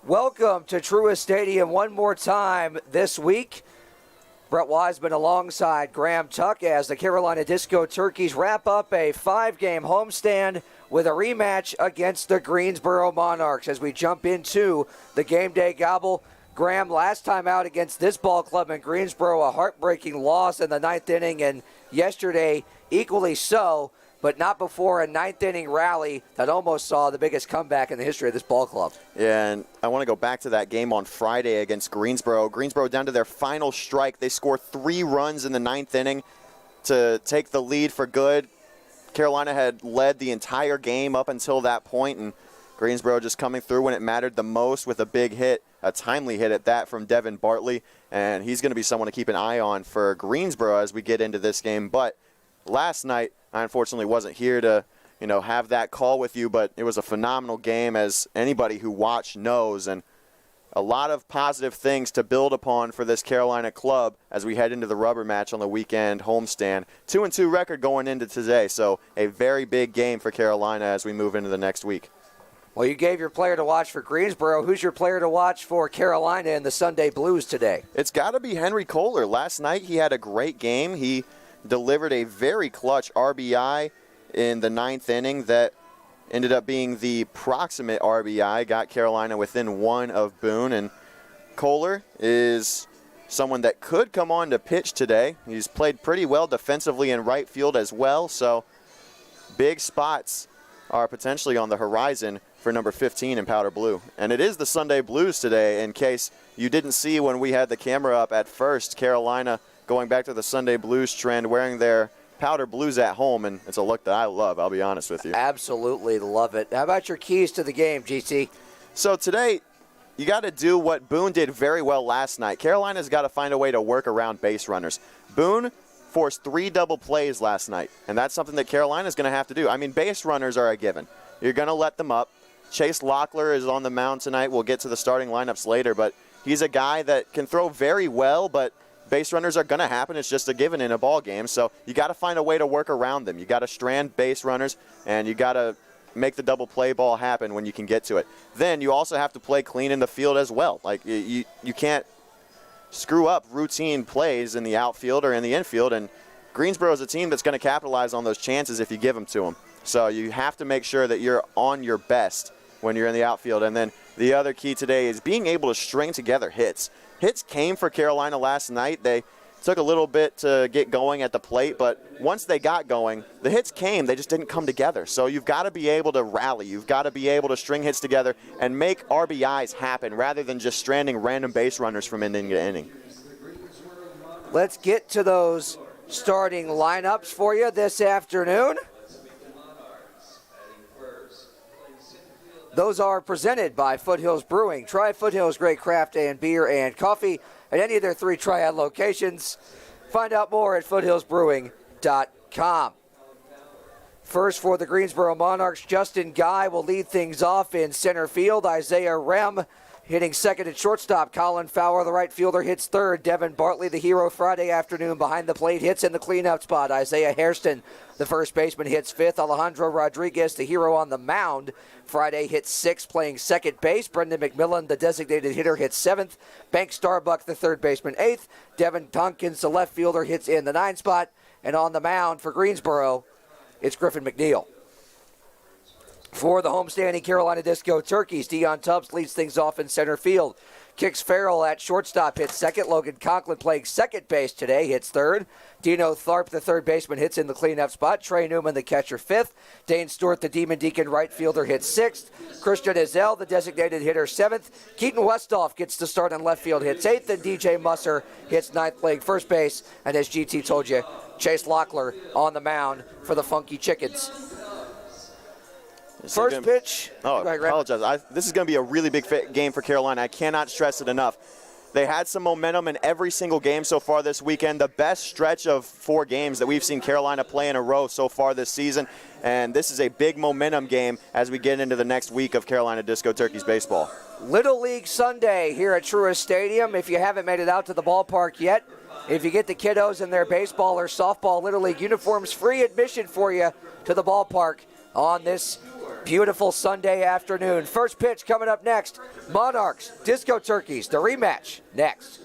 Welcome to Truist Stadium one more time this week. Brett Wiseman alongside Graham Tuck as the Carolina Disco Turkeys wrap up a 5-game homestand with a rematch against the Greensboro Monarchs. As we jump into the game day gobble, Graham, last time out against this ball club in Greensboro, a heartbreaking loss in the 9th inning, and yesterday equally so, but not before a 9th-inning rally that almost saw the biggest comeback in the history of this ball club. Yeah, and I want to go back to that game on Friday against Greensboro. Greensboro down to their final strike. They score 3 runs in the 9th inning to take the lead for good. Carolina had led the entire game up until that point, and Greensboro just coming through when it mattered the most with a big hit, a timely hit at that from Devin Bartley, and he's going to be someone to keep an eye on for Greensboro as we get into this game. But last night, I unfortunately wasn't here to, have that call with you, but it was a phenomenal game, as anybody who watched knows, and a lot of positive things to build upon for this Carolina club as we head into the rubber match on the weekend homestand. 2-2 record going into today, so a very big game for Carolina as we move into the next week. Well, you gave your player to watch for Greensboro. Who's your player to watch for Carolina in the Sunday Blues today? It's got to be Henry Kohler. Last night he had a great game. He delivered a very clutch RBI in the 9th inning that ended up being the proximate RBI, got Carolina within 1 of Boone. And Kohler is someone that could come on to pitch today. He's played pretty well defensively in right field as well, so big spots are potentially on the horizon for number 15 in powder blue. And it is the Sunday Blues today, in case you didn't see when we had the camera up at first. Carolina going back to the Sunday Blues trend, wearing their powder blues at home, and it's a look that I love, I'll be honest with you. Absolutely love it. How about your keys to the game, GT? So today, you got to do what Boone did very well last night. Carolina's got to find a way to work around base runners. Boone forced 3 double plays last night, and that's something that Carolina's going to have to do. I mean, base runners are a given. You're going to let them up. Chase Locklear is on the mound tonight. We'll get to the starting lineups later, but he's a guy that can throw very well, but base runners are going to happen. It's just a given in a ball game, so you got to find a way to work around them. You got to strand base runners, and you got to make the double play ball happen when you can get to it. Then you also have to play clean in the field as well. Like, you can't screw up routine plays in the outfield or in the infield, and Greensboro is a team that's going to capitalize on those chances if you give them to them. So you have to make sure that you're on your best when you're in the outfield. And then the other key today is being able to string together hits. Hits came for Carolina last night. They took a little bit to get going at the plate, but once they got going, the hits came. They just didn't come together. So you've got to be able to rally. You've got to be able to string hits together and make RBIs happen rather than just stranding random base runners from inning to inning. Let's get to those starting lineups for you this afternoon. Those are presented by Foothills Brewing. Try Foothills great craft and beer and coffee at any of their 3 Triad locations. Find out more at foothillsbrewing.com. First for the Greensboro Monarchs, Justin Guy will lead things off in center field. Isaiah Rem hitting second at shortstop. Colin Fowler, the right fielder, hits third. Devin Bartley, the hero Friday afternoon behind the plate, hits in the cleanup spot. Isaiah Hairston, the first baseman, hits fifth. Alejandro Rodriguez, the hero on the mound, Friday hits sixth, playing second base. Brendan McMillan, the designated hitter, hits seventh. Bank Starbuck, the third baseman, eighth. Devin Tompkins, the left fielder, hits in the ninth spot. And on the mound for Greensboro, it's Griffin McNeil. For the homestanding Carolina Disco Turkeys, Deion Tubbs leads things off in center field. Kicks Farrell at shortstop, hits second. Logan Conklin playing second base today, hits third. Dino Tharp, the third baseman, hits in the cleanup spot. Trey Newman, the catcher, fifth. Dane Stewart, the Demon Deacon right fielder, hits sixth. Christian Izell, the designated hitter, seventh. Keaton Westhoff gets the start in left field, hits eighth. And DJ Musser hits ninth, playing first base. And as GT told you, Chase Locklear on the mound for the Funky Chickens. First pitch. Oh, I apologize. This is going to be a really big game for Carolina. I cannot stress it enough. They had some momentum in every single game so far this weekend. The best stretch of 4 games that we've seen Carolina play in a row so far this season. And this is a big momentum game as we get into the next week of Carolina Disco Turkeys baseball. Little League Sunday here at Truist Stadium. If you haven't made it out to the ballpark yet, if you get the kiddos in their baseball or softball Little League uniforms, free admission for you to the ballpark on this beautiful Sunday afternoon. First pitch coming up next. Monarchs, Disco Turkeys, the rematch next.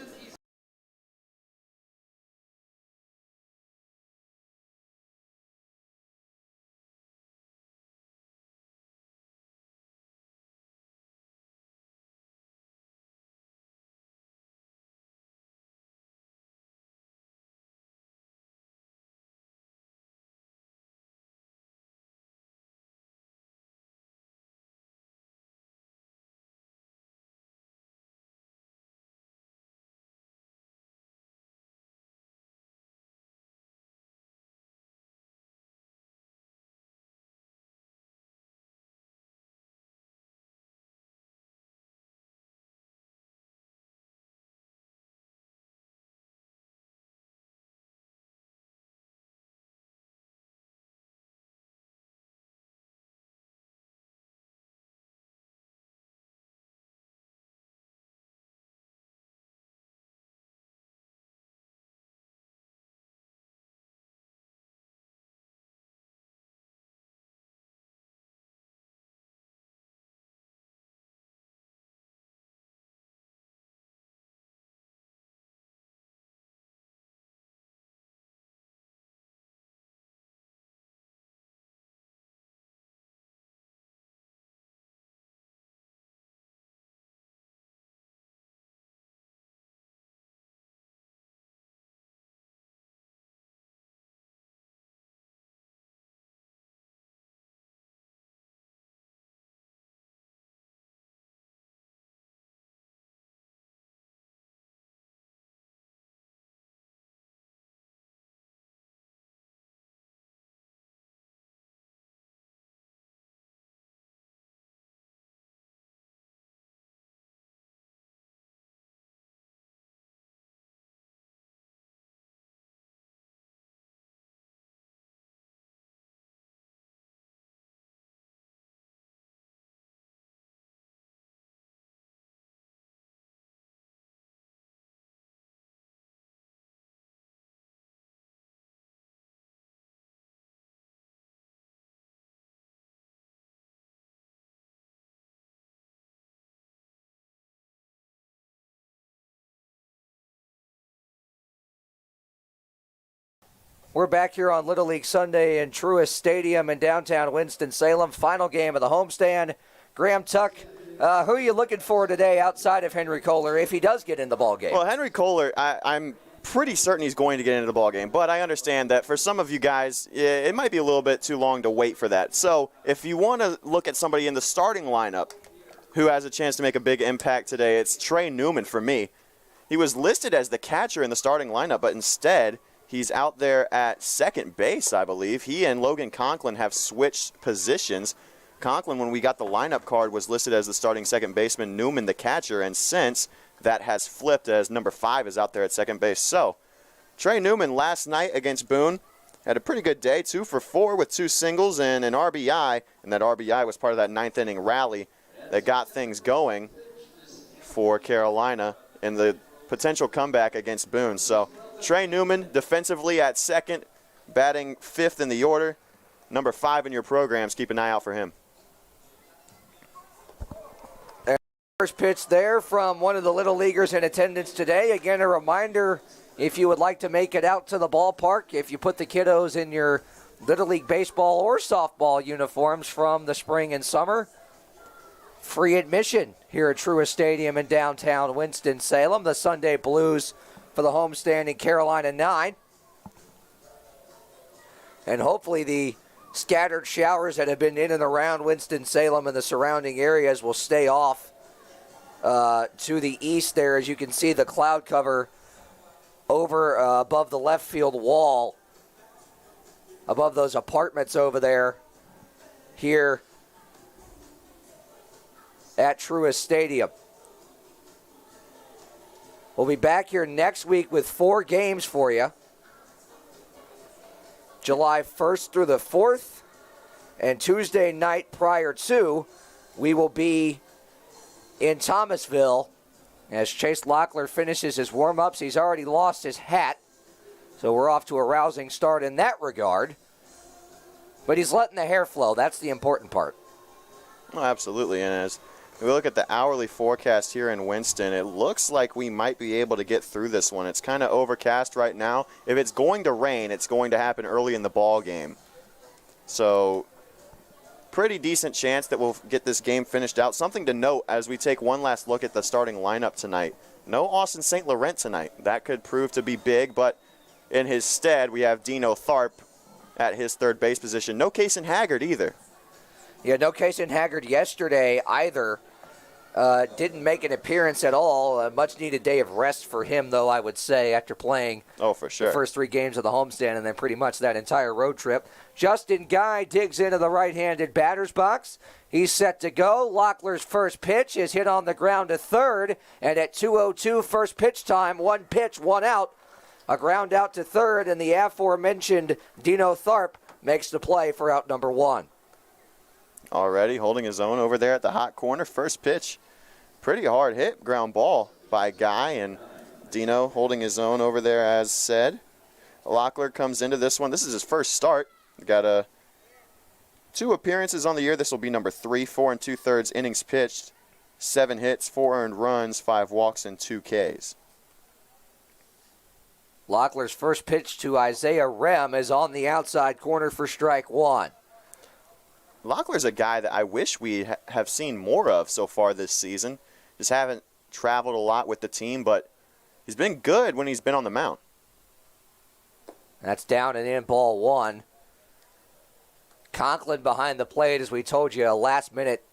We're back here on Little League Sunday in Truist Stadium in downtown Winston-Salem. Final game of the homestand. Graham Tuck, who are you looking for today outside of Henry Kohler if he does get in the ballgame? Well, Henry Kohler, I'm pretty certain he's going to get into the ballgame, but I understand that for some of you guys, it might be a little bit too long to wait for that. So if you want to look at somebody in the starting lineup who has a chance to make a big impact today, it's Trey Newman for me. He was listed as the catcher in the starting lineup, but instead he's out there at second base, I believe. He and Logan Conklin have switched positions. Conklin, when we got the lineup card, was listed as the starting second baseman, Newman the catcher, and since that has flipped as number 5 is out there at second base. So Trey Newman last night against Boone had a pretty good day, 2 for 4 with 2 singles and an RBI, and that RBI was part of that 9th inning rally that got things going for Carolina in the potential comeback against Boone. So Trey Newman defensively at second, batting 5th in the order. Number 5 in your programs, keep an eye out for him. First pitch there from one of the Little Leaguers in attendance today. Again, a reminder, if you would like to make it out to the ballpark, if you put the kiddos in your Little League baseball or softball uniforms from the spring and summer, free admission here at Truist Stadium in downtown Winston-Salem. The Sunday Blues for the homestand in Carolina 9. And hopefully the scattered showers that have been in and around Winston-Salem and the surrounding areas will stay off to the east there. As you can see, the cloud cover over above the left field wall, above those apartments over there here at Truist Stadium. We'll be back here next week with 4 games for you. July 1st through the 4th. And Tuesday night prior to, we will be in Thomasville as Chase Locklear finishes his warm-ups. He's already lost his hat, so we're off to a rousing start in that regard. But he's letting the hair flow. That's the important part. Oh, absolutely. And as we look at the hourly forecast here in Winston, it looks like we might be able to get through this one. It's kind of overcast right now. If it's going to rain, it's going to happen early in the ball game. So pretty decent chance that we'll get this game finished out. Something to note as we take one last look at the starting lineup tonight. No Austin St. Laurent tonight. That could prove to be big, but in his stead, we have Dino Tharp at his third base position. No Kason Haggard either. Yeah, no Kason Haggard yesterday either. Didn't make an appearance at all. A much-needed day of rest for him, though, I would say, after playing for sure. the first 3 games of the homestand and then pretty much that entire road trip. Justin Guy digs into the right-handed batter's box. He's set to go. Lockler's first pitch is hit on the ground to third, and at 2:02 first pitch time, 1 pitch, 1 out. A ground out to third, and the aforementioned Dino Tharp makes the play for out number 1. Already holding his own over there at the hot corner. First pitch, pretty hard hit, ground ball by Guy, and Dino holding his own over there as said. Lockler comes into this one. This is his first start. Got 2 appearances on the year. This will be number 3, 4 2/3 innings pitched, 7 hits, 4 earned runs, 5 walks, and 2 Ks. Lockler's first pitch to Isaiah Rem is on the outside corner for strike 1. Lockler's a guy that I wish we have seen more of so far this season. Just haven't traveled a lot with the team, but he's been good when he's been on the mound. That's down and in, ball 1. Conklin behind the plate, as we told you, a last-minute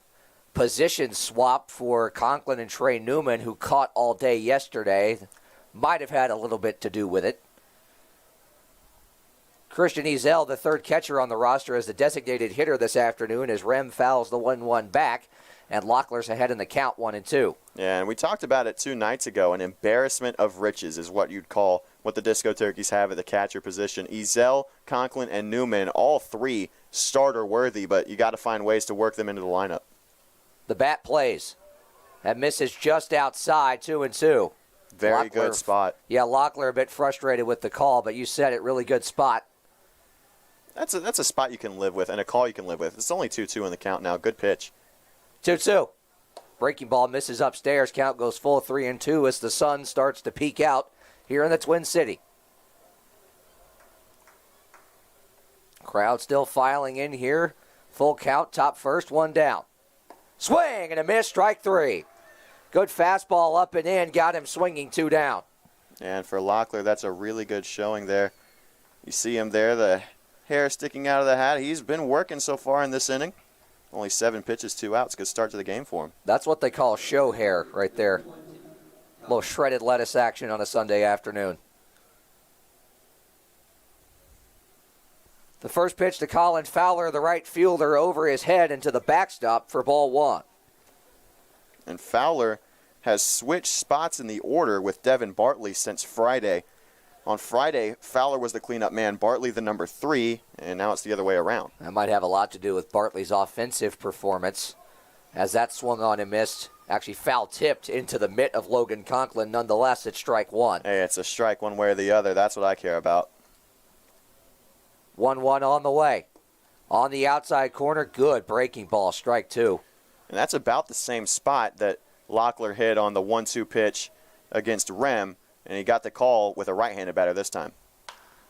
position swap for Conklin and Trey Newman, who caught all day yesterday. Might have had a little bit to do with it. Christian Ezel, the third catcher on the roster, as the designated hitter this afternoon, as Rem fouls the 1-1 back, and Lockler's ahead in the count 1-2. Yeah, and we talked about it 2 nights ago. An embarrassment of riches is what you'd call what the Disco Turkeys have at the catcher position. Ezel, Conklin, and Newman, all 3 starter-worthy, but you got to find ways to work them into the lineup. The bat plays. That misses just outside, 2-2. Very good spot. Yeah, Lockler a bit frustrated with the call, but you said it, really good spot. That's a spot you can live with and a call you can live with. It's only 2-2 in the count now. Good pitch. 2-2. Breaking ball misses upstairs. Count goes full 3-2 as the sun starts to peek out here in the Twin City. Crowd still filing in here. Full count, top first, 1 down. Swing and a miss, strike 3. Good fastball up and in, got him swinging, 2 down. And for Lockler, that's a really good showing there. You see him there, the hair sticking out of the hat. He's been working so far in this inning. Only 7 pitches, 2 outs. Good start to the game for him. That's what they call show hair right there. A little shredded lettuce action on a Sunday afternoon. The first pitch to Colin Fowler, the right fielder, over his head into the backstop for ball 1. And Fowler has switched spots in the order with Devin Bartley since Friday. On Friday, Fowler was the cleanup man, Bartley the number 3, and now it's the other way around. That might have a lot to do with Bartley's offensive performance, as that swung on and missed. Actually foul-tipped into the mitt of Logan Conklin. Nonetheless, it's strike 1. Hey, it's a strike one way or the other. That's what I care about. 1-1 on the way. On the outside corner, good breaking ball, strike 2. And that's about the same spot that Lockler hit on the 1-2 pitch against Rem, and he got the call with a right-handed batter this time.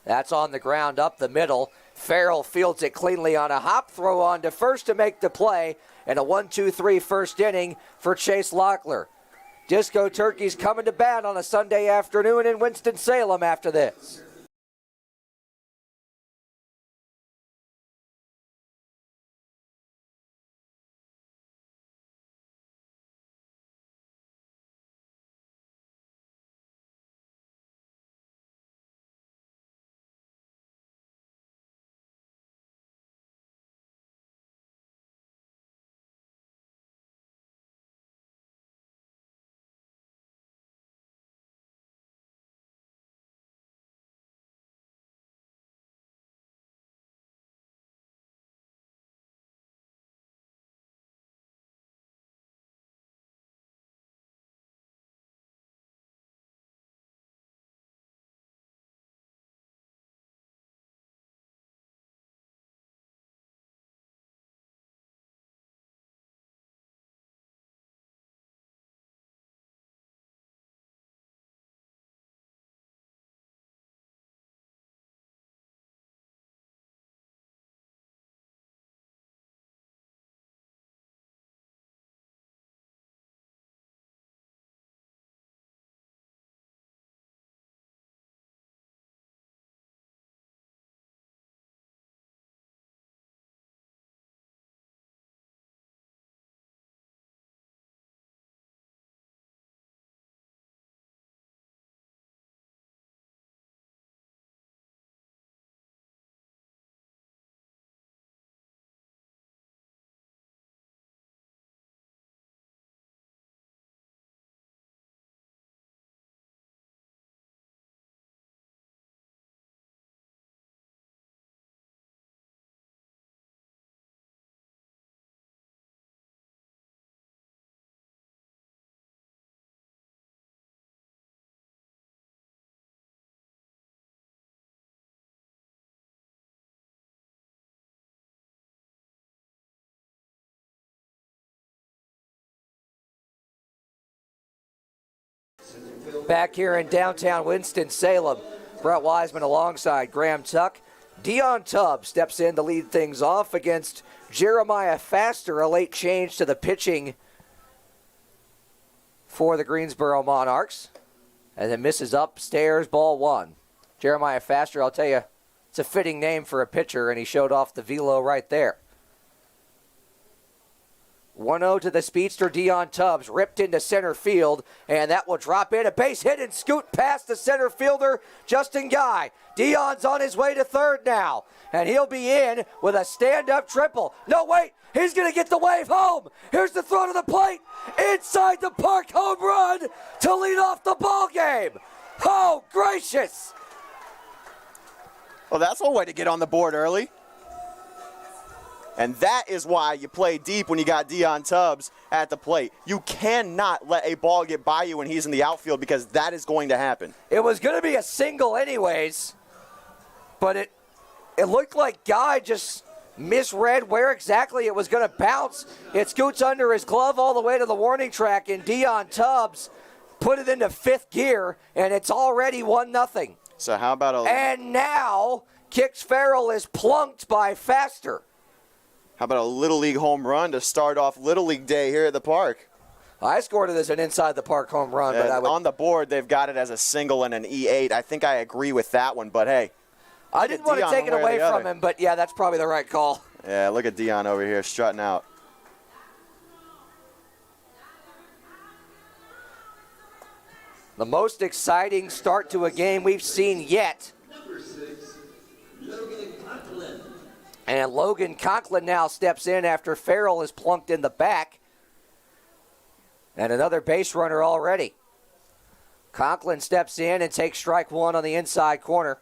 That's on the ground up the middle. Farrell fields it cleanly on a hop throw on to first to make the play, and a 1-2-3 first inning for Chase Lockler. Disco Turkeys coming to bat on a Sunday afternoon in Winston-Salem after this. Back here in downtown Winston-Salem, Brett Wiseman alongside Graham Tuck. Dion Tubbs steps in to lead things off against Jeremiah Faster, a late change to the pitching for the Greensboro Monarchs. And then misses upstairs, ball one. Jeremiah Faster, I'll tell you, it's a fitting name for a pitcher, and he showed off the velo right there. 1-0 to the speedster Dion Tubbs, ripped into center field, and that will drop in. A base hit and scoot past the center fielder, Justin Guy. Dion's on his way to third now, and he'll be in with a stand-up triple. No, wait, he's going to get the wave home. Here's the throw to the plate. Inside the park, home run to lead off the ball game. Oh, gracious. Well, that's one way to get on the board early. And that is why you play deep when you got Dion Tubbs at the plate. You cannot let a ball get by you when he's in the outfield, because that is going to happen. It was going to be a single anyways, but it looked like Guy just misread where exactly it was going to bounce. It scoots under his glove all the way to the warning track, and Dion Tubbs put it into fifth gear, and it's already 1-0. So how about a... And now Kix Farrell is plunked by Faster. How about a Little League home run to start off Little League Day here at the park? I scored it as an inside-the-park home run. But on the board, they've got it as a single and an E8. I think I agree with that one, but hey. I didn't want to take it away from him, but yeah, that's probably the right call. Yeah, look at Dion over here strutting out. The most exciting start to a game we've seen yet. And Logan Conklin now steps in after Farrell is plunked in the back. And another base runner already. Conklin steps in and takes strike one on the inside corner.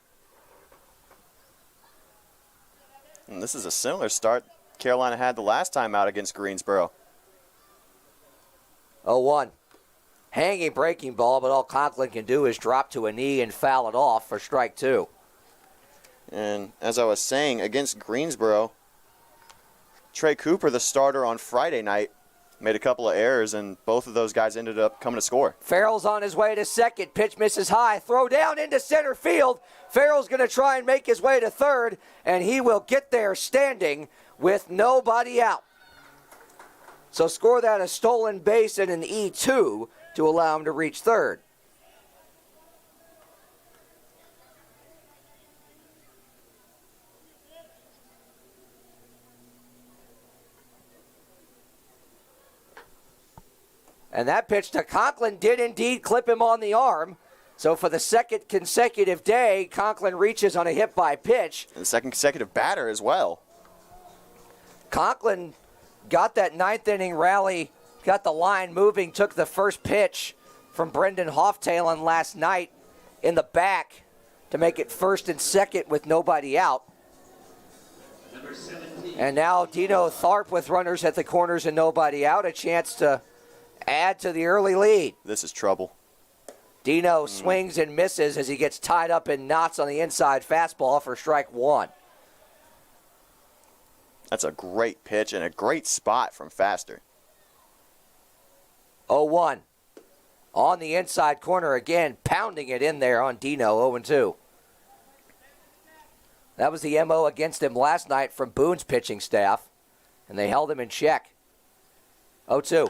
And this is a similar start Carolina had the last time out against Greensboro. 0-1. Hanging breaking ball, but all Conklin can do is drop to a knee and foul it off for strike two. And as I was saying, against Greensboro, Trey Cooper, the starter on Friday night, made a couple of errors, and both of those guys ended up coming to score. Farrell's on his way to second. Pitch misses high. Throw down into center field. Farrell's going to try and make his way to third, and he will get there standing with nobody out. So score that a stolen base and an E2 to allow him to reach third. And that pitch to Conklin did indeed clip him on the arm. So for the second consecutive day, Conklin reaches on a hit by pitch. And the second consecutive batter as well. Conklin got that ninth inning rally, got the line moving, took the first pitch from Brendan Hoftalen last night in the back to make it first and second with nobody out. And now Dino Tharp with runners at the corners and nobody out, a chance to add to the early lead. This is trouble. Dino swings and misses as he gets tied up in knots on the inside fastball for strike one. That's a great pitch and a great spot from Faster. 0-1. On the inside corner again, pounding it in there on Dino, 0-2. That was the MO against him last night from Boone's pitching staff, and they held him in check. 0-2.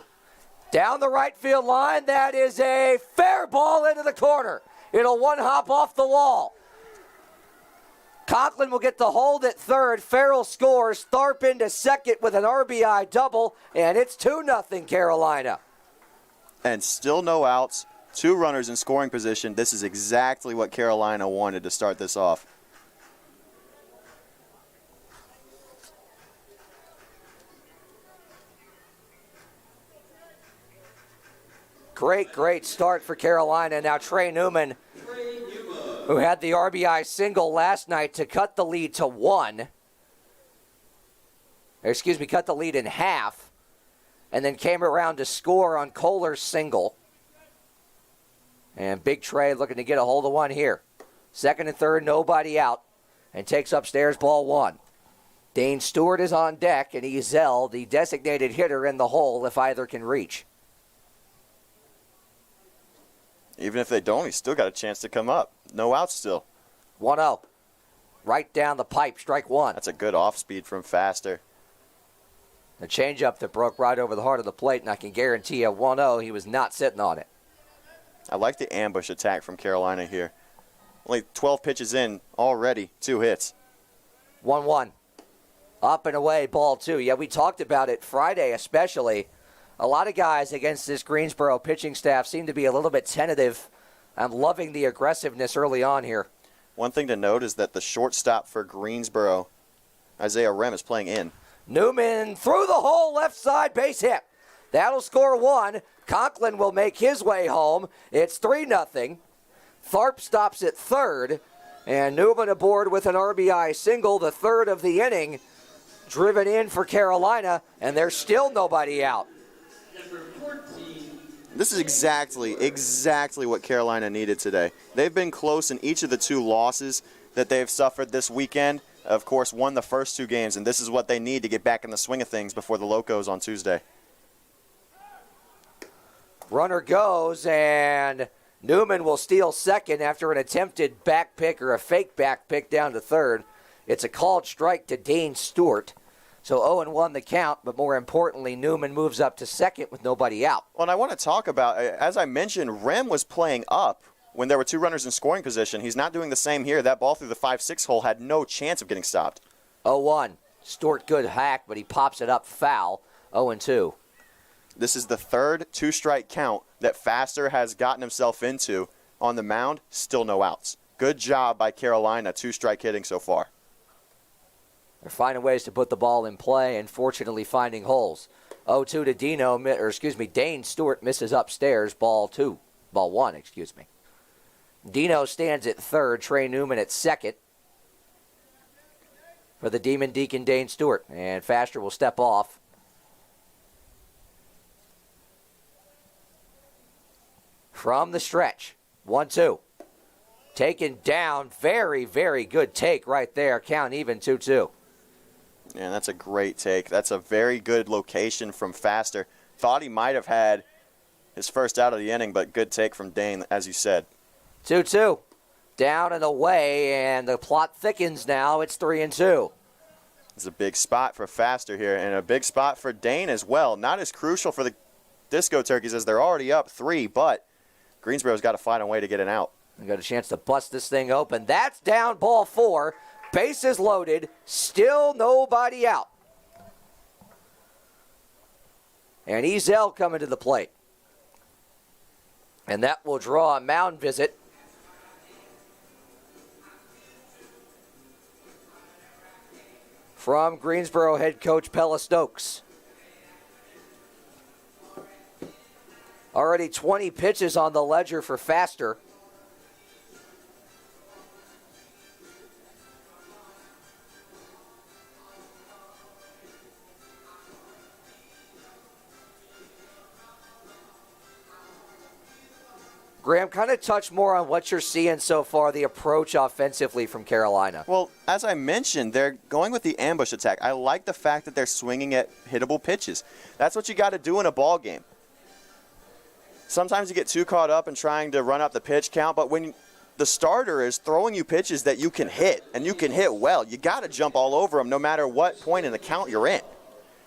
Down the right field line, that is a fair ball into the corner. It'll one-hop off the wall. Conklin will get the hold at third. Farrell scores. Tharp into second with an RBI double, and it's 2-0 Carolina. And still no outs, two runners in scoring position. This is exactly what Carolina wanted to start this off. Great start for Carolina. Now Trey Newman, who had the RBI single last night to cut the lead to one. Cut the lead in half. And then came around to score on Kohler's single. And Big Trey looking to get a hold of one here. Second and third, nobody out. And takes upstairs ball one. Dane Stewart is on deck, and Ezel, the designated hitter, in the hole if either can reach. Even if they don't, he's still got a chance to come up. No outs still. 1-0. Right down the pipe, strike one. That's a good off-speed from Faster. A changeup that broke right over the heart of the plate, and I can guarantee you 1-0, he was not sitting on it. I like the ambush attack from Carolina here. Only 12 pitches in already, 2 hits. 1-1. Up and away, ball 2. Yeah, we talked about it Friday especially. A lot of guys against this Greensboro pitching staff seem to be a little bit tentative. I'm loving the aggressiveness early on here. One thing to note is that the shortstop for Greensboro, Isaiah Rem, is playing in. Newman through the hole, left side, base hit. That'll score 1. Conklin will make his way home. It's 3-0. Tharp stops at third, and Newman aboard with an RBI single, the third of the inning, driven in for Carolina, and there's still nobody out. This is exactly what Carolina needed today. They've been close in each of the 2 losses that they've suffered this weekend. Of course, won the first 2 games, and this is what they need to get back in the swing of things before the Locos on Tuesday. Runner goes, and Newman will steal second after an attempted back pick or a fake back pick down to third. It's a called strike to Dane Stewart. So 0-1 the count, but more importantly, Newman moves up to second with nobody out. Well, and I want to talk about, as I mentioned, Rem was playing up when there were 2 runners in scoring position. He's not doing the same here. That ball through the 5-6 hole had no chance of getting stopped. 0-1. Stewart, good hack, but he pops it up foul. 0-2. This is the third 2-strike count that Faster has gotten himself into on the mound. Still no outs. Good job by Carolina, 2-strike hitting so far. They're finding ways to put the ball in play and fortunately finding holes. 0-2 to Dane Stewart misses upstairs. Ball 1. Dino stands at third. Trey Newman at second for the Demon Deacon Dane Stewart. And Faster will step off. From the stretch. 1-2. Taken down. Very, very good take right there. Count even 2-2. Yeah, that's a great take. That's a very good location from Faster. Thought he might have had his first out of the inning, but good take from Dane, as you said. 2-2. Down and away, and the plot thickens now. It's 3-2. It's a big spot for Faster here, and a big spot for Dane as well. Not as crucial for the Disco Turkeys as they're already up 3, but Greensboro's got to find a way to get an out. They got a chance to bust this thing open. That's down, ball 4. Bases loaded, still nobody out. And Ezel coming to the plate. And that will draw a mound visit. From Greensboro head coach Pella Stokes. Already 20 pitches on the ledger for Faster. Graham, kind of touch more on what you're seeing so far, the approach offensively from Carolina. Well, as I mentioned, they're going with the ambush attack. I like the fact that they're swinging at hittable pitches. That's what you got to do in a ball game. Sometimes you get too caught up in trying to run up the pitch count, but when the starter is throwing you pitches that you can hit, and you can hit well, you got to jump all over them no matter what point in the count you're in.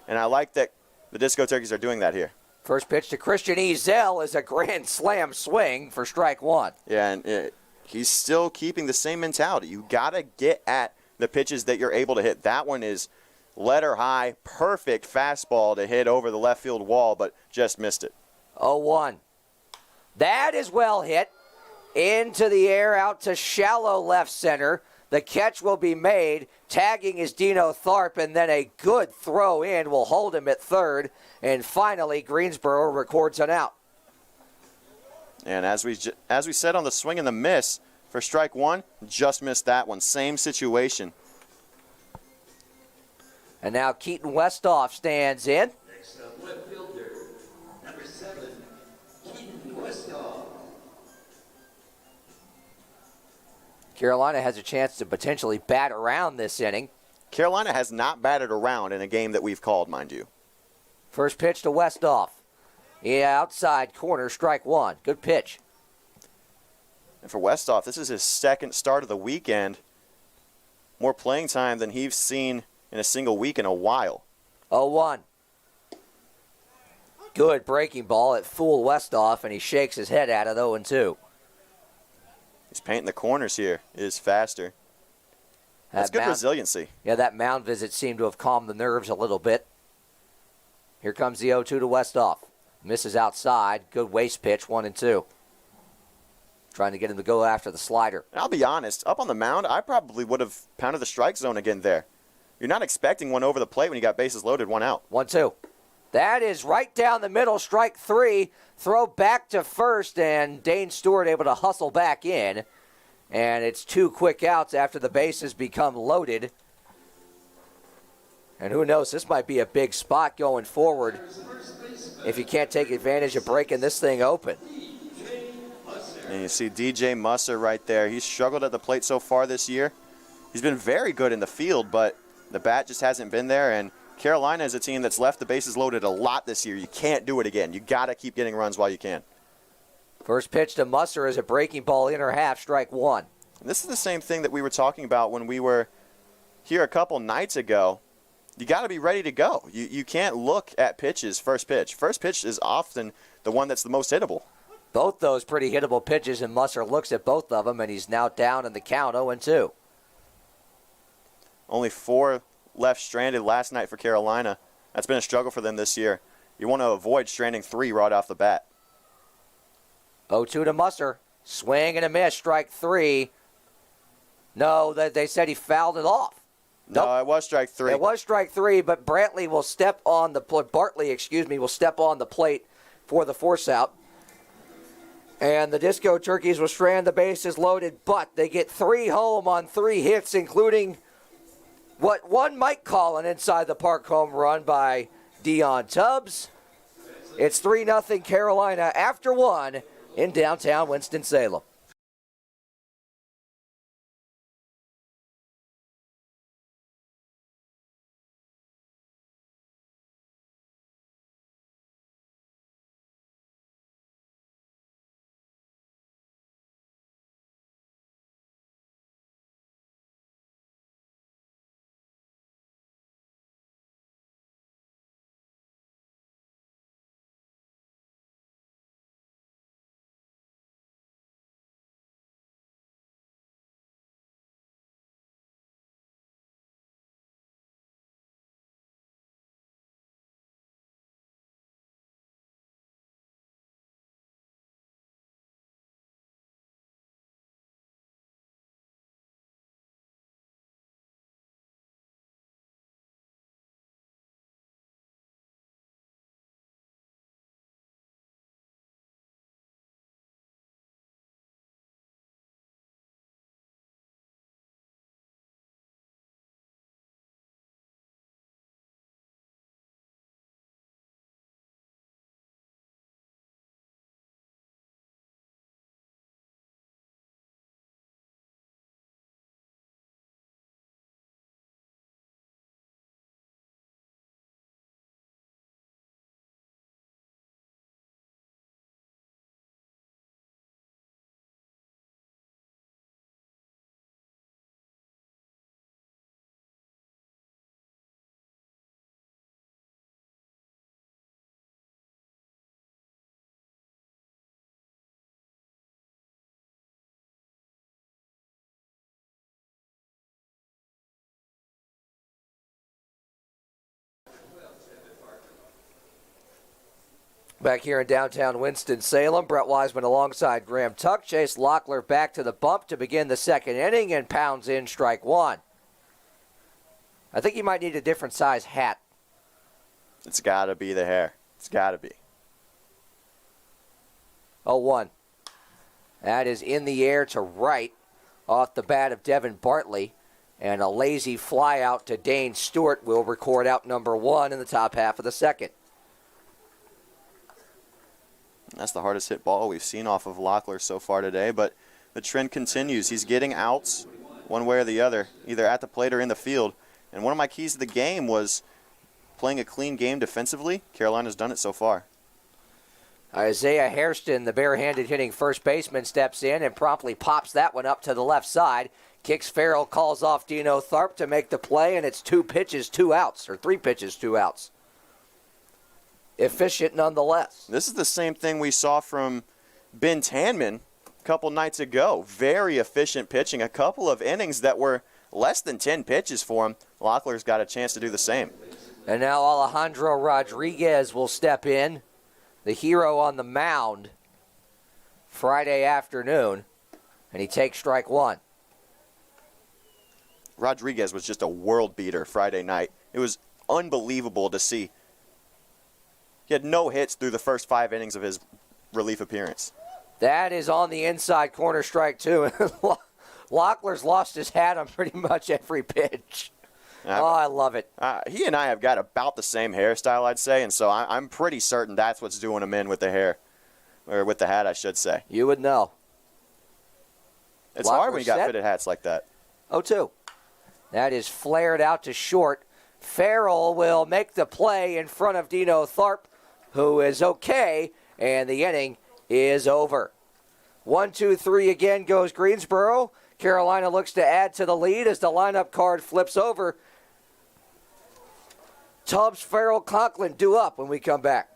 And I like that the Disco Turkeys are doing that here. First pitch to Christian Ezel is a grand slam swing for strike 1. Yeah, and he's still keeping the same mentality. You got to get at the pitches that you're able to hit. That one is letter high, perfect fastball to hit over the left field wall, but just missed it. 0-1. That is well hit. Into the air, out to shallow left center. The catch will be made. Tagging is Dino Tharp, and then a good throw in will hold him at third. And finally, Greensboro records an out. And as we said on the swing and the miss for strike 1, just missed that one. Same situation. And now Keaton Westhoff stands in. Next up, left fielder, number 7, Keaton Westhoff. Carolina has a chance to potentially bat around this inning. Carolina has not batted around in a game that we've called, mind you. First pitch to Westhoff. Yeah, outside corner, strike 1. Good pitch. And for Westhoff, this is his second start of the weekend. More playing time than he's seen in a single week in a while. 0-1. Good breaking ball. It fooled Westhoff, and he shakes his head at it. 0-2. He's painting the corners here. It is faster. That's good resiliency. Yeah, that mound visit seemed to have calmed the nerves a little bit. Here comes the 0-2 to Westhoff. Misses outside. Good waste pitch, 1-2. Trying to get him to go after the slider. And I'll be honest, up on the mound, I probably would have pounded the strike zone again there. You're not expecting one over the plate when you got bases loaded, 1 out. 1-2. That is right down the middle, strike 3. Throw back to first, and Dane Stewart able to hustle back in. And it's 2 quick outs after the bases become loaded. And who knows, this might be a big spot going forward if you can't take advantage of breaking this thing open. And you see DJ Musser right there. He's struggled at the plate so far this year. He's been very good in the field, but the bat just hasn't been there. And Carolina is a team that's left the bases loaded a lot this year. You can't do it again. You got to keep getting runs while you can. First pitch to Musser is a breaking ball, inner half, strike 1. And this is the same thing that we were talking about when we were here a couple nights ago. You got to be ready to go. You can't look at pitches first pitch. First pitch is often the one that's the most hittable. Both those pretty hittable pitches, and Musser looks at both of them, and he's now down in the count, 0-2. Only 4 left stranded last night for Carolina. That's been a struggle for them this year. You want to avoid stranding 3 right off the bat. 0-2 to Musser. Swing and a miss, strike 3. No, they said he fouled it off. No, it was strike 3. It was strike 3, but Bartley will step on the plate for the force out. And the Disco Turkeys will strand the bases loaded, but they get 3 home on 3 hits, including what one might call an inside the park home run by Dion Tubbs. It's 3-0 Carolina after 1 in downtown Winston-Salem. Back here in downtown Winston-Salem, Brett Wiseman alongside Graham Tuck. Chase Locklear back to the bump to begin the second inning and pounds in strike 1. I think you might need a different size hat. It's got to be the hair. It's got to be. 0-1. That is in the air to right off the bat of Devin Bartley. And a lazy fly out to Dane Stewart will record out number 1 in the top half of the second. That's the hardest hit ball we've seen off of Locklear so far today, but the trend continues. He's getting outs one way or the other, either at the plate or in the field. And one of my keys to the game was playing a clean game defensively. Carolina's done it so far. Isaiah Hairston, the barehanded hitting first baseman, steps in and promptly pops that one up to the left side. Kicks Farrell, calls off Dino Tharp to make the play, and it's 2 pitches, 2 outs, or 3 pitches, 2 outs. Efficient nonetheless. This is the same thing we saw from Ben Tanman a couple nights ago. Very efficient pitching. A couple of innings that were less than 10 pitches for him. Locklear's got a chance to do the same. And now Alejandro Rodriguez will step in, the hero on the mound, Friday afternoon, and he takes strike 1. Rodriguez was just a world beater Friday night. It was unbelievable to see. He had no hits through the first 5 innings of his relief appearance. That is on the inside corner, strike 2. Locklear's lost his hat on pretty much every pitch. Oh, I love it. He and I have got about the same hairstyle, I'd say, and so I'm pretty certain that's what's doing him in with the hair, or with the hat, I should say. You would know. It's hard when you got fitted hats like that. 0-2. That is flared out to short. Farrell will make the play in front of Dino Tharp, who is okay, and the inning is over. 1-2-3 again goes Greensboro. Carolina looks to add to the lead as the lineup card flips over. Tubbs, Farrell, Conklin due up when we come back.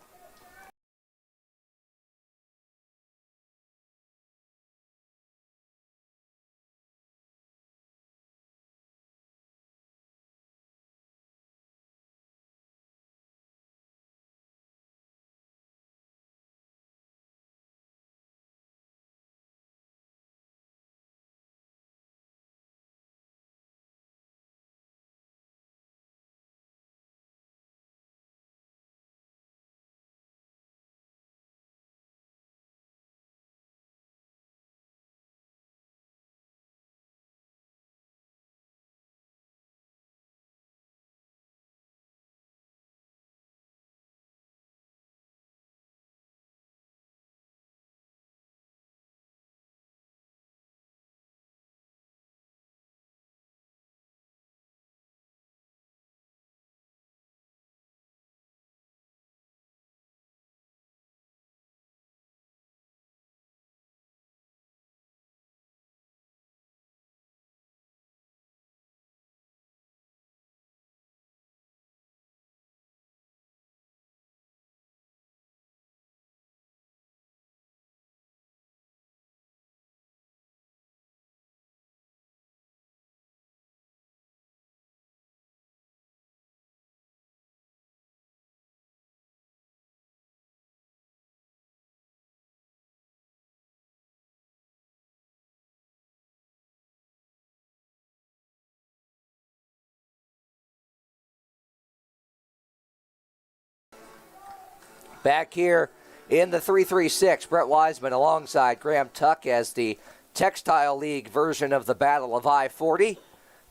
Back here in the 3-3-6, Brett Wiseman alongside Graham Tuck as the Textile League version of the Battle of I-40.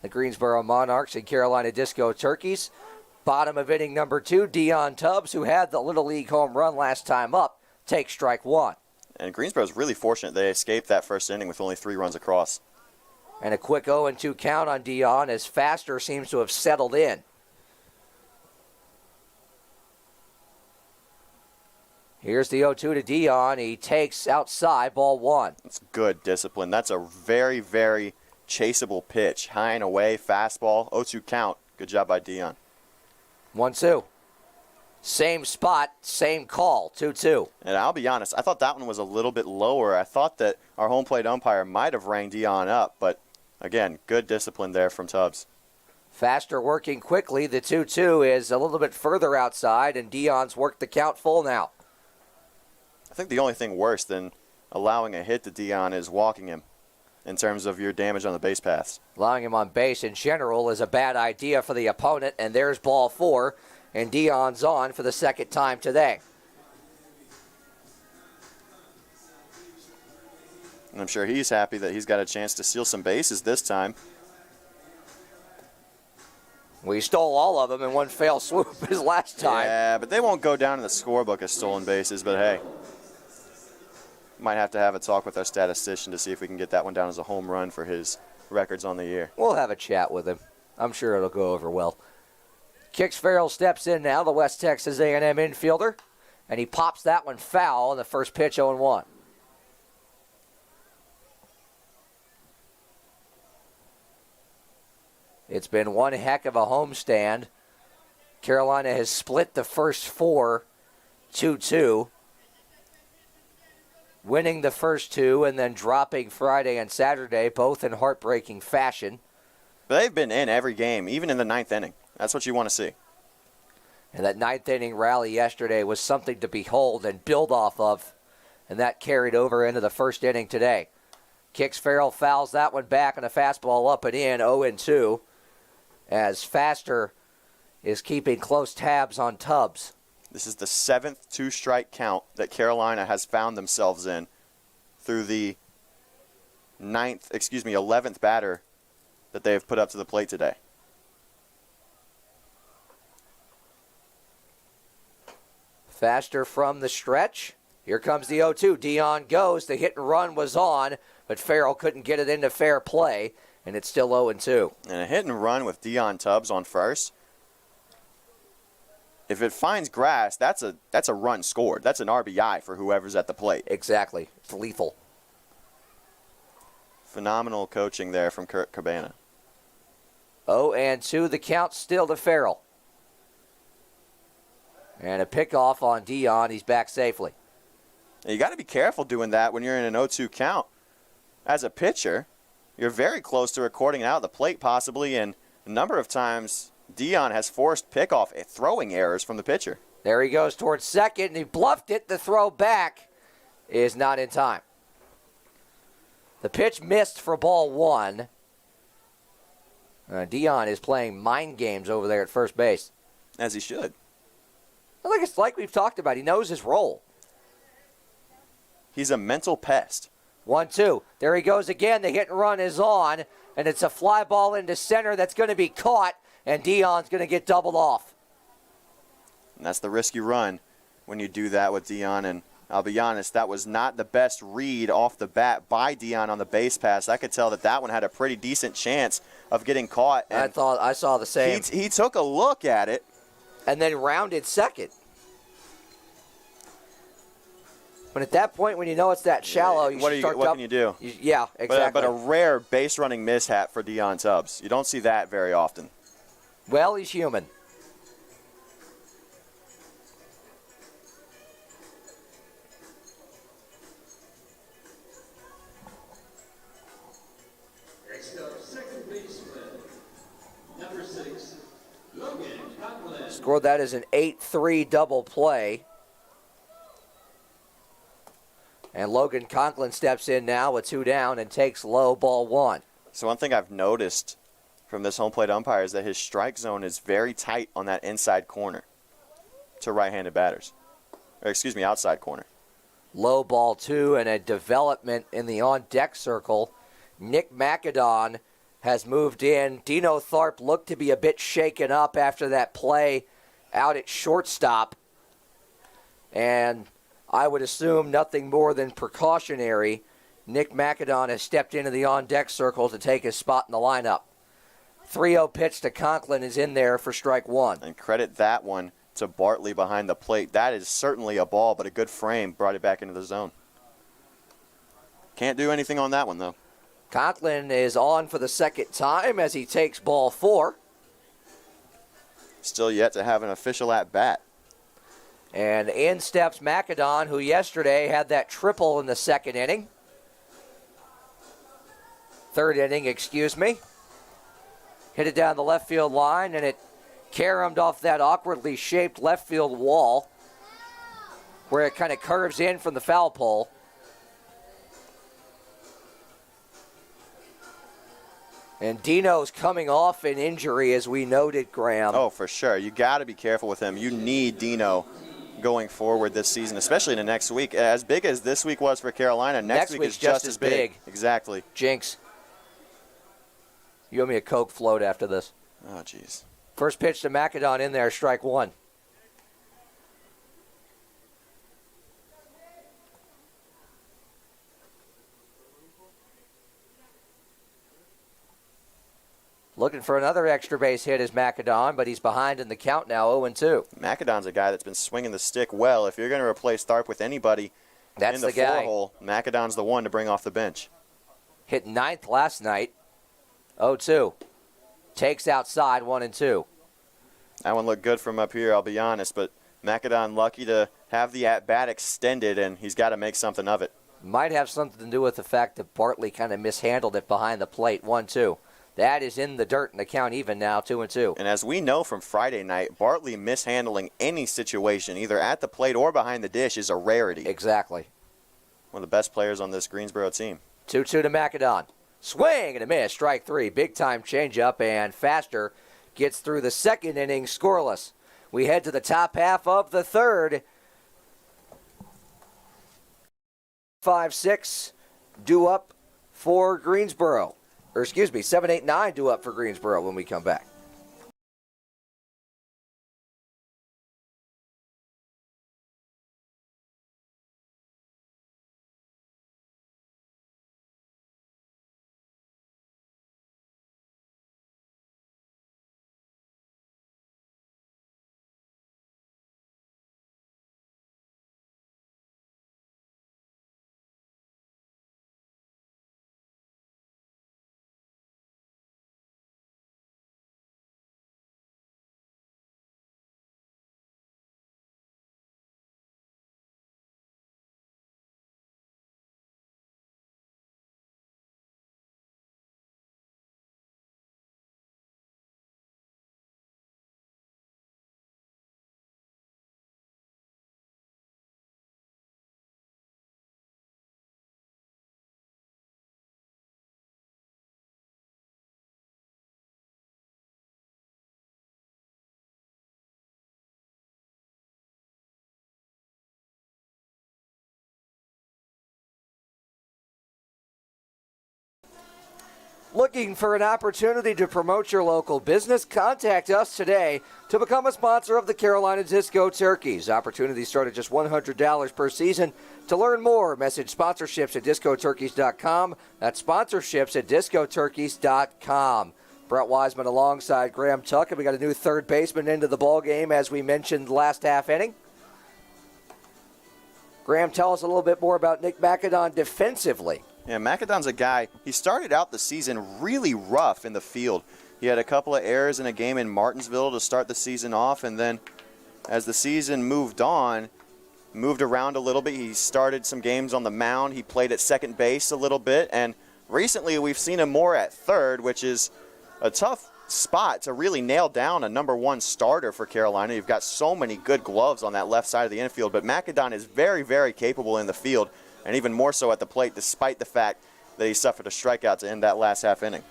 The Greensboro Monarchs and Carolina Disco Turkeys. Bottom of inning number 2, Dion Tubbs, who had the Little League home run last time up, takes strike 1. And Greensboro's really fortunate they escaped that first inning with only 3 runs across. And a quick 0-2 count on Dion as Faster seems to have settled in. Here's the 0-2 to Dion. He takes outside, ball 1. That's good discipline. That's a very, very chaseable pitch. High and away, fastball, 0-2 count. Good job by Dion. 1-2. Same spot, same call, 2-2. And I'll be honest, I thought that one was a little bit lower. I thought that our home plate umpire might have rang Dion up, but again, good discipline there from Tubbs. Faster working quickly. The 2-2 is a little bit further outside, and Dion's worked the count full now. I think the only thing worse than allowing a hit to Dion is walking him in terms of your damage on the base paths. Allowing him on base in general is a bad idea for the opponent, and there's ball 4, and Dion's on for the second time today. And I'm sure he's happy that he's got a chance to steal some bases this time. We stole all of them in one fell swoop his last time. Yeah, but they won't go down in the scorebook as stolen bases, but hey. Might have to have a talk with our statistician to see if we can get that one down as a home run for his records on the year. We'll have a chat with him. I'm sure it'll go over well. Kicks Farrell steps in now, the West Texas A&M infielder. and he pops that one foul on the first pitch, 0-1. It's been one heck of a homestand. Carolina has split the first four 2-2, winning the first two and then dropping Friday and Saturday, both in heartbreaking fashion. But they've been in every game, even in the ninth inning. That's what you want to see. And that ninth inning rally yesterday was something to behold and build off of, and that carried over into the first inning today. Kicks Farrell, fouls that one back, and a fastball up and in, 0-2, as Faster is keeping close tabs on Tubbs. This is the 7th two-strike count that Carolina has found themselves in through the 11th batter that they have put up to the plate today. Faster from the stretch. Here comes the 0-2. Dion goes. The hit and run was on, but Farrell couldn't get it into fair play, and it's still 0-2. And a hit and run with Dion Tubbs on first. If it finds grass, that's a run scored. That's an RBI for whoever's at the plate. Exactly. It's lethal. Phenomenal coaching there from Kurt Cabana. 0-2. The count still to Farrell. And a pickoff on Dion. He's back safely. You got to be careful doing that when you're in an 0-2 count. As a pitcher, you're very close to recording it out of the plate possibly, and a number of times Dion has forced pickoff throwing errors from the pitcher. There he goes towards second, and he bluffed it. The throw back is not in time. The pitch missed for ball one. Dion is playing mind games over there at first base. As he should. It's like we've talked about. He knows his role. He's a mental pest. 1-2. There he goes again. The hit and run is on, and it's a fly ball into center that's going to be caught, and Dion's going to get doubled off. And that's the risk you run when you do that with Dion. And I'll be honest, that was not the best read off the bat by Dion on the base pass. I could tell that one had a pretty decent chance of getting caught. And I saw the same. He took a look at it. And then rounded second. But at that point, when you know it's that shallow, what can you do? Yeah, exactly. But a rare base running mishap for Dion Tubbs. You don't see that very often. Well, he's human. Next up, second baseman, number 6, Logan Conklin. Scored that as an 8-3 double play. And Logan Conklin steps in now with 2 down and takes low, ball 1. So one thing I've noticed from this home plate umpire is that his strike zone is very tight on that inside corner to right-handed batters. Outside corner. Low, ball 2, and a development in the on-deck circle. Nick Macadon has moved in. Dino Tharp looked to be a bit shaken up after that play out at shortstop. And I would assume nothing more than precautionary. Nick Macadon has stepped into the on-deck circle to take his spot in the lineup. 3-0 pitch to Conklin is in there for strike 1. And credit that one to Bartley behind the plate. That is certainly a ball, but a good frame brought it back into the zone. Can't do anything on that one, though. Conklin is on for the second time as he takes ball 4. Still yet to have an official at-bat. And in steps Macadon, who yesterday had that triple in the third inning, hit it down the left field line, and it caromed off that awkwardly shaped left field wall where it kind of curves in from the foul pole. And Dino's coming off an injury, as we noted, Graham. Oh, for sure. You got to be careful with him. You need Dino going forward this season, especially in the next week. As big as this week was for Carolina, next week is just as big. Exactly. Jinx. You owe me a Coke float after this. Oh, jeez. First pitch to Macadon in there, strike 1. Looking for another extra base hit is Macadon, but he's behind in the count now, 0-2. Macadon's a guy that's been swinging the stick well. If you're going to replace Tharp with anybody That's in the guy. four-hole, Macadon's the one to bring off the bench. Hit ninth last night, 0-2. Takes outside, 1-2. That one looked good from up here, I'll be honest, but Macadon lucky to have the at-bat extended, and he's got to make something of it. Might have something to do with the fact that Bartley kind of mishandled it behind the plate, 1-2. That is in the dirt, and the count even now, 2-2. And as we know from Friday night, Bartley mishandling any situation, either at the plate or behind the dish, is a rarity. Exactly. One of the best players on this Greensboro team. 2-2 to Macadon. Swing and a miss, strike three. Big-time changeup, and Faster gets through the second inning scoreless. We head to the top half of the third. 5-6 due up for Greensboro. Or excuse me, 7-8-9 due up for Greensboro when we come back. Looking for an opportunity to promote your local business? Contact us today to become a sponsor of the Carolina Disco Turkeys. Opportunities start at just $100 per season. To learn more, message sponsorships at discoturkeys.com. That's sponsorships at discoturkeys.com. Brett Wiseman alongside Graham Tuck, and we got a new third baseman into the ball game, as we mentioned last half inning. Graham, tell us a little bit more about Nick Macadon defensively. Yeah, Macadon's a guy, he started out the season really rough in the field. He had a couple of errors in a game in Martinsville to start the season off, and then as the season moved on, moved around a little bit. He started some games on the mound. He played at second base a little bit, and recently we've seen him more at third, which is a tough spot to really nail down a number one starter for Carolina. You've got so many good gloves on that left side of the infield, but Macadon is very, very capable in the field, and even more so at the plate, despite the fact that he suffered a strikeout to end that last half inning.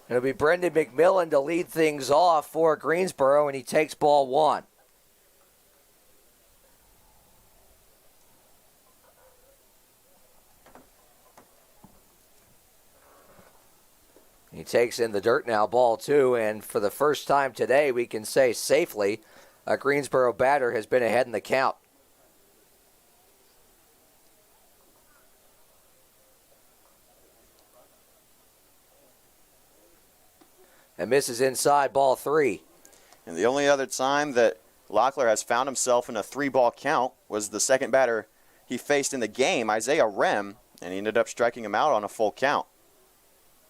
It'll be Brendan McMillan to lead things off for Greensboro, and he takes ball one. He takes in the dirt now, ball two, and for the first time today, we can say safely a Greensboro batter has been ahead in the count. And misses inside, ball three. And the only other time that Locklear has found himself in a three-ball count was the second batter he faced in the game, Isaiah Rem, and he ended up striking him out on a full count.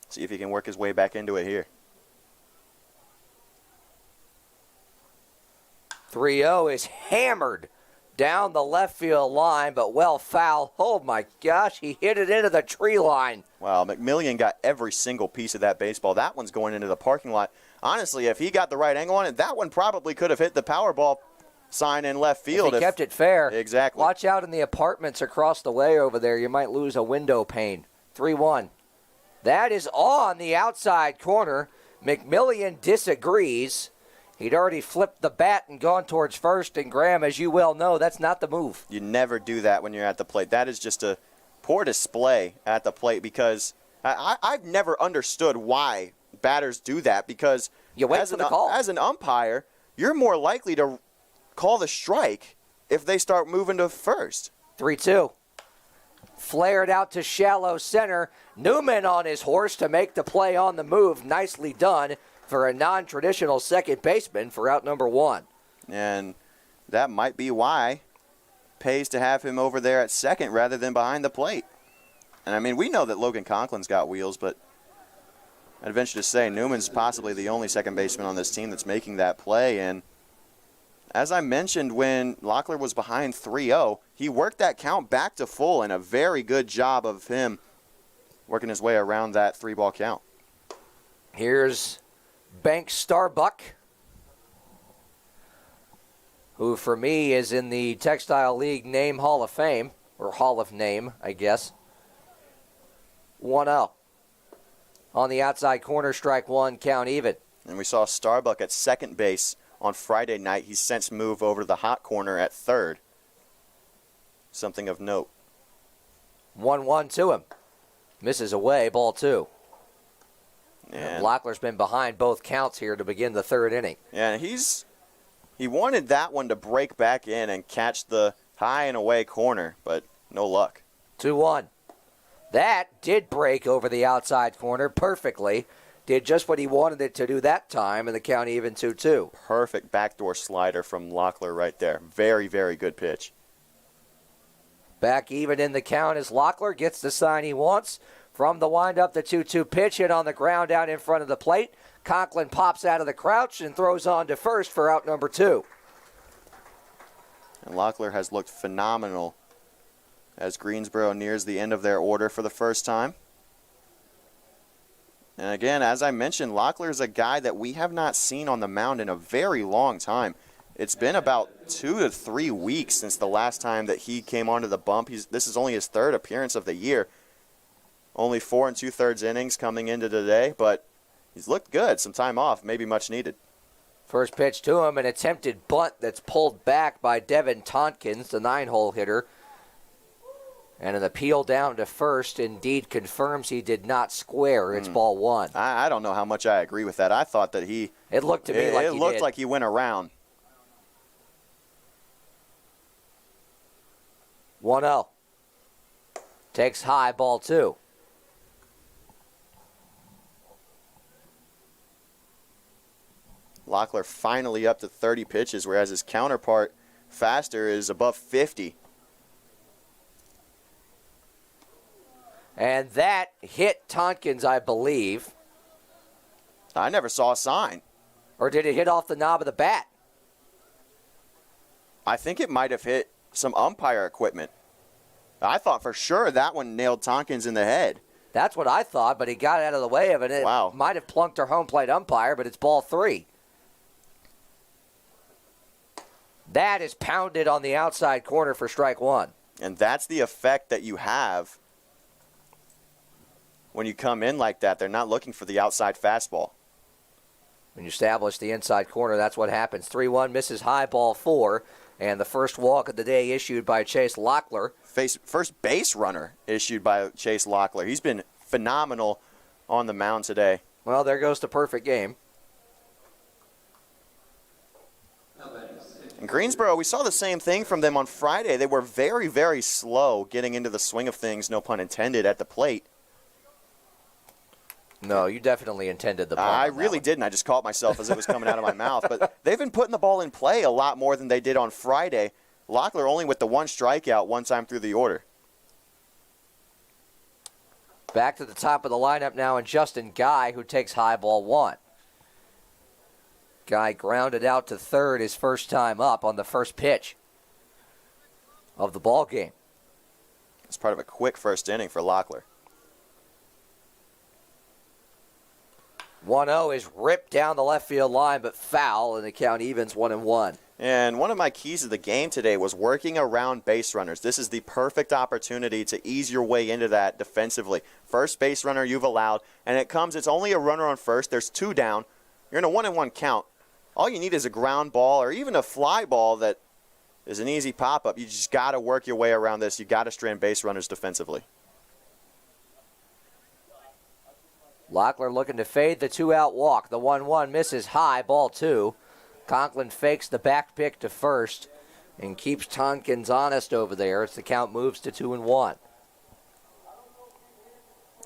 See if he can work his way back into it here. 3-0 is hammered down the left field line, but well foul. Oh my gosh, he hit it into the tree line. Wow, McMillan got every single piece of that baseball. That one's going into the parking lot. Honestly, if he got the right angle on it, that one probably could have hit the Powerball sign in left field. If he kept it fair. Exactly. Watch out in the apartments across the way over there. You might lose a window pane. 3-1. That is on the outside corner. McMillan disagrees. He'd already flipped the bat and gone towards first, and Graham, as you well know, that's not the move. You never do that when you're at the plate. That is just a poor display at the plate because I've never understood why batters do that, because You wait for the call. as an umpire, you're more likely to call the strike if they start moving to first. 3-2. Flared out to shallow center. Newman on his horse to make the play on the move. Nicely done for a non-traditional second baseman for out number 1. And that might be why pays to have him over there at second rather than behind the plate. And I mean, we know that Logan Conklin's got wheels, but I'd venture to say Newman's possibly the only second baseman on this team that's making that play. And as I mentioned, when Locklear was behind 3-0, he worked that count back to full, and a very good job of him working his way around that 3-ball count. Here's Bank Starbuck, who for me is in the Textile League Name Hall of Fame, or Hall of Name, I guess. 1-0. On the outside corner, strike 1, count even. And we saw Starbuck at second base on Friday night. He's since moved over to the hot corner at third. Something of note. 1-1 to him. Misses away, ball 2. And Locklear's been behind both counts here to begin the third inning. Yeah, he wanted that one to break back in and catch the high and away corner, but no luck. 2-1. That did break over the outside corner perfectly. Did just what he wanted it to do that time, and the count even 2-2. Perfect backdoor slider from Locklear right there. Very, very good pitch. Back even in the count as Locklear gets the sign he wants. From the windup, the 2-2 pitch hit on the ground out in front of the plate. Conklin pops out of the crouch and throws on to first for out number 2. And Locklear has looked phenomenal as Greensboro nears the end of their order for the first time. And again, as I mentioned, Locklear is a guy that we have not seen on the mound in a very long time. It's been about 2 to 3 weeks since the last time that he came onto the bump. This is only his third appearance of the year. Only 4 2/3 innings coming into today, but he's looked good. Some time off, maybe much needed. First pitch to him, an attempted bunt that's pulled back by Devin Tompkins, the 9-hole hitter. And an appeal down to first indeed confirms he did not square. It's ball 1. I don't know how much I agree with that. I thought that he... It looked to me like it he looked did. like he went around. 1-0. Takes high, ball 2. Locklear finally up to 30 pitches, whereas his counterpart, Faster, is above 50. And that hit Tompkins, I believe. I never saw a sign. Or did it hit off the knob of the bat? I think it might have hit some umpire equipment. I thought for sure that one nailed Tompkins in the head. That's what I thought, but he got out of the way of it. It Wow. might have plunked our home plate umpire, but it's ball 3. That is pounded on the outside corner for strike 1. And that's the effect that you have when you come in like that. They're not looking for the outside fastball. When you establish the inside corner, that's what happens. 3-1 misses high, ball 4. And the first walk of the day issued by Chase Locklear. First base runner issued by Chase Locklear. He's been phenomenal on the mound today. Well, there goes the perfect game. In Greensboro, we saw the same thing from them on Friday. They were very, very slow getting into the swing of things, no pun intended, at the plate. No, you definitely intended the ball. I really didn't. I just caught myself as it was coming out of my mouth. But they've been putting the ball in play a lot more than they did on Friday. Locklear only with the 1 strikeout one time through the order. Back to the top of the lineup now, and Justin Guy, who takes high, ball 1. Guy grounded out to third his first time up on the first pitch of the ball game. It's part of a quick first inning for Locklear. 1-0 is ripped down the left field line, but foul, and the count evens 1-1. And one of my keys of the game today was working around base runners. This is the perfect opportunity to ease your way into that defensively. First base runner you've allowed, and it's only a runner on first. There's 2 down. You're in a 1-1 count. All you need is a ground ball or even a fly ball that is an easy pop-up. You just got to work your way around this. You got to strand base runners defensively. Locklear looking to fade the 2-out walk. The 1-1 misses high, ball 2. Conklin fakes the back pick to first and keeps Tompkins honest over there as the count moves to 2-1.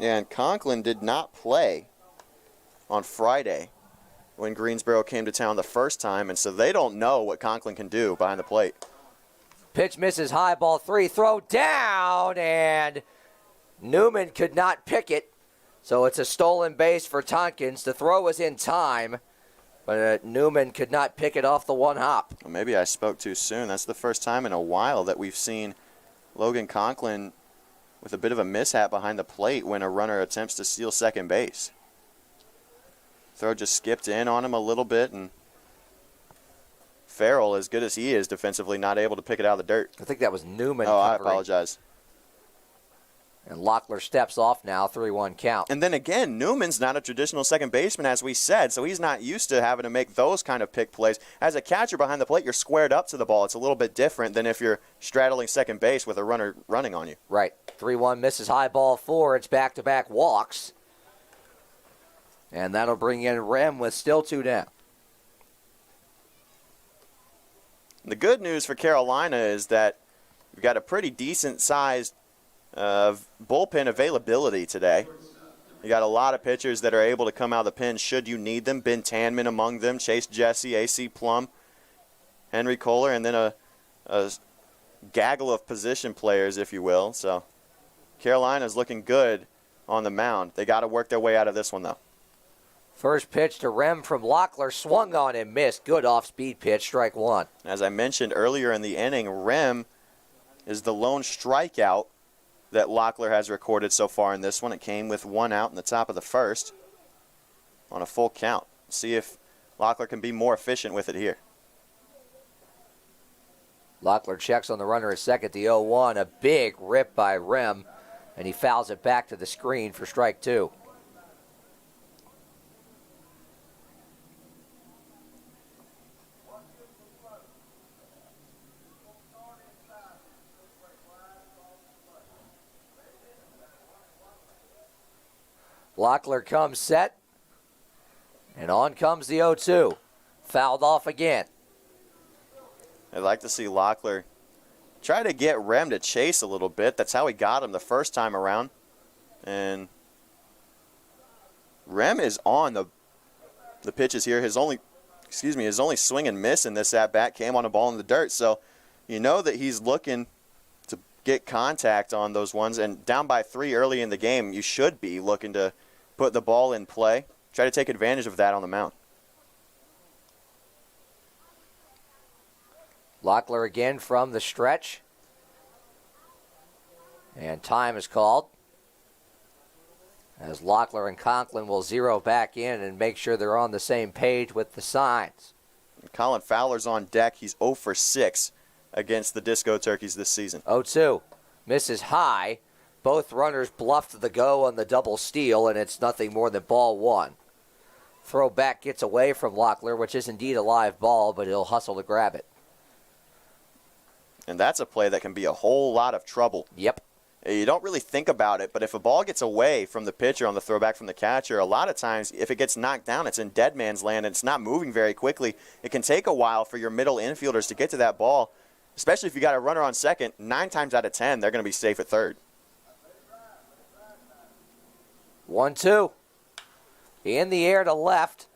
And Conklin did not play on Friday when Greensboro came to town the first time, and so they don't know what Conklin can do behind the plate. Pitch misses high, ball 3. Throw down, and Newman could not pick it. So it's a stolen base for Tompkins. The throw was in time, but Newman could not pick it off the one hop. Well, maybe I spoke too soon. That's the first time in a while that we've seen Logan Conklin with a bit of a mishap behind the plate when a runner attempts to steal second base. Throw just skipped in on him a little bit, and Farrell, as good as he is defensively, not able to pick it out of the dirt. I think that was Newman. Oh, I covering. apologize. And Locklear steps off now, 3-1 count. And then again, Newman's not a traditional second baseman, as we said, so he's not used to having to make those kind of pick plays. As a catcher behind the plate, you're squared up to the ball. It's a little bit different than if you're straddling second base with a runner running on you. Right. 3-1 misses high, ball 4. It's back-to-back walks. And that'll bring in Rem with still 2 down. The good news for Carolina is that we've got a pretty decent-sized bullpen availability today. You got a lot of pitchers that are able to come out of the pen should you need them. Ben Tanman among them, Chase Jesse, A.C. Plum, Henry Kohler, and then a gaggle of position players, if you will. So Carolina's looking good on the mound. They got to work their way out of this one, though. First pitch to Rem from Locklear, swung on and missed. Good off-speed pitch, strike 1. As I mentioned earlier in the inning, Rem is the lone strikeout that Locklear has recorded so far in this one. It came with 1 out in the top of the first on a full count. See if Locklear can be more efficient with it here. Locklear checks on the runner at second, the 0-1. A big rip by Rem, and he fouls it back to the screen for strike 2. Locklear comes set, and on comes the 0-2. Fouled off again. I'd like to see Locklear try to get Rem to chase a little bit. That's how he got him the first time around. And Rem is on the pitches here. His only swing and miss in this at-bat came on a ball in the dirt. So you know that he's looking to get contact on those ones. And down by 3 early in the game, you should be looking to put the ball in play. Try to take advantage of that on the mound. Locklear again from the stretch. And time is called, as Locklear and Conklin will zero back in and make sure they're on the same page with the signs. Colin Fowler's on deck. He's 0 for 6 against the Disco Turkeys this season. 0-2. Misses high. Both runners bluffed the go on the double steal, and it's nothing more than ball 1. Throw back gets away from Locklear, which is indeed a live ball, but he'll hustle to grab it. And that's a play that can be a whole lot of trouble. Yep. You don't really think about it, but if a ball gets away from the pitcher on the throwback from the catcher, a lot of times if it gets knocked down, it's in dead man's land and it's not moving very quickly. It can take a while for your middle infielders to get to that ball, especially if you got a runner on second. 9 times out of 10, they're going to be safe at third. 1-2. In the air to left.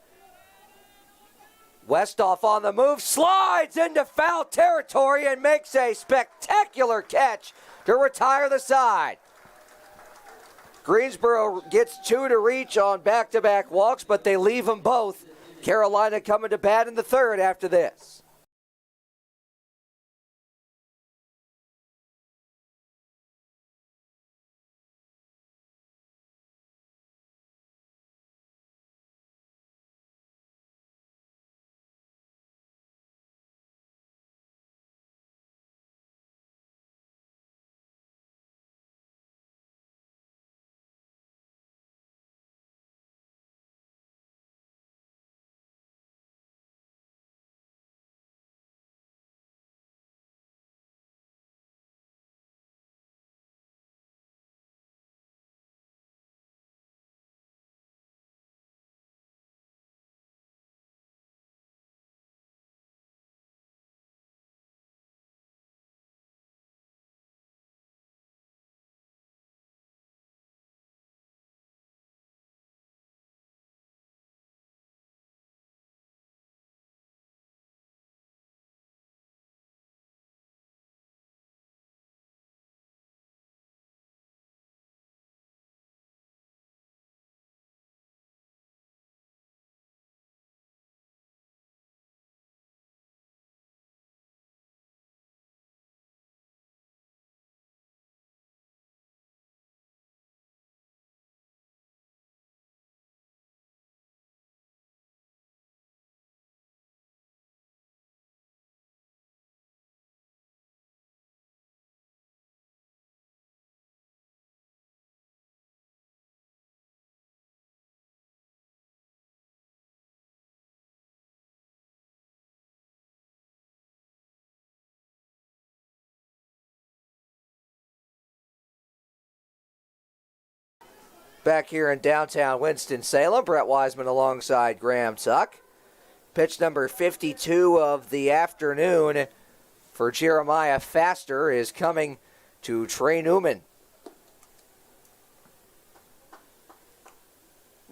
Westhoff on the move, slides into foul territory and makes a spectacular catch to retire the side. Greensboro gets 2 to reach on back-to-back walks, but they leave them both. Carolina coming to bat in the third after this. back here in downtown Winston-Salem. Brett Wiseman alongside Graham Tuck. Pitch number 52 of the afternoon for Jeremiah Faster is coming to Trey Newman.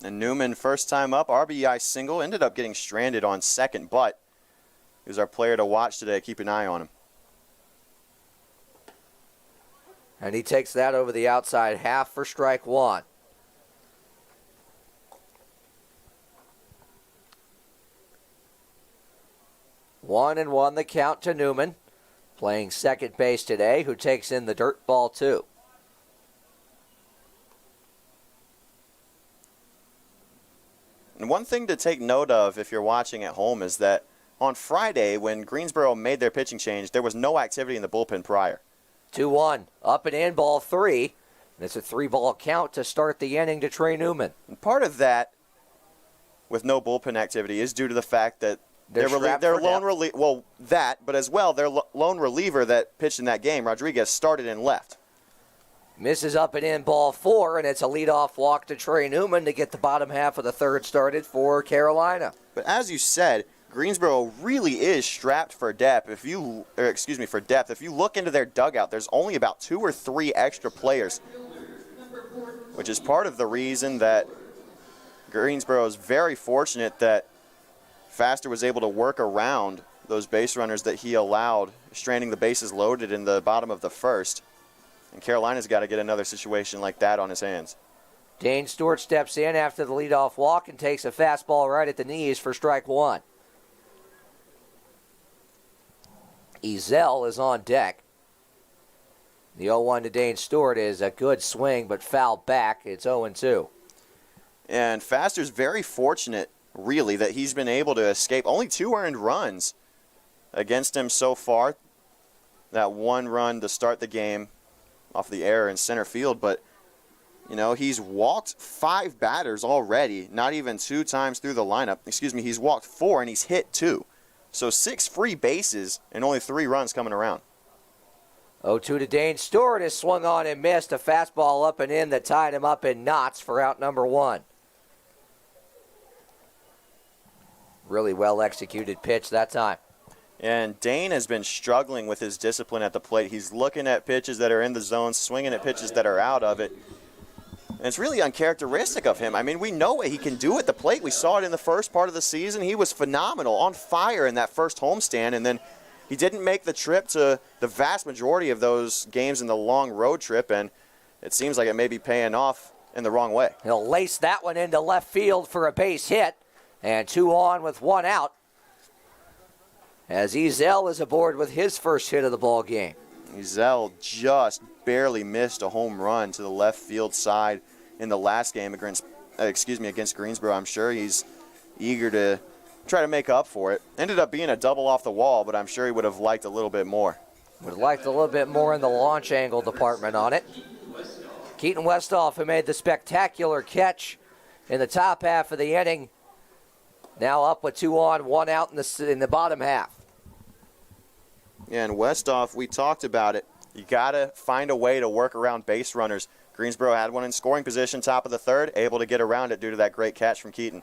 And Newman, first time up, RBI single, ended up getting stranded on second, but he was our player to watch today. Keep an eye on him. And he takes that over the outside half for strike one. One and one the count to Newman, playing second base today, who takes in the dirt ball two. And one thing to take note of if you're watching at home is that on Friday, when Greensboro made their pitching change, there was no activity in the bullpen prior. 2-1, up and in, ball three. And it's a 3-ball count to start the inning to Trey Newman. And part of that, with no bullpen activity, is due to the fact that their lone reliever, well, that, but as well, their lone reliever that pitched in that game, Rodriguez, started and left. Misses up and in, ball four, and it's a leadoff walk to Trey Newman to get the bottom half of the third started for Carolina. But as you said, Greensboro really is strapped for depth. If you look into their dugout, there's only about 2 or 3 extra players, which is part of the reason that Greensboro is very fortunate that Faster was able to work around those base runners that he allowed, stranding the bases loaded in the bottom of the first. And Carolina's got to get another situation like that on his hands. Dane Stewart steps in after the leadoff walk and takes a fastball right at the knees for strike one. Ezel is on deck. The 0-1 to Dane Stewart is a good swing, but foul back. It's 0-2. And Faster's very fortunate, really, that he's been able to escape only 2 earned runs against him so far. That 1 run to start the game off the error in center field, but you know, he's walked 5 batters already, not even 2 times through the lineup. He's walked 4 and he's hit 2. So 6 free bases and only 3 runs coming around. 0-2 to Dane Stewart is swung on and missed. A fastball up and in that tied him up in knots for out number 1. Really well executed pitch that time. And Dane has been struggling with his discipline at the plate. He's looking at pitches that are in the zone, swinging at pitches that are out of it. And it's really uncharacteristic of him. I mean, we know what he can do at the plate. We saw it in the first part of the season. He was phenomenal, on fire in that first homestand, and then he didn't make the trip to the vast majority of those games in the long road trip, and it seems like it may be paying off in the wrong way. He'll lace that one into left field for a base hit, and 2 on with 1 out, as Ezel is aboard with his first hit of the ball game. Ezel just barely missed a home run to the left field side in the last game against Greensboro. I'm sure he's eager to try to make up for it. Ended up being a double off the wall, but I'm sure he would have liked a little bit more. Would have liked a little bit more in the launch angle department on it. Keaton Westhoff, who made the spectacular catch in the top half of the inning, now up with 2 on, 1 out in the bottom half. And Westhoff, we talked about it. You got to find a way to work around base runners. Greensboro had one in scoring position, top of the third, able to get around it due to that great catch from Keaton.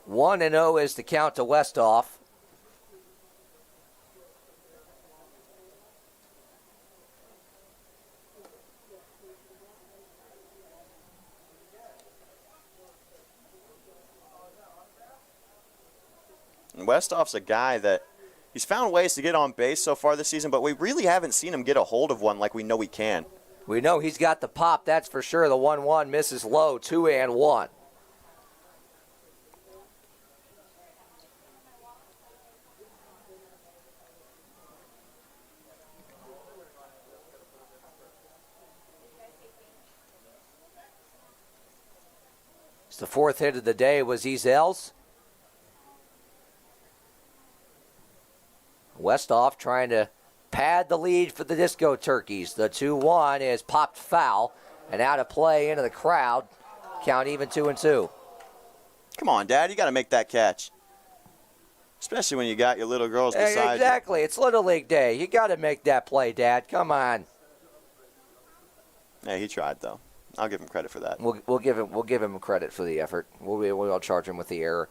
One and 0 is the count to Westhoff. And Westhoff's a guy that he's found ways to get on base so far this season, but we really haven't seen him get a hold of one like we know he can. We know he's got the pop, that's for sure. The 1-1 misses low, 2-1. The 4th hit of the day was Ezel's. Westhoff trying to pad the lead for the Disco Turkeys. The 2-1 is popped foul and out of play into the crowd. Count even 2-2. Come on, Dad, you got to make that catch. Especially when you got your little girls beside you. Exactly. It's Little League Day. You got to make that play, Dad. Come on. Yeah, he tried though. I'll give him credit for that. We'll give him credit for the effort. We'll charge him with the error.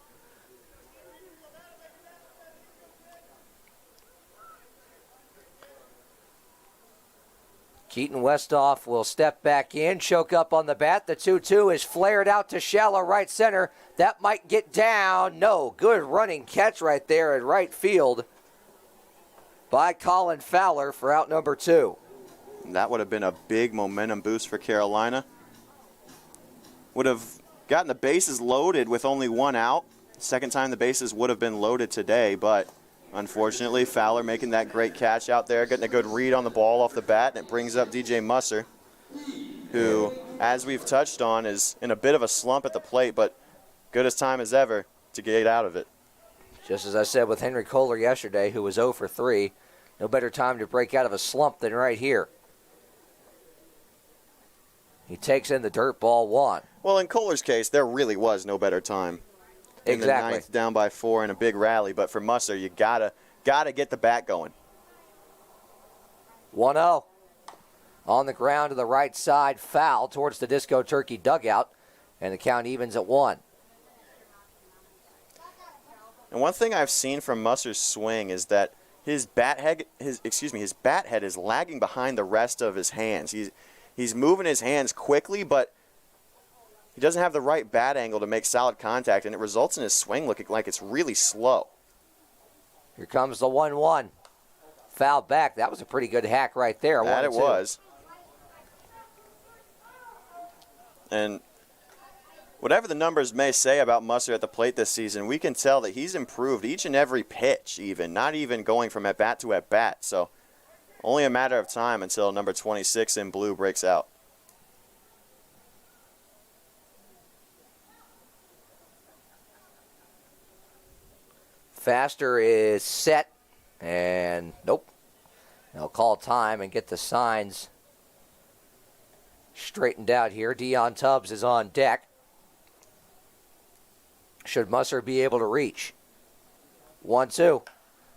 Keaton Westhoff will step back in, choke up on the bat. The 2-2 is flared out to shallow right center. That might get down. No, good running catch right there at right field by Colin Fowler for out number 2. That would have been a big momentum boost for Carolina. Would have gotten the bases loaded with only 1 out. Second time the bases would have been loaded today, but unfortunately, Fowler making that great catch out there, getting a good read on the ball off the bat, and it brings up DJ Musser, who, as we've touched on, is in a bit of a slump at the plate, but good as time as ever to get out of it. Just as I said with Henry Kohler yesterday, who was 0 for 3, no better time to break out of a slump than right here. He takes in the dirt ball 1. Well, in Kohler's case, there really was no better time. In Exactly. the 9th, down by 4 in a big rally, but for Musser, you gotta get the bat going. 1-0. On the ground to the right side, foul towards the Disco Turkey dugout, and the count evens at 1. And one thing I've seen from Musser's swing is that his bat head is lagging behind the rest of his hands. He's moving his hands quickly, but he doesn't have the right bat angle to make solid contact, and it results in his swing looking like it's really slow. Here comes the 1-1. Foul back. That was a pretty good hack right there. That 1-2. it was. And whatever the numbers may say about Musser at the plate this season, we can tell that he's improved each and every pitch, not even going from at-bat to at-bat. So only a matter of time until number 26 in blue breaks out. Faster is set, and nope. They'll call time and get the signs straightened out here. Dion Tubbs is on deck. Should Musser be able to reach? 1-2.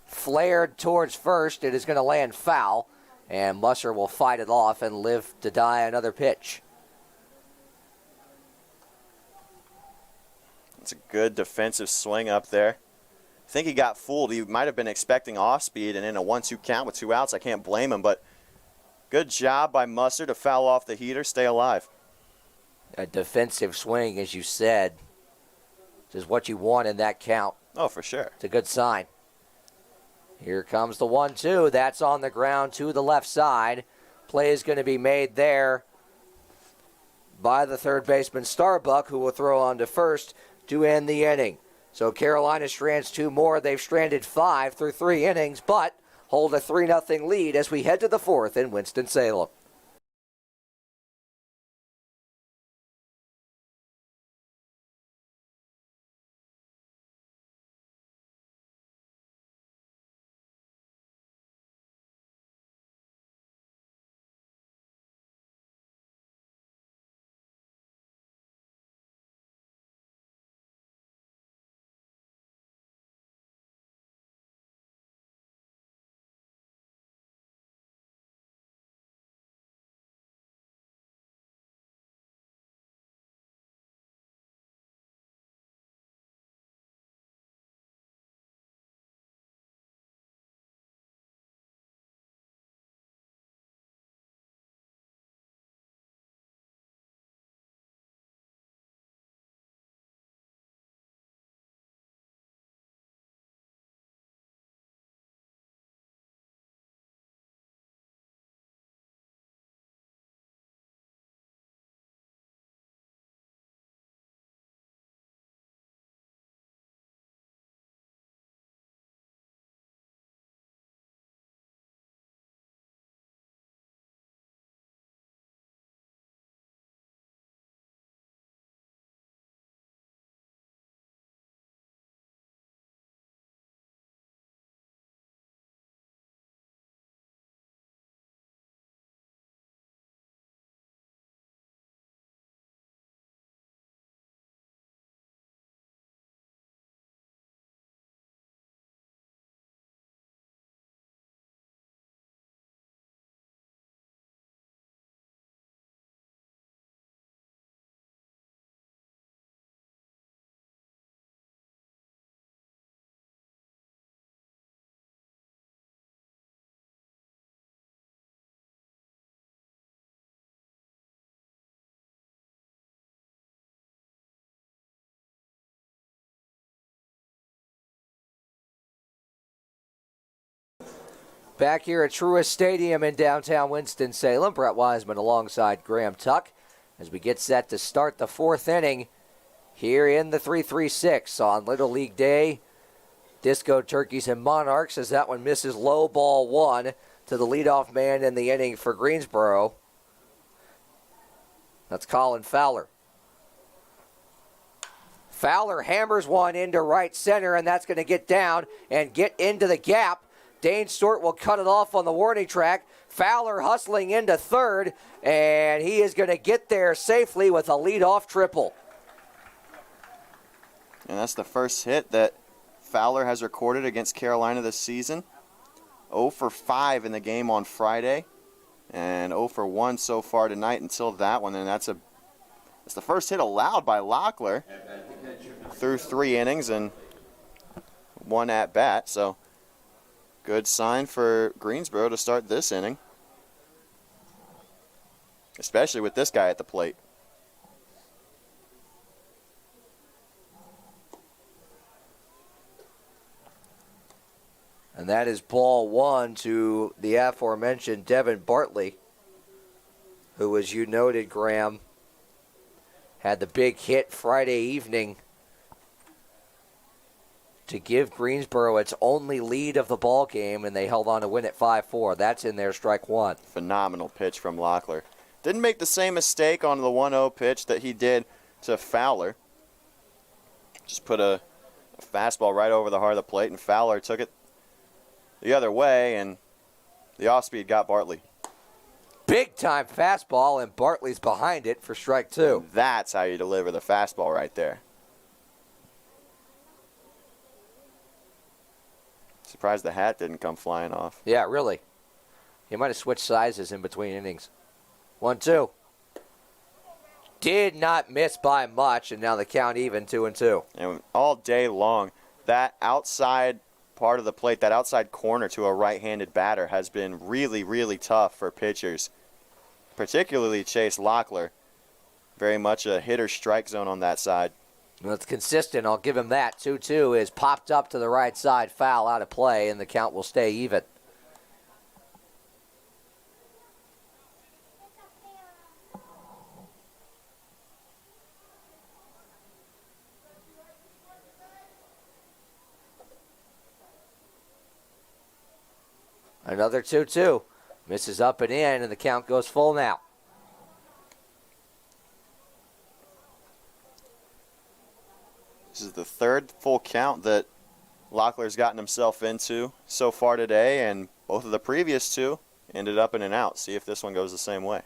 Flared towards first. It is going to land foul, and Musser will fight it off and live to die another pitch. It's a good defensive swing up there. I think he got fooled. He might have been expecting off speed and in a 1-2 count with 2 outs. I can't blame him, but good job by Musser to foul off the heater, stay alive. A defensive swing, as you said, is what you want in that count. Oh, for sure. It's a good sign. Here comes the 1-2. That's on the ground to the left side. Play is going to be made there by the third baseman Starbuck, who will throw on to first to end the inning. So Carolina strands 2 more. They've stranded 5 through 3 innings, but hold a 3-0 lead as we head to the 4th in Winston-Salem. Back here at Truist Stadium in downtown Winston-Salem, Brett Wiseman alongside Graham Tuck as we get set to start the fourth inning here in the 3-3-6 on Little League Day. Disco Turkeys and Monarchs as that one misses low, ball one to the leadoff man in the inning for Greensboro. That's Colin Fowler. Fowler hammers one into right center, and that's going to get down and get into the gap. Dane Stewart will cut it off on the warning track. Fowler hustling into third, and he is going to get there safely with a leadoff triple. And that's the first hit that Fowler has recorded against Carolina this season. 0 for 5 in the game on Friday, and 0 for 1 so far tonight until that one. And that's the first hit allowed by Locklear through 3 innings and 1 at bat. So good sign for Greensboro to start this inning, especially with this guy at the plate. And that is ball one to the aforementioned Devin Bartley, who, as you noted, Graham, had the big hit Friday evening to give Greensboro its only lead of the ball game, and they held on to win it 5-4. That's in there, strike one. Phenomenal pitch from Locklear. Didn't make the same mistake on the 1-0 pitch that he did to Fowler. Just put a fastball right over the heart of the plate, and Fowler took it the other way, and the off-speed got Bartley. Big-time fastball, and Bartley's behind it for strike two. That's how you deliver the fastball right there. Surprised the hat didn't come flying off. Yeah, really. He might have switched sizes in between innings. 1-2. Did not miss by much, and now the count even, 2-2. And all day long, that outside part of the plate, that outside corner to a right-handed batter has been really, really tough for pitchers, particularly Chase Locklear. Very much a hitter's strike zone on that side. Well, it's consistent. I'll give him that. 2-2 is popped up to the right side, foul out of play, and the count will stay even. Another 2-2. Misses up and in, and the count goes full now. This is the third full count that Locklear's gotten himself into so far today, and both of the previous two ended up in an out. See if this one goes the same way.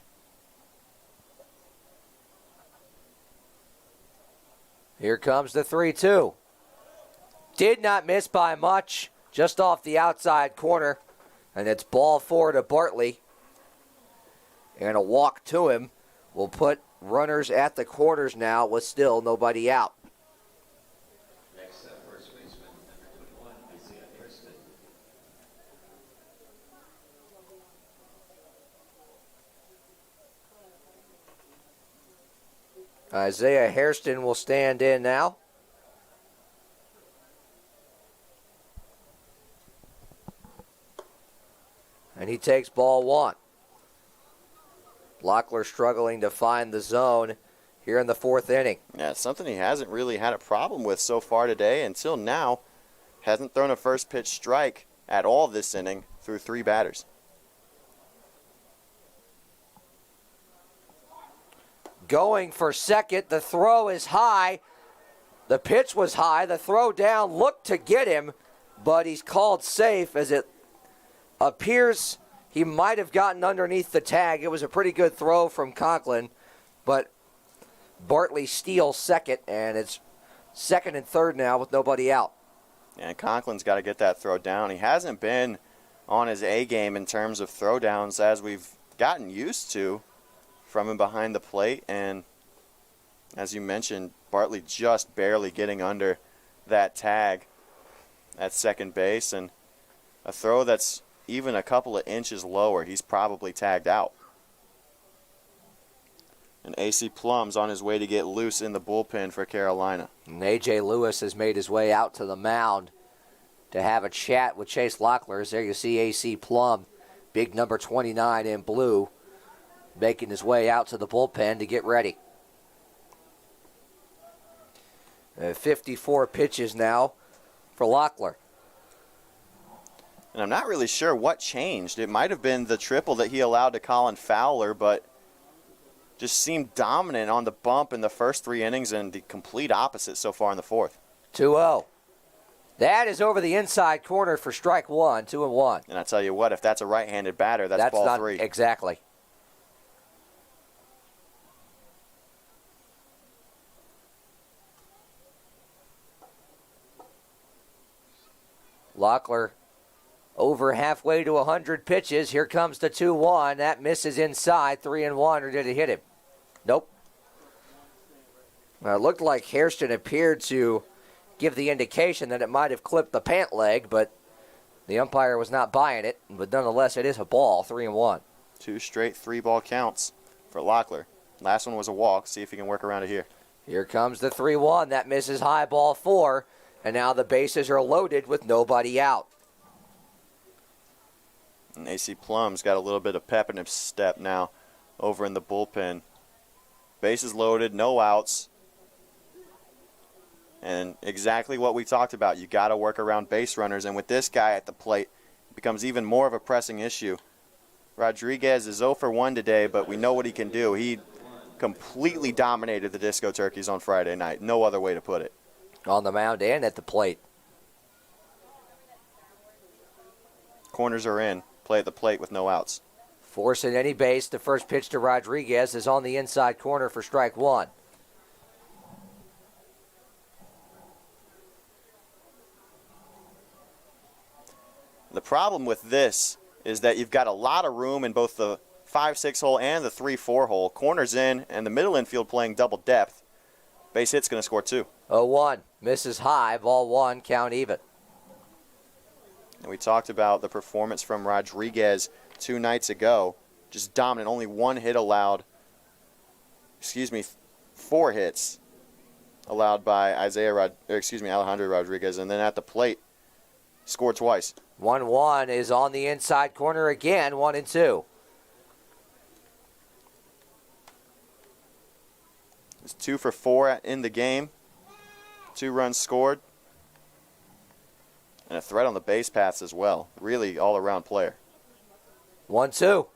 Here comes the 3-2. Did not miss by much, just off the outside corner. And it's ball 4 to Bartley. And a walk to him will put runners at the corners now with still nobody out. Next up, first baseman, number 21, Isaiah Hairston. Isaiah Hairston will stand in now. And he takes ball 1. Locklear struggling to find the zone here in the fourth inning. Yeah, something he hasn't really had a problem with so far today until now. Hasn't thrown a first pitch strike at all this inning through 3 batters. Going for second. The throw is high. The pitch was high. The throw down looked to get him, but he's called safe as it appears he might have gotten underneath the tag. It was a pretty good throw from Conklin, but Bartley steals second, and it's second and third now with nobody out. And Conklin's got to get that throw down. He hasn't been on his A game in terms of throwdowns as we've gotten used to from him behind the plate. And as you mentioned, Bartley just barely getting under that tag at second base, and a throw that's even a couple of inches lower, he's probably tagged out. And AC Plum's on his way to get loose in the bullpen for Carolina. And A.J. Lewis has made his way out to the mound to have a chat with Chase Locklear. As there you see AC Plum, big number 29 in blue, making his way out to the bullpen to get ready. 54 pitches now for Locklear. And I'm not really sure what changed. It might have been the triple that he allowed to Colin Fowler, but just seemed dominant on the bump in the first 3 innings and the complete opposite so far in the 4th. 2-0. That is over the inside corner for strike 1, 2-1. And I tell you what, if that's a right-handed batter, that's ball not 3. Exactly. Locklear over halfway to 100 pitches. Here comes the 2-1. That misses inside, 3-1, or did it hit him? Nope. Well, it looked like Hairston appeared to give the indication that it might have clipped the pant leg, but the umpire was not buying it. But nonetheless, it is a ball, 3-1. 2 straight 3-ball counts for Locklear. Last one was a walk. See if he can work around it here. Here comes the 3-1. That misses high, ball 4. And now the bases are loaded with nobody out. And AC Plum's got a little bit of pep in his step now over in the bullpen. Bases loaded, no outs. And exactly what we talked about. You got to work around base runners. And with this guy at the plate, it becomes even more of a pressing issue. Rodriguez is 0 for 1 today, but we know what he can do. He completely dominated the Disco Turkeys on Friday night. No other way to put it. On the mound and at the plate. Corners are in. Play at the plate with no outs. Forcing any base. The first pitch to Rodriguez is on the inside corner for strike 1. The problem with this is that you've got a lot of room in both the 5-6 hole and the 3-4 hole. Corners in and the middle infield playing double depth. Base hit's going to score 2. 0-1. Misses high. Ball 1. Count even. And we talked about the performance from Rodriguez 2 nights ago. Just dominant. Only 1 hit allowed. 4 hits allowed by Alejandro Rodriguez. And then at the plate, scored twice. 1-1 is on the inside corner again. 1-2. It's 2 for 4 in the game. 2 runs scored. And a threat on the base paths as well. Really all-around player. 1-2.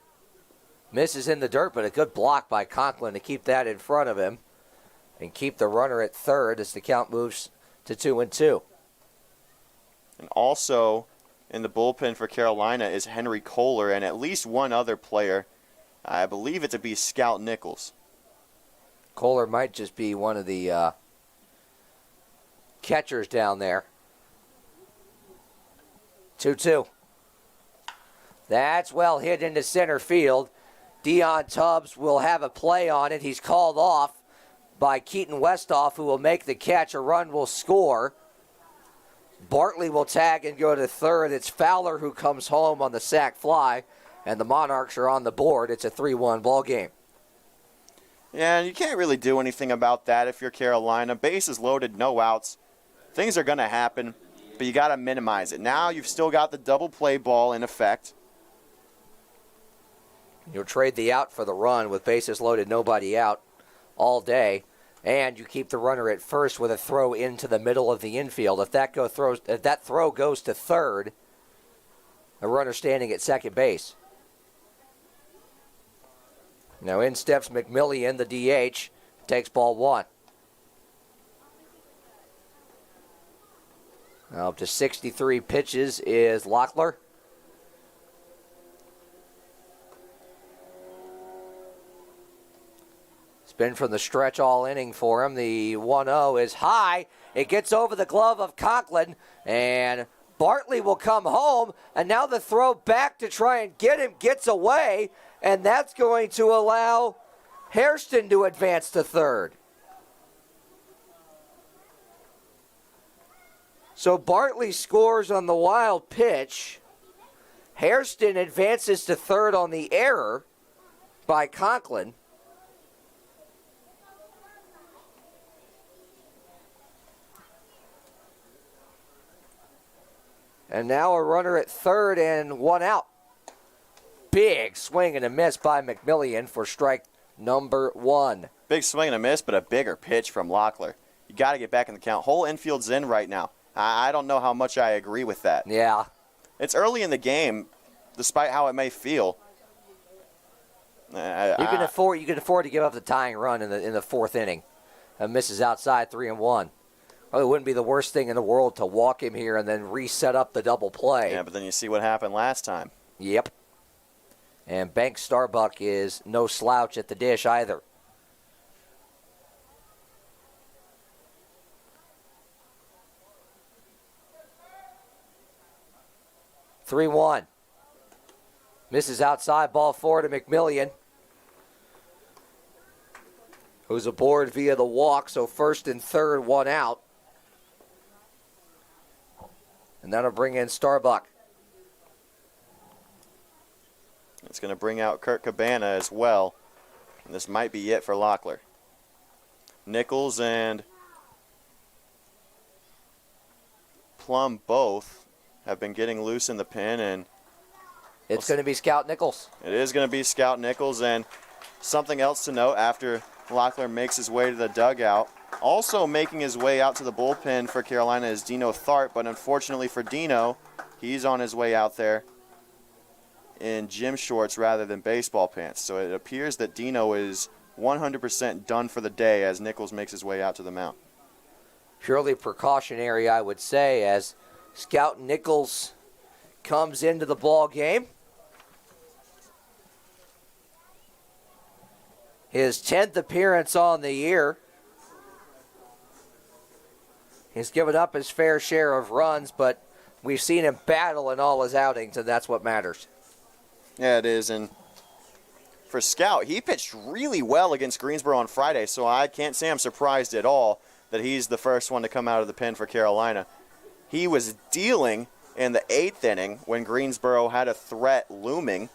Misses in the dirt, but a good block by Conklin to keep that in front of him and keep the runner at third as the count moves to 2-2. And also in the bullpen for Carolina is Henry Kohler and at least one other player. I believe it to be Scout Nichols. Kohler might just be one of the catchers down there. 2-2. That's well hit into center field. Dion Tubbs will have a play on it. He's called off by Keaton Westhoff, who will make the catch. A run will score. Bartley will tag and go to third. It's Fowler who comes home on the sac fly, and the Monarchs are on the board. It's a 3-1 ball game. Yeah, you can't really do anything about that if you're Carolina. Bases loaded, no outs. Things are going to happen, but you got to minimize it. Now you've still got the double play ball in effect. You'll trade the out for the run with bases loaded, nobody out all day. And you keep the runner at first with a throw into the middle of the infield. If that throw goes to third, a runner standing at second base. Now in steps McMillian, the DH, takes ball 1. Now up to 63 pitches is Locklear. Spin from the stretch all inning for him. The 1-0 is high. It gets over the glove of Conklin, and Bartley will come home, and now the throw back to try and get him gets away, and that's going to allow Hairston to advance to third. So Bartley scores on the wild pitch. Hairston advances to third on the error by Conklin. And now a runner at third and one out. Big swing and a miss by McMillian for strike number one. Big swing and a miss, but a bigger pitch from Locklear. You got to get back in the count. Whole infield's in right now. I don't know how much I agree with that. Yeah. It's early in the game, despite how it may feel. You can afford to give up the tying run in the fourth inning. And misses outside 3-1. Well, it wouldn't be the worst thing in the world to walk him here and then reset up the double play. Yeah, but then you see what happened last time. Yep. And Bank Starbuck is no slouch at the dish either. Three one. Misses outside, ball four to McMillian, who's aboard via the walk, so first and third, one out. And that'll bring in Starbuck. It's going to bring out Kurt Cabana as well. And this might be it for Locklear. Nichols and Plum both have been getting loose in the pen, and it's going to be Scout Nichols. It is going to be Scout Nichols, and something else to note after Locklear makes his way to the dugout. Also making his way out to the bullpen for Carolina is Dino Tharp, but unfortunately for Dino, he's on his way out there in gym shorts rather than baseball pants. So it appears that Dino is 100% done for the day as Nichols makes his way out to the mound. Purely precautionary, I would say, as Scout Nichols comes into the ball game. His 10th appearance on the year. He's given up his fair share of runs, but we've seen him battle in all his outings, and that's what matters. Yeah, it is. And for Scout, he pitched really well against Greensboro on Friday, so I can't say I'm surprised at all that he's the first one to come out of the pen for Carolina. He was dealing in the 8th inning when Greensboro had a threat looming,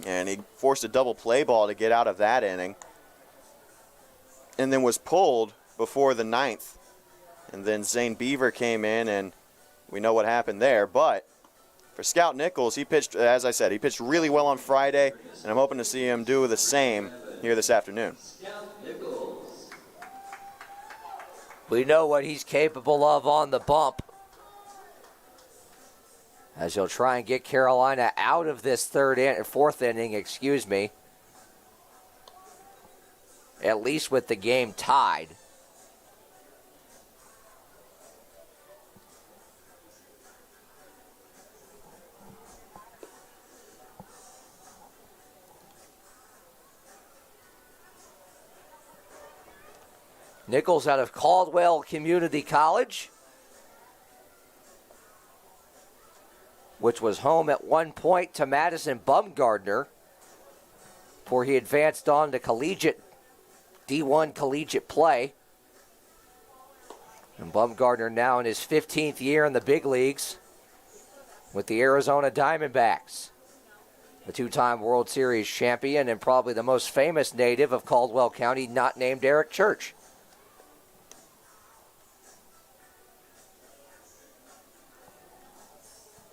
and he forced a double play ball to get out of that inning, and then was pulled before the 9th. And then Zane Beaver came in, and we know what happened there. But for Scout Nichols, he pitched, as I said, he pitched really well on Friday, and I'm hoping to see him do the same here this afternoon. We know what he's capable of on the bump, as he'll try and get Carolina out of this fourth inning, at least with the game tied. Nichols out of Caldwell Community College, which was home at one point to Madison Bumgardner, before he advanced on to D1 collegiate play. And Bumgardner now in his 15th year in the big leagues with the Arizona Diamondbacks. The two-time World Series champion and probably the most famous native of Caldwell County, not named Eric Church.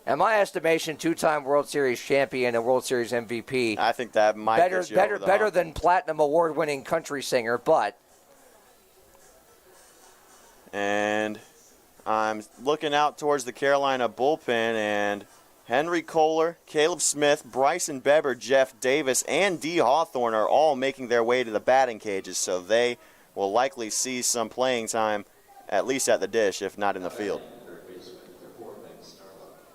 In my estimation, two-time World Series champion and World Series MVP. I think that might get you over the better hump. than platinum award-winning country singer, but. And I'm looking out towards the Carolina bullpen, and Henry Kohler, Caleb Smith, Bryson Beber, Jeff Davis, and D. Hawthorne are all making their way to the batting cages, so they will likely see some playing time, at least at the dish, if not in the field.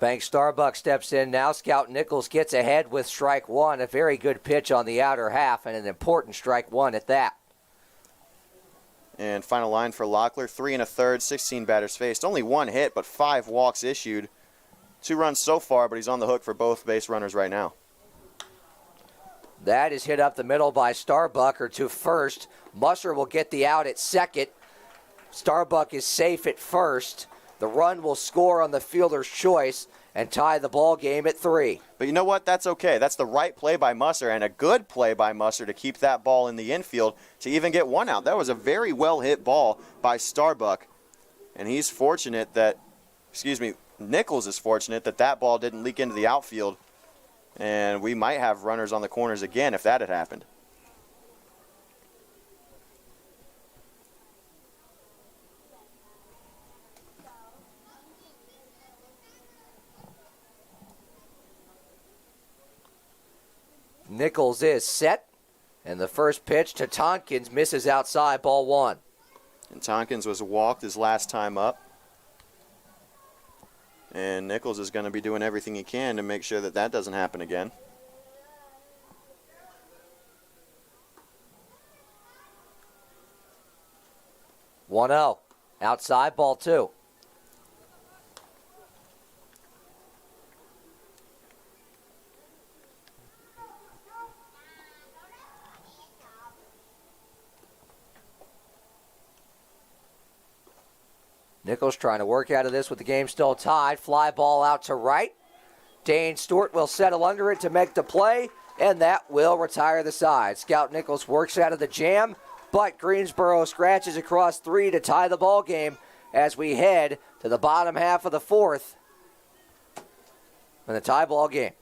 Bank Starbuck steps in now. Scout Nichols gets ahead with strike one. A very good pitch on the outer half, and an important strike one at that. And final line for Locklear, 3 1/3, 16 batters faced. Only one hit, but 5 walks issued. 2 runs so far, but he's on the hook for both base runners right now. That is hit up the middle by Starbuck or to first. Musser will get the out at second. Starbuck is safe at first. The run will score on the fielder's choice and tie the ball game at 3. But you know what? That's okay. That's the right play by Musser, and a good play by Musser to keep that ball in the infield to even get one out. That was a very well hit ball by Starbuck, and he's fortunate that, Nichols is fortunate that that ball didn't leak into the outfield, and we might have runners on the corners again if that had happened. Nichols is set, and the first pitch to Tompkins misses outside, ball one. And Tompkins was walked his last time up. And Nichols is going to be doing everything he can to make sure that that doesn't happen again. One 0. Outside, ball two. Nichols trying to work out of this with the game still tied. Fly ball out to right. Dane Stewart will settle under it to make the play, and that will retire the side. Scout Nichols works out of the jam, but Greensboro scratches across three to tie the ball game as we head to the bottom half of the fourth in the tie ball game.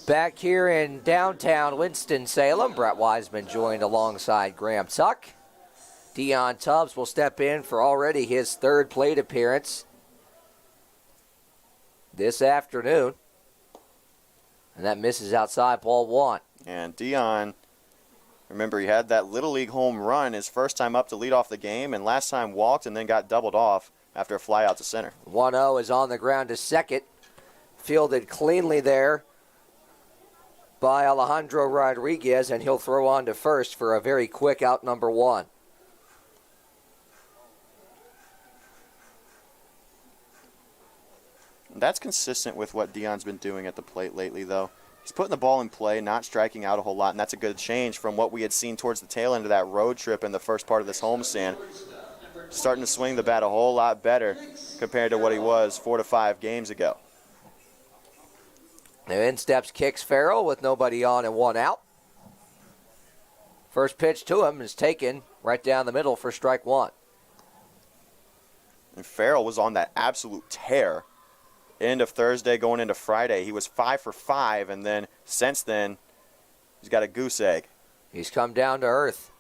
Back here in downtown Winston-Salem, Brett Wiseman joined alongside Graham Tuck. Dion Tubbs will step in for already his third plate appearance this afternoon. And that misses outside, ball one. And Dion, remember, he had that Little League home run his first time up to lead off the game, and last time walked and then got doubled off after a fly out to center. 1-0 is on the ground to second. Fielded cleanly there by Alejandro Rodriguez, and he'll throw on to first for a very quick out number one. That's consistent with what Dion's been doing at the plate lately, though. He's putting the ball in play, not striking out a whole lot, and that's a good change from what we had seen towards the tail end of that road trip in the first part of this homestand. Starting to swing the bat a whole lot better compared to what he was 4 to 5 games ago. Now in steps Kix Farrell with nobody on and one out. First pitch to him is taken right down the middle for strike one. And Farrell was on that absolute tear. End of Thursday going into Friday. He was 5 for 5, and then since then, he's got a goose egg. He's come down to earth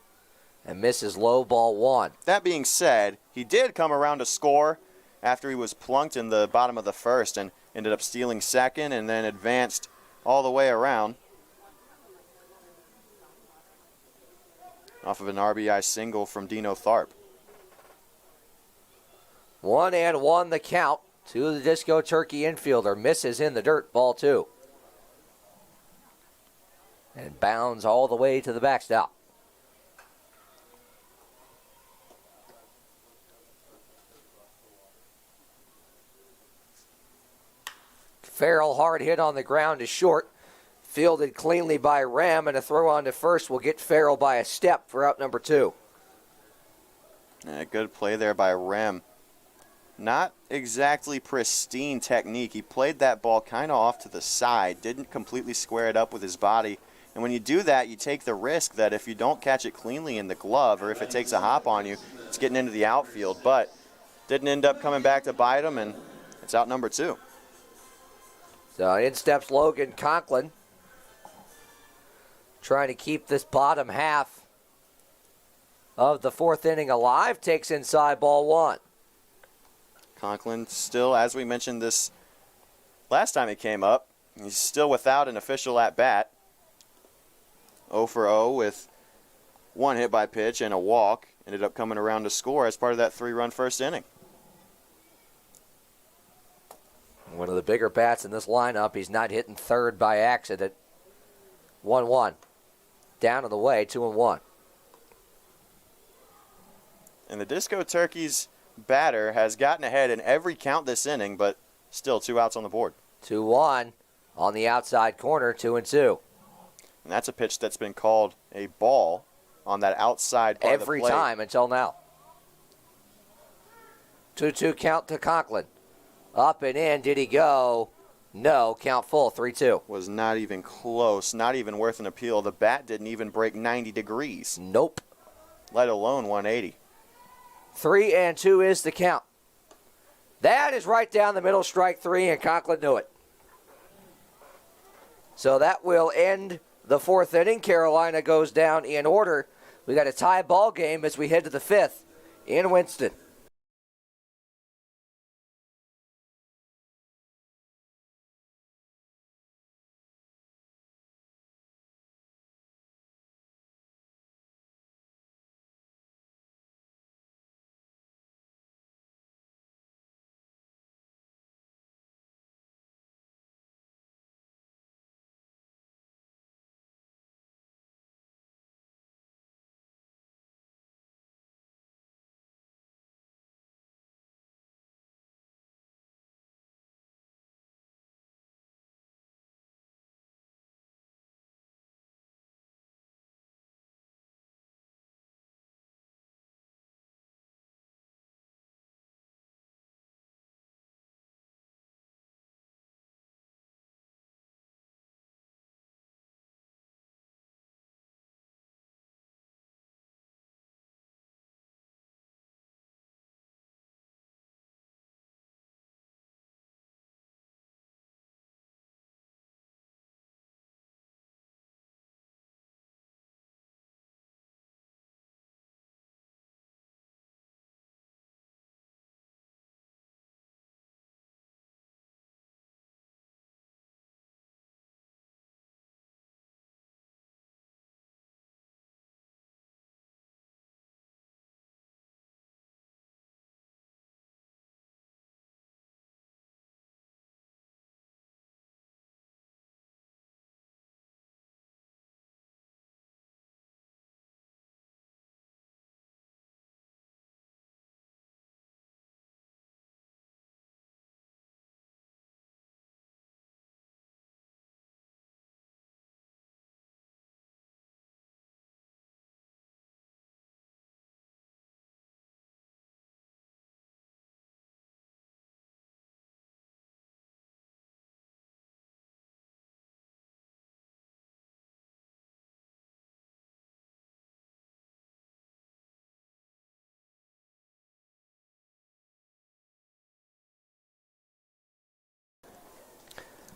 and misses low, ball one. That being said, he did come around to score after he was plunked in the bottom of the first and ended up stealing second and then advanced all the way around. off of an RBI single from Dino Tharp. 1-1 the count to the Disco Turkey infielder. Misses in the dirt, ball 2. And bounds all the way to the backstop. Farrell hard hit on the ground to short. Fielded cleanly by Ram, and a throw on to first will get Farrell by a step for out number 2. Yeah, good play there by Rem. Not exactly pristine technique. He played that ball kind of off to the side, didn't completely square it up with his body. And when you do that, you take the risk that if you don't catch it cleanly in the glove, or if it takes a hop on you, it's getting into the outfield. But didn't end up coming back to bite him, and it's out number 2. So in steps Logan Conklin, trying to keep this bottom half of the 4th inning alive. Takes inside, ball 1. Conklin still, as we mentioned this last time he came up, he's still without an official at-bat. 0 for 0 with 1 hit by pitch and a walk. Ended up coming around to score as part of that 3-run first inning. One of the bigger bats in this lineup. He's not hitting third by accident. 1-1. Down and away, 2-1. And the Disco Turkeys batter has gotten ahead in every count this inning, but still 2 outs on the board. 2-1 on the outside corner, 2-2. And that's a pitch that's been called a ball on that outside part of the Every plate. time until now. 2-2 count to Conklin. Up and in, did he go? No, count full, 3-2. Was not even close, not even worth an appeal. The bat didn't even break 90 degrees, Nope. let alone 180. 3-2 is the count. That is right down the middle, strike 3, and Conklin knew it. So that will end the 4th inning. Carolina goes down in order. We got a tie ball game as we head to the 5th in Winston.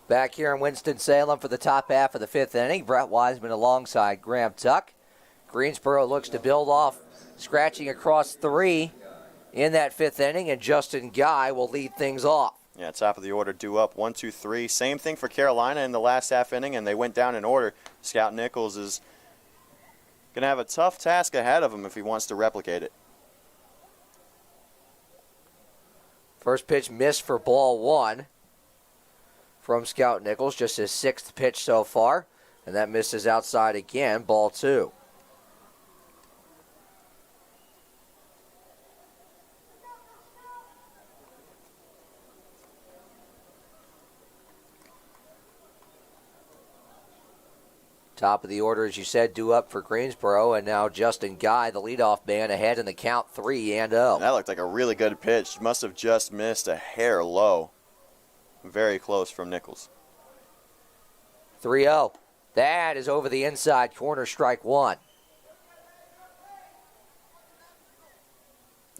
Back here in Winston-Salem for the top half of the 5th inning. Brett Wiseman alongside Graham Tuck. Greensboro looks to build off, scratching across 3 in that 5th inning, and Justin Guy will lead things off. Yeah, top of the order due up, 1, 2, 3. Same thing for Carolina in the last half inning, and they went down in order. Scout Nichols is going to have a tough task ahead of him if he wants to replicate it. First pitch missed for ball one from Scout Nichols, just his 6th pitch so far. And that misses outside again, ball 2. Top of the order, as you said, due up for Greensboro, and now Justin Guy, the leadoff man, ahead in the count 3-0. That looked like a really good pitch. Must have just missed a hair low. Very close from Nichols. 3-0. That is over the inside corner, strike 1.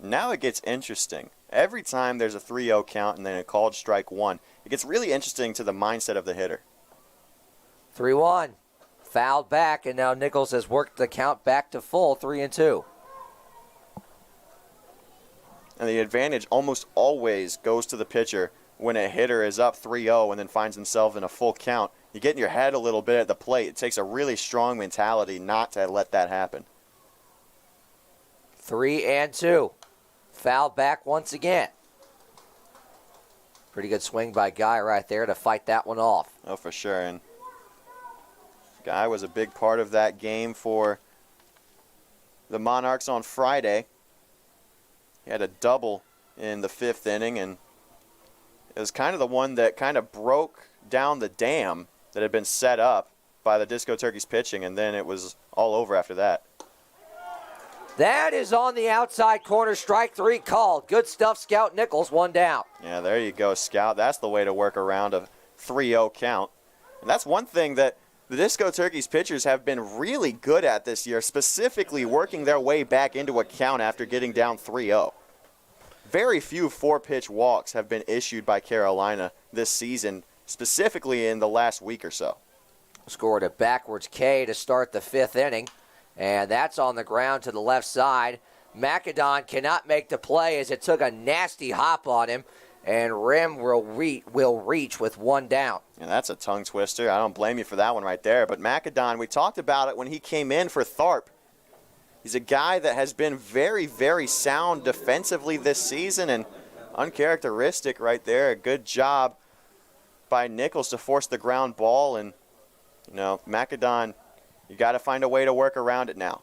Now it gets interesting. Every time there's a 3-0 count and then a called strike 1, it gets really interesting to the mindset of the hitter. 3-1. Fouled back, and now Nichols has worked the count back to full, 3-2. And the advantage almost always goes to the pitcher when a hitter is up 3-0 and then finds himself in a full count. You get in your head a little bit at the plate. It takes a really strong mentality not to let that happen. 3-2. Fouled back once again. Pretty good swing by Guy right there to fight that one off. Oh, for sure. And Guy was a big part of that game for the Monarchs on Friday. He had a double in the 5th inning, and it was kind of the one that kind of broke down the dam that had been set up by the Disco Turkeys pitching, and then it was all over after that. That is on the outside corner, strike 3 called. Good stuff, Scout Nichols, 1 down. Yeah, there you go, Scout. That's the way to work around a 3-0 count. And that's one thing that the Disco Turkeys pitchers have been really good at this year, specifically working their way back into a count after getting down 3-0. Very few 4-pitch walks have been issued by Carolina this season, specifically in the last week or so. Scored a backwards K to start the 5th inning, and that's on the ground to the left side. Macedon cannot make the play as it took a nasty hop on him, and Rim will reach with 1 down. And that's a tongue twister. I don't blame you for that one right there. But Macedon, we talked about it when he came in for Tharp. He's a guy that has been very, very sound defensively this season, and uncharacteristic right there. A good job by Nichols to force the ground ball. And, you know, Macedon, you got to find a way to work around it now.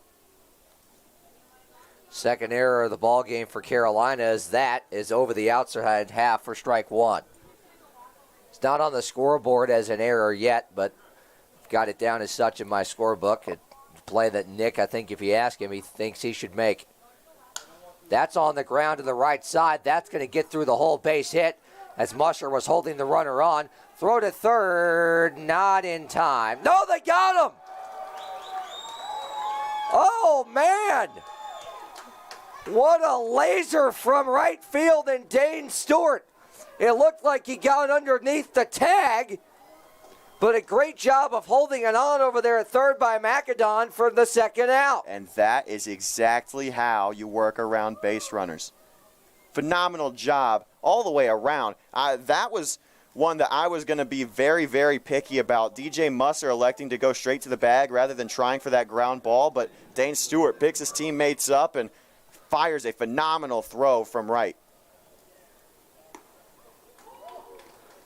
Second error of the ball game for Carolina as that is over the outside half for strike 1. It's not on the scoreboard as an error yet, but I've got it down as such in my scorebook. It's a play that Nick, I think if you ask him, he thinks he should make. That's on the ground to the right side. That's going to get through the whole base hit as Musher was holding the runner on. Throw to third, not in time. No, they got him! Oh, man! What a laser from right field and Dane Stewart. It looked like he got underneath the tag, but a great job of holding it on over there at third by Macedon for the 2nd out. And that is exactly how you work around base runners. Phenomenal job all the way around. That was one that I was going to be very, very picky about. DJ Musser electing to go straight to the bag rather than trying for that ground ball, but Dane Stewart picks his teammates up and fires a phenomenal throw from right.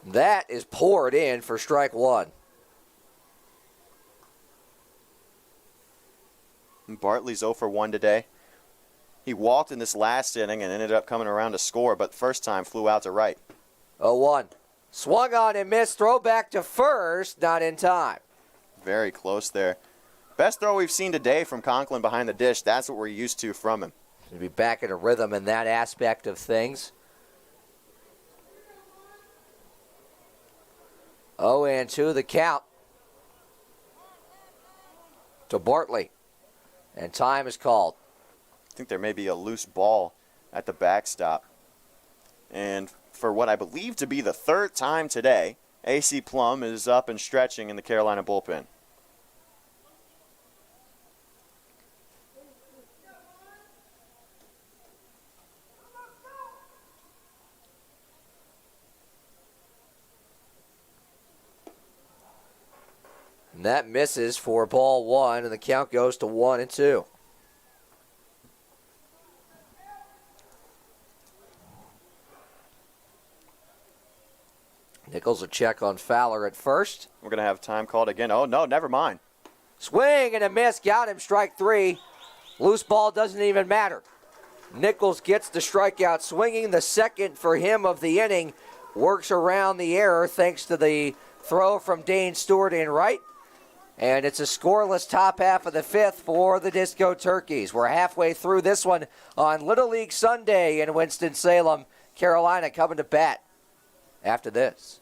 That is poured in for strike 1. Bartley's 0 for 1 today. He walked in this last inning and ended up coming around to score, but the first time flew out to right. 0-1. Swung on and missed. Throw back to first, not in time. Very close there. Best throw we've seen today from Conklin behind the dish. That's what we're used to from him. To be back in a rhythm in that aspect of things. 0-2 the count to Bartley. And time is called. I think there may be a loose ball at the backstop. And for what I believe to be the 3rd time today, AC Plum is up and stretching in the Carolina bullpen. And that misses for ball one, and the count goes to 1-2. Nichols a check on Fowler at first. We're going to have time called again. Oh, no, never mind. Swing and a miss. Got him. Strike three. Loose ball doesn't even matter. Nichols gets the strikeout swinging. The second for him of the inning. Works around the error thanks to the throw from Dane Stewart in right. And it's a scoreless top half of the fifth for the Disco Turkeys. We're halfway through this one on Little League Sunday in Winston-Salem. Carolina coming to bat after this.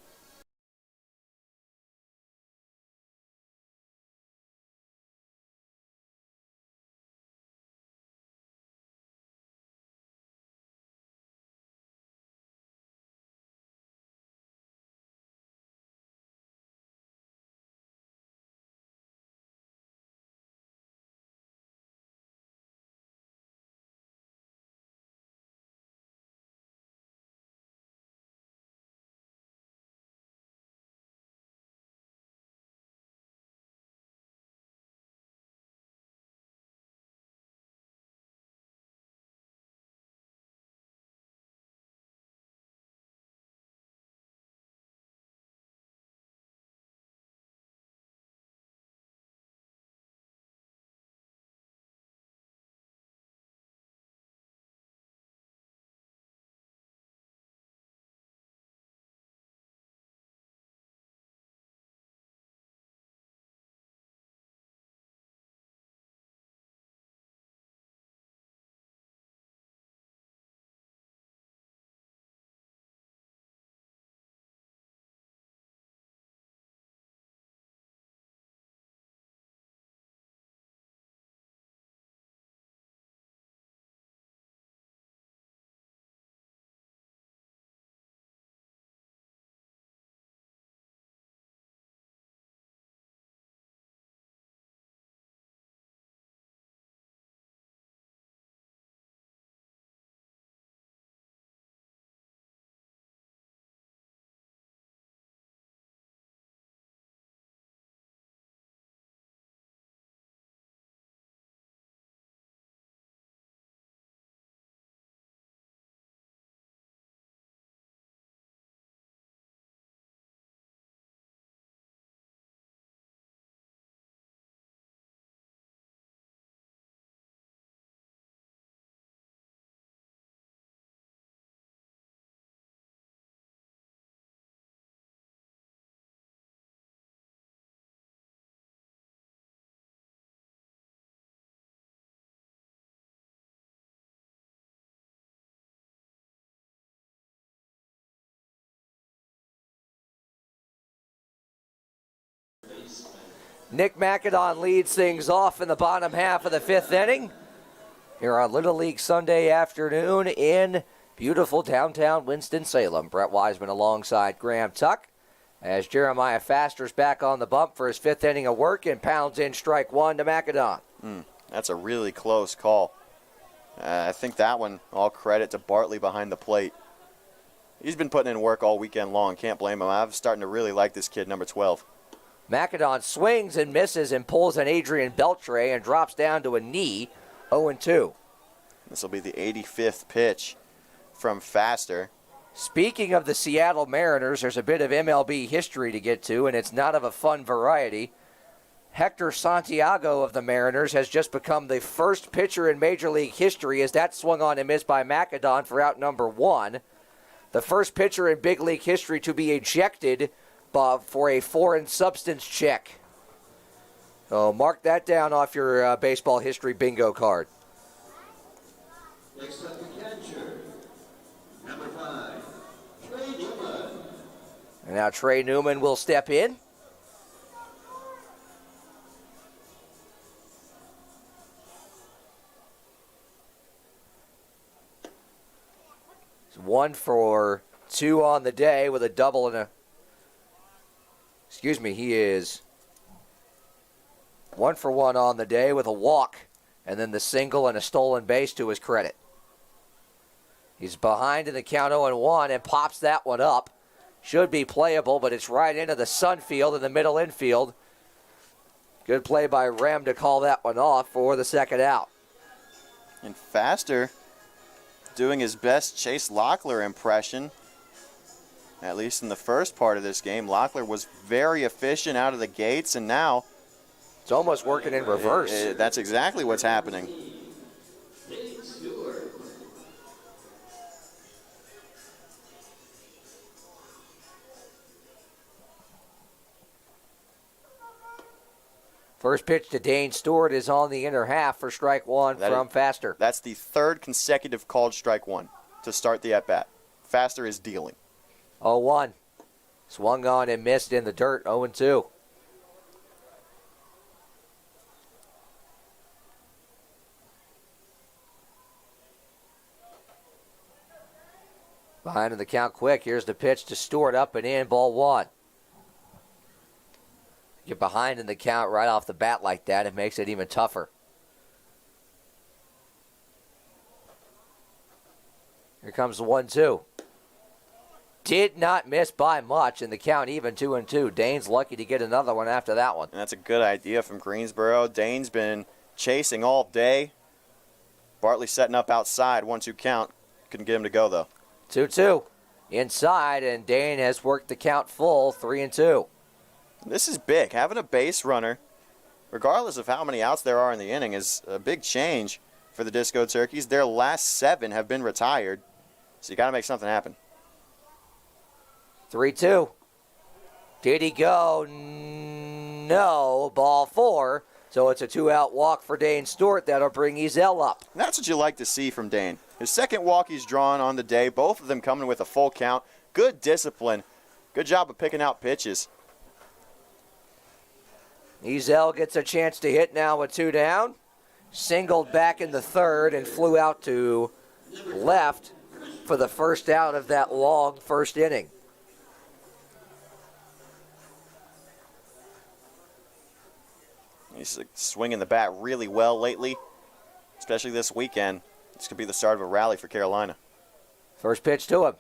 Nick Macadon leads things off in the bottom half of the fifth inning. Here on Little League Sunday afternoon in beautiful downtown Winston-Salem. Brett Wiseman alongside Graham Tuck as Jeremiah Faster's back on the bump for his fifth inning of work and pounds in strike one to Macadon. That's a really close call. I think that one, all credit to Bartley behind the plate. He's been putting in work all weekend long. Can't blame him. I'm starting to really like this kid, number 12. Macadon swings and misses and pulls an Adrian Beltre and drops down to a knee, 0-2. This will be the 85th pitch from Faster. Speaking of the Seattle Mariners, there's a bit of MLB history to get to, and it's not of a fun variety. Hector Santiago of the Mariners has just become the first pitcher in Major League history as that swung on and missed by Macadon for out number one. The first pitcher in big league history to be ejected for a foreign substance check. So mark that down off your baseball history bingo card. Next up, the catcher, number 5, Trey Newman. And now Trey Newman will step in. It's 1 for 2 on the day with a double and a... he is 1 for 1 on the day with a walk and then the single and a stolen base to his credit. He's behind in the count 0-1 and pops that one up. Should be playable, but it's right into the sun field in the middle infield. Good play by Rem to call that one off for the second out. And Faster doing his best Chase Locklear impression, at least in the first part of this game. Locklear was very efficient out of the gates, and now It's almost working in reverse. that's exactly what's happening. First pitch to Dane Stewart is on the inner half for strike one from Faster. That's the third consecutive called strike one to start the at-bat. Faster is dealing. 0-1. Swung on and missed in the dirt, 0-2. Behind in the count quick. Here's the pitch to Stewart, up and in, ball one. Get behind in the count right off the bat like that, it makes it even tougher. Here comes the 1-2. Did not miss by much, in the count even 2-2. Dane's lucky to get another one after that one. And that's a good idea from Greensboro. Dane's been chasing all day. Bartley setting up outside, 1-2 count. Couldn't get him to go, though. 2-2. Inside, and Dane has worked the count full, 3-2. This is big. Having a base runner, regardless of how many outs there are in the inning, is a big change for the Disco Turkeys. Their last 7 have been retired, so you got to make something happen. 3-2. Did he go? No. Ball 4. So it's a 2-out walk for Dane Stewart. That'll bring Ezel up. And that's what you like to see from Dane. His second walk he's drawn on the day, both of them coming with a full count. Good discipline. Good job of picking out pitches. Ezel gets a chance to hit now with 2 down. Singled back in the third and flew out to left for the first out of that long first inning. He's swinging the bat really well lately, especially this weekend. This could be the start of a rally for Carolina. First pitch to him.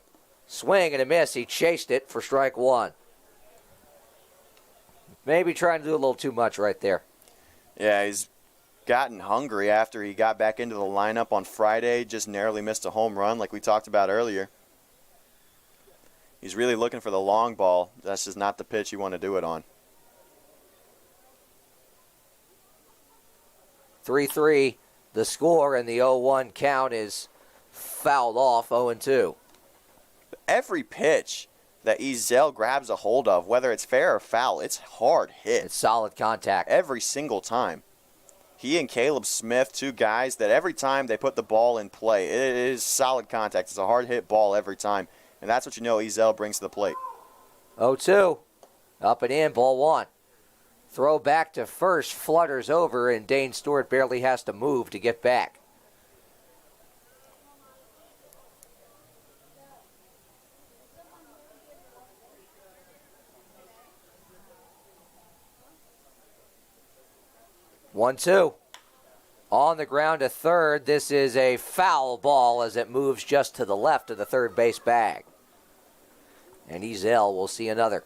Swing and a miss. He chased it for strike one. Maybe trying to do a little too much right there. Yeah, he's gotten hungry after he got back into the lineup on Friday. Just narrowly missed a home run like we talked about earlier. He's really looking for the long ball. That's just not the pitch you want to do it on. 3-3 the score, and the 0-1 count is fouled off, 0-2. Every pitch that Ezel grabs a hold of, whether it's fair or foul, it's hard hit. It's solid contact. Every single time. He and Caleb Smith, 2 guys that every time they put the ball in play, it is solid contact. It's a hard hit ball every time. And that's what you know Ezel brings to the plate. 0-2. Up and in, ball 1. Throw back to first, flutters over, and Dane Stewart barely has to move to get back. One, two. On the ground to third. This is a foul ball as it moves just to the left of the third base bag. And Ezel will see another.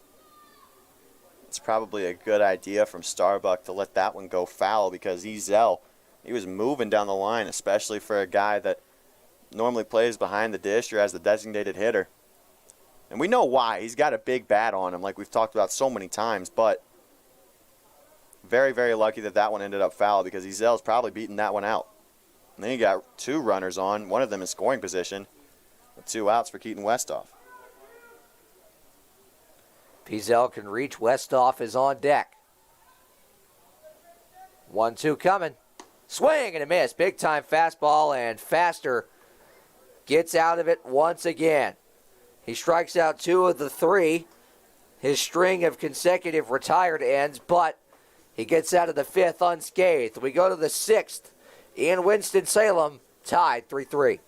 It's probably a good idea from Starbuck to let that one go foul because Ezel, he was moving down the line, especially for a guy that normally plays behind the dish or as the designated hitter. And we know why. He's got a big bat on him like we've talked about so many times, but very, very lucky that that one ended up foul because Ezel's probably beating that one out. And then you got 2 runners on, one of them in scoring position, with 2 outs for Keaton Westhoff. Ezel can reach. Westhoff is on deck. 1-2 coming. Swing and a miss. Big time fastball, and Faster gets out of it once again. He strikes out 2 of the 3. His string of consecutive retired ends, but he gets out of the 5th unscathed. We go to the 6th in Winston-Salem, tied 3-3.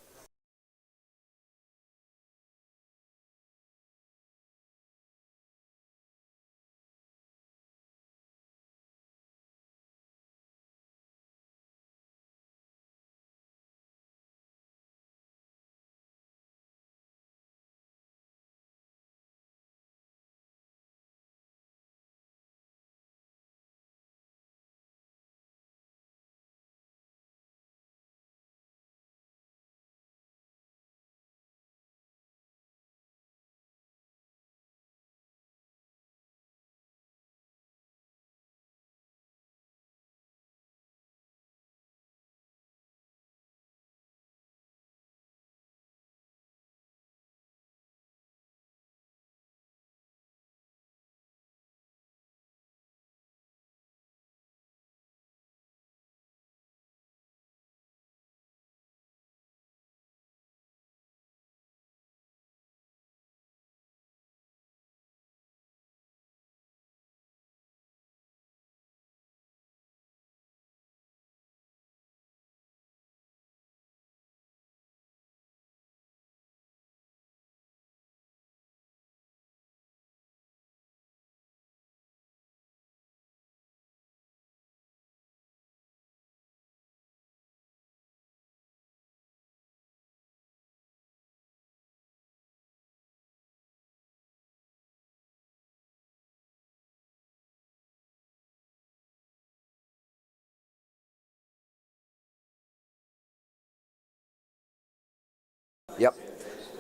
Yep.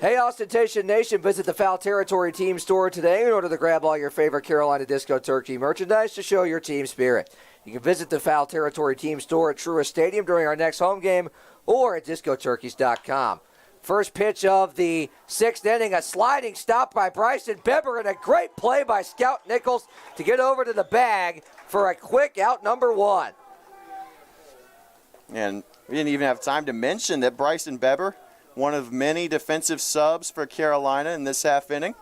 Hey, Ostentation Nation, visit the Foul Territory Team store today in order to grab all your favorite Carolina Disco Turkey merchandise to show your team spirit. You can visit the Foul Territory Team store at Truist Stadium during our next home game or at discoturkeys.com. First pitch of the sixth inning, a sliding stop by Bryson Beber and a great play by Scout Nichols to get over to the bag for a quick out number one. And we didn't even have time to mention that Bryson Beber, one of many defensive subs for Carolina in this half inning.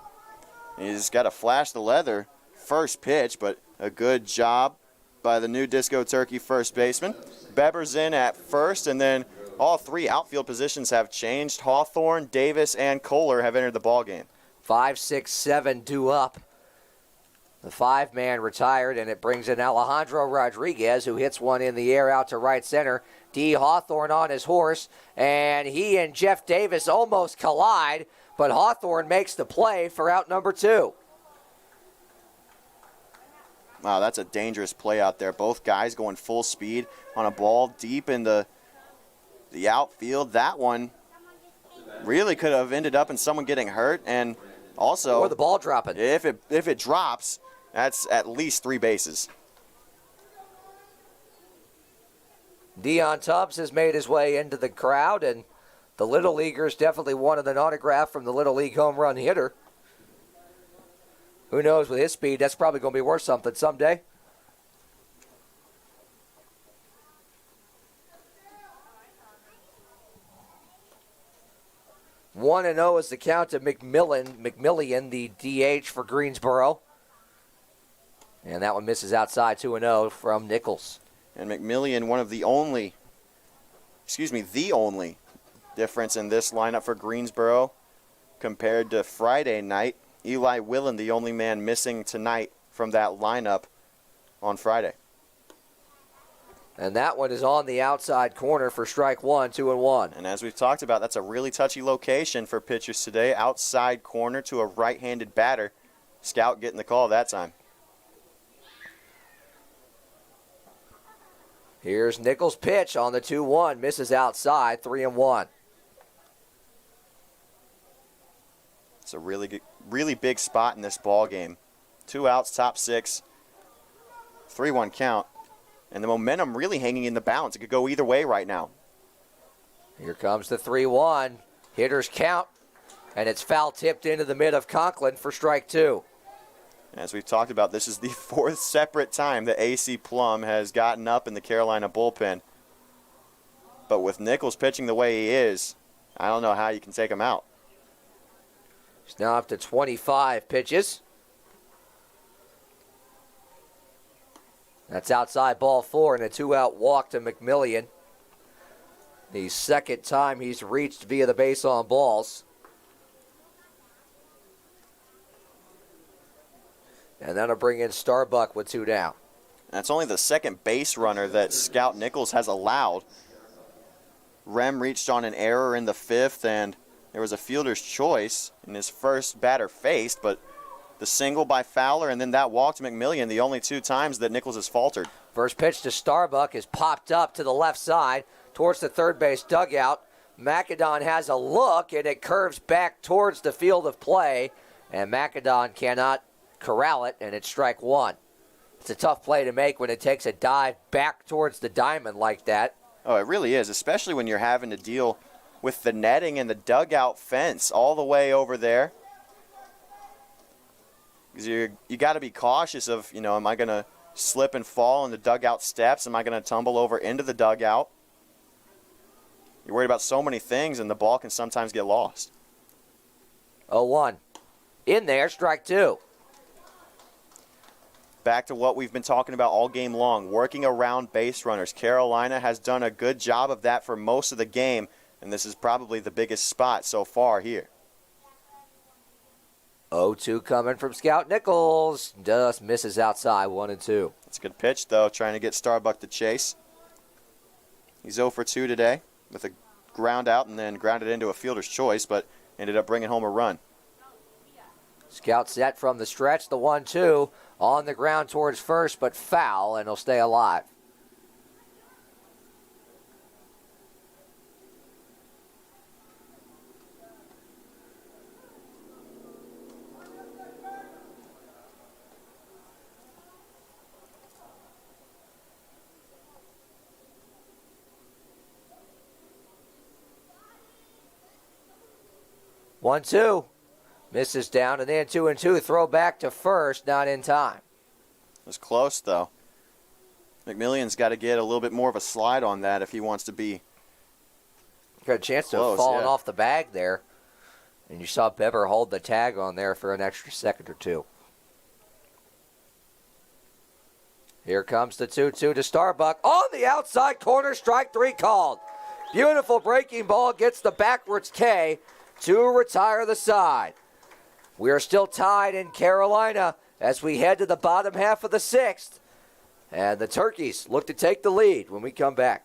He's got to flash the leather first pitch, but a good job by the new Disco Turkey first baseman. Beber's in at first, and then all three outfield positions have changed. Hawthorne, Davis, and Kohler have entered the ballgame. 5, 6, 7 due up. The five-man retired, and it brings in Alejandro Rodriguez, who hits one in the air out to right center. D. Hawthorne on his horse, and he and Jeff Davis almost collide, but Hawthorne makes the play for out number two. Wow, that's a dangerous play out there. Both guys going full speed on a ball deep in the outfield. That one really could have ended up in someone getting hurt, and also Or the ball dropping. If it drops, that's at least 3 bases. Deion Tubbs has made his way into the crowd, and the Little Leaguers definitely wanted an autograph from the Little League home run hitter. Who knows, with his speed, that's probably going to be worth something someday. One and 0 is the count to McMillian, the DH for Greensboro. And that one misses outside, 2-0 from Nichols. And McMillian, the only difference in this lineup for Greensboro compared to Friday night. Eli Willen, the only man missing tonight from that lineup on Friday. And that one is on the outside corner for strike one, 2-1. And as we've talked about, that's a really touchy location for pitchers today. Outside corner to a right-handed batter. Scout getting the call that time. Here's Nichols' pitch on the 2-1. Misses outside, 3-1. It's a really big spot in this ball game. 2 outs, top 6, 3-1 count. And the momentum really hanging in the balance. It could go either way right now. Here comes the 3-1. Hitters count. And it's foul tipped into the mid of Conklin for strike 2. As we've talked about, this is the 4th separate time that A.C. Plum has gotten up in the Carolina bullpen. But with Nichols pitching the way he is, I don't know how you can take him out. He's now up to 25 pitches. That's outside ball 4 and a 2-out walk to McMillian. The second time he's reached via the base on balls. And that'll bring in Starbuck with 2 down. That's only the second base runner that Scout Nichols has allowed. Rem reached on an error in the 5th, and there was a fielder's choice in his first batter faced, but the single by Fowler and then that walk to McMillian, the only 2 times that Nichols has faltered. First pitch to Starbuck is popped up to the left side towards the third base dugout. Macedon has a look, and it curves back towards the field of play, and Macedon cannot corral it, and it's strike 1. It's a tough play to make when it takes a dive back towards the diamond like that. Oh, it really is, especially when you're having to deal with the netting and the dugout fence all the way over there. Because you got to be cautious of, am I going to slip and fall in the dugout steps? Am I going to tumble over into the dugout? You're worried about so many things, and the ball can sometimes get lost. 0-1. In there, strike 2. Back to what we've been talking about all game long, working around base runners. Carolina has done a good job of that for most of the game, and this is probably the biggest spot so far here. 0-2 coming from Scout Nichols. Just misses outside, 1-2. It's a good pitch, though, trying to get Starbuck to chase. He's 0 for 2 today with a ground out and then grounded into a fielder's choice, but ended up bringing home a run. Scout set from the stretch, the 1-2 on the ground towards first, but foul, and he'll stay alive. 1-2. Misses down, and then 2-2. Throw back to first, not in time. It was close, though. McMillion's got to get a little bit more of a slide on that if he wants to be Got a chance to have close, fallen yeah. off the bag there. And you saw Beber hold the tag on there for an extra second or two. Here comes the 2-2 to Starbuck. On the outside corner, strike three called. Beautiful breaking ball gets the backwards K to retire the side. We are still tied in Carolina as we head to the bottom half of the sixth. And the Turkeys look to take the lead when we come back.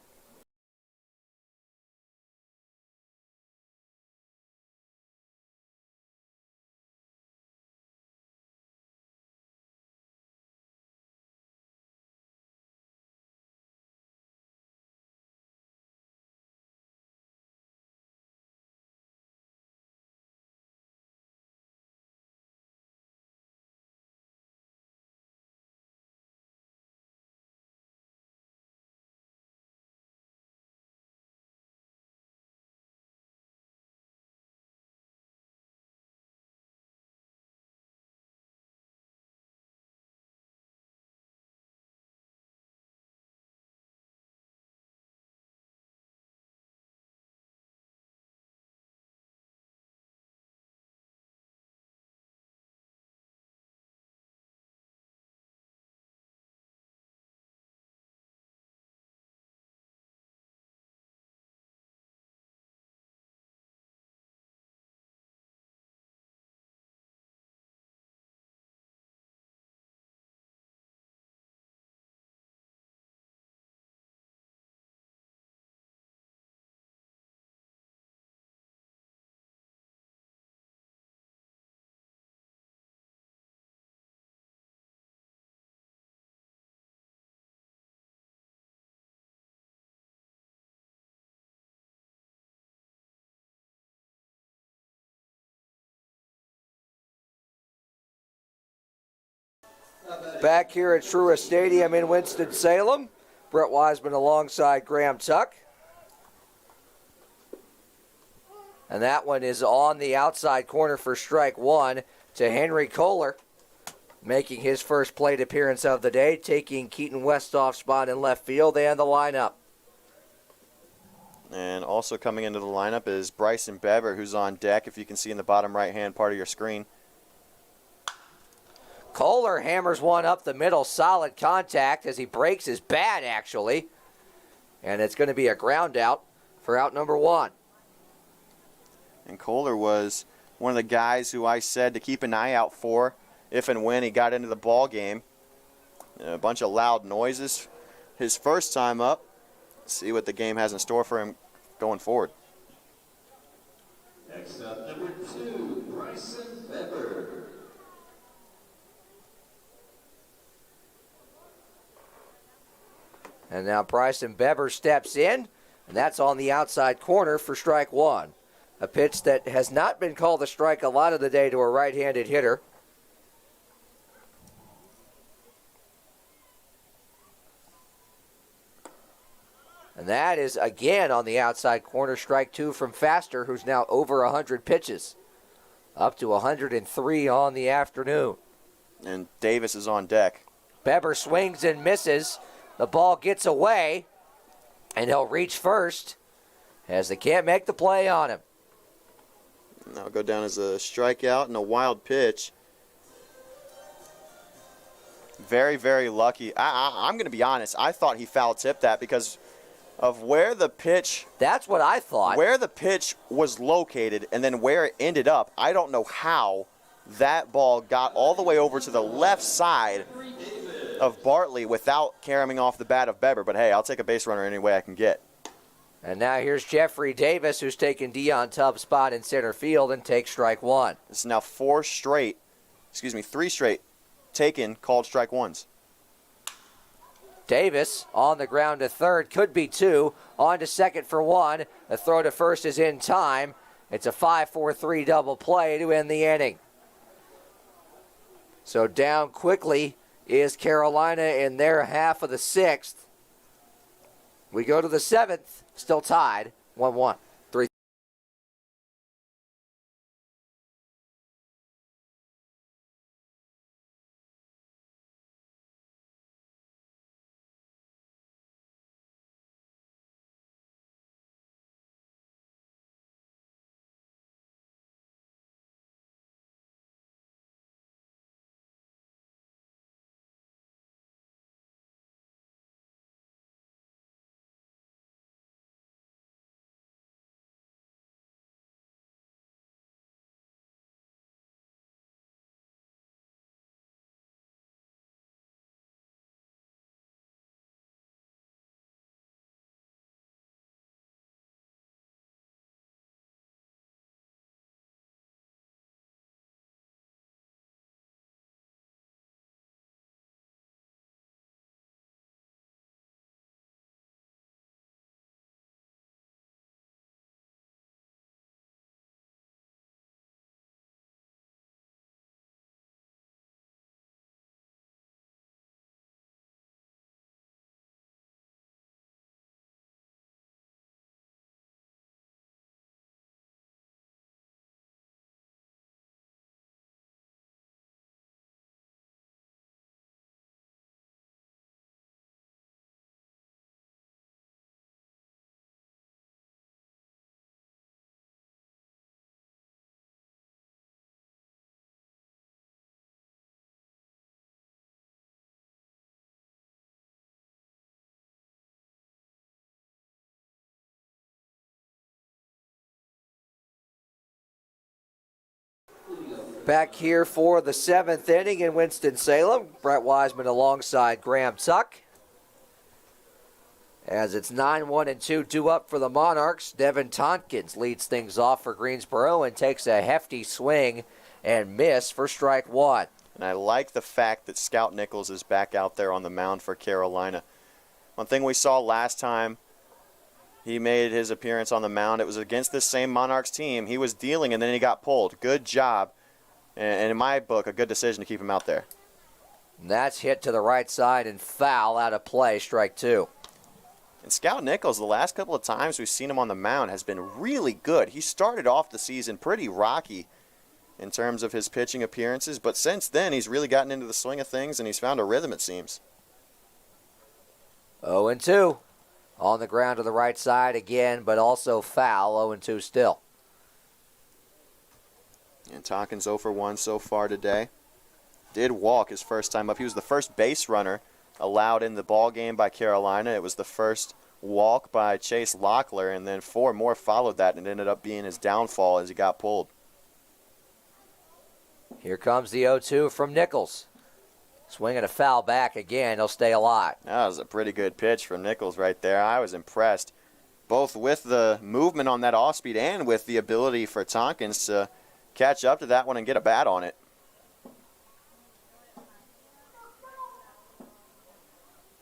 Back here at Truist Stadium in Winston-Salem. Brett Wiseman alongside Graham Tuck. And that one is on the outside corner for strike one to Henry Kohler, making his first plate appearance of the day, taking Keaton Westhoff's spot in left field and the lineup. And also coming into the lineup is Bryson Bever, who's on deck, if you can see in the bottom right-hand part of your screen. Kohler hammers one up the middle, solid contact as he breaks his bat, actually. And it's going to be a ground out for out number one. And Kohler was one of the guys who I said to keep an eye out for if and when he got into the ball game. A bunch of loud noises his first time up. See what the game has in store for him going forward. Next up, number 2, Bryson Bever. And now Bryson Bever steps in, and that's on the outside corner for strike one. A pitch that has not been called a strike a lot of the day to a right-handed hitter. And that is again on the outside corner, strike two from Faster, who's now over 100 pitches. Up to 103 on the afternoon. And Davis is on deck. Bever swings and misses. The ball gets away, and he'll reach first as they can't make the play on him. Now go down as a strikeout and a wild pitch. Very, very lucky. I'm going to be honest. I thought he foul tipped that because of where the pitch. That's what I thought. Where the pitch was located and then where it ended up. I don't know how that ball got all the way over to the left side of Bartley without carrying off the bat of Beber. But hey, I'll take a base runner any way I can get. And now here's Jeffrey Davis, who's taken Dion Tubbs' spot in center field and takes strike one. This is now three straight taken, called strike ones. Davis on the ground to third, could be two, on to second for one. The throw to first is in time. It's a 5-4-3 double play to end the inning. So down quickly is Carolina in their half of the sixth. We go to the seventh, still tied, 1-1. Back here for the 7th inning in Winston-Salem. Brett Wiseman alongside Graham Tuck. As it's 9-1 and 2 due up for the Monarchs, Devin Tompkins leads things off for Greensboro and takes a hefty swing and miss for strike one. And I like the fact that Scout Nichols is back out there on the mound for Carolina. One thing we saw last time he made his appearance on the mound, it was against this same Monarchs team. He was dealing and then he got pulled. Good job. And in my book, a good decision to keep him out there. And that's hit to the right side and foul out of play, strike two. And Scout Nichols, the last couple of times we've seen him on the mound, has been really good. He started off the season pretty rocky in terms of his pitching appearances, but since then he's really gotten into the swing of things and he's found a rhythm, it seems. 0-2. On the ground to the right side again, but also foul. 0-2 still. And Tompkins 0 for 1 so far today. Did walk his first time up. He was the first base runner allowed in the ball game by Carolina. It was the first walk by Chase Locklear, and then 4 more followed that, and it ended up being his downfall as he got pulled. Here comes the 0-2 from Nichols. Swinging a foul back again. He'll stay alive. That was a pretty good pitch from Nichols right there. I was impressed, both with the movement on that off speed and with the ability for Tompkins to catch up to that one and get a bat on it.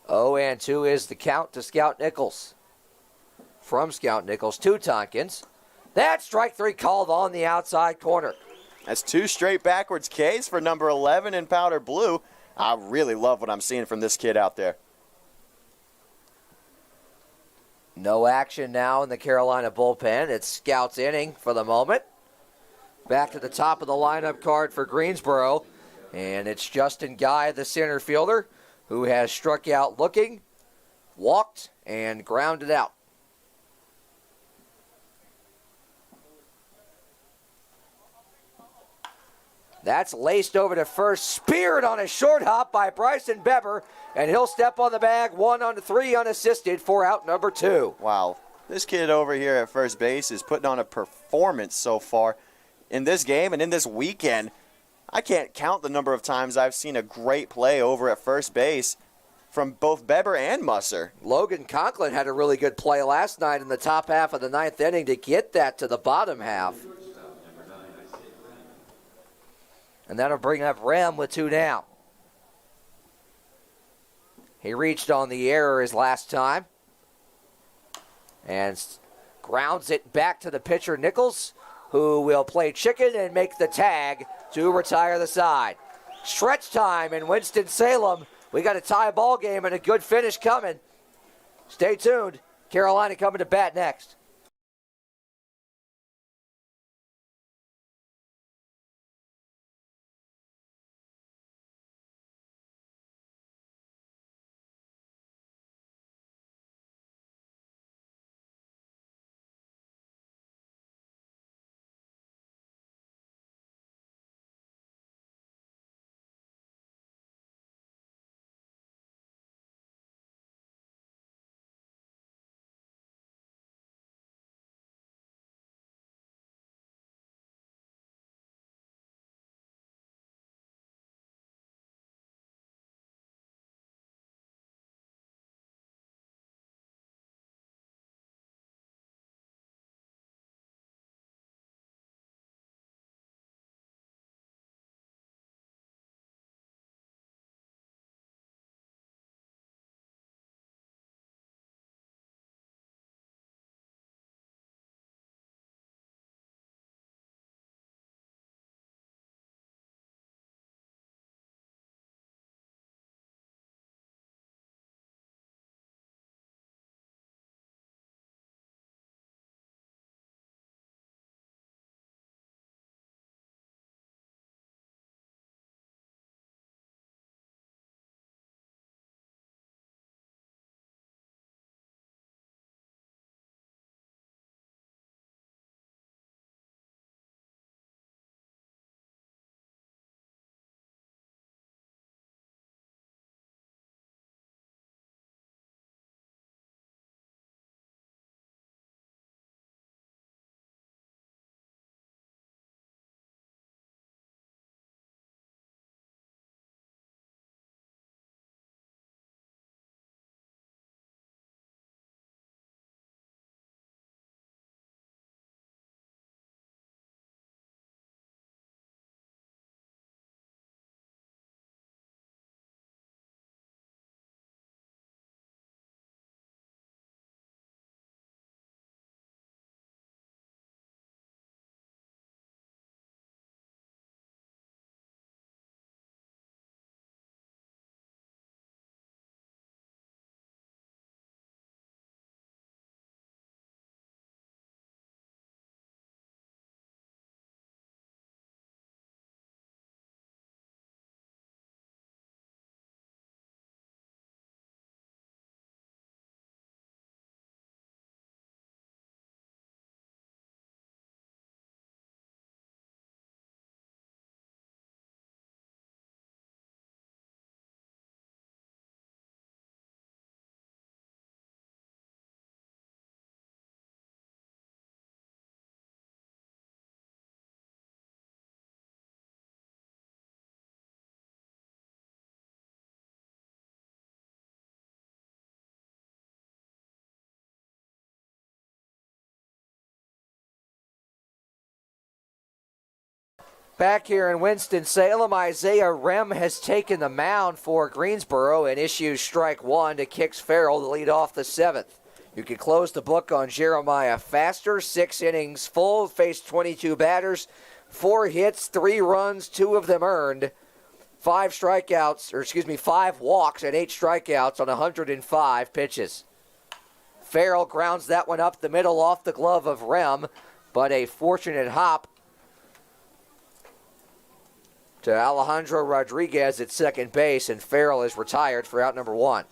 0-2 is the count to Scout Nichols. From Scout Nichols to Tompkins. That strike three called on the outside corner. That's 2 straight backwards Ks for number 11 in powder blue. I really love what I'm seeing from this kid out there. No action now in the Carolina bullpen. It's Scout's inning for the moment. Back to the top of the lineup card for Greensboro. And it's Justin Guy, the center fielder, who has struck out looking, walked, and grounded out. That's laced over to first, speared on a short hop by Bryson Beber, and he'll step on the bag, 1-3 unassisted for out number 2. Wow, this kid over here at first base is putting on a performance so far in this game and in this weekend. I can't count the number of times I've seen a great play over at first base from both Beber and Musser. Logan Conklin had a really good play last night in the top half of the 9th inning to get that to the bottom half. And that'll bring up Rem with 2 down. He reached on the error his last time. And grounds it back to the pitcher Nichols, who will play chicken and make the tag to retire the side. Stretch time in Winston-Salem. We got a tie ball game and a good finish coming. Stay tuned. Carolina coming to bat next. Back here in Winston-Salem, Isaiah Rem has taken the mound for Greensboro and issues strike one to Kix Farrell to lead off the seventh. You can close the book on Jeremiah faster. 6 innings full, faced 22 batters, 4 hits, 3 runs, 2 of them earned, 5 walks and 8 strikeouts on 105 pitches. Farrell grounds that one up the middle off the glove of Rem, but a fortunate hop to Alejandro Rodriguez at second base, and Farrell is retired for out number 1.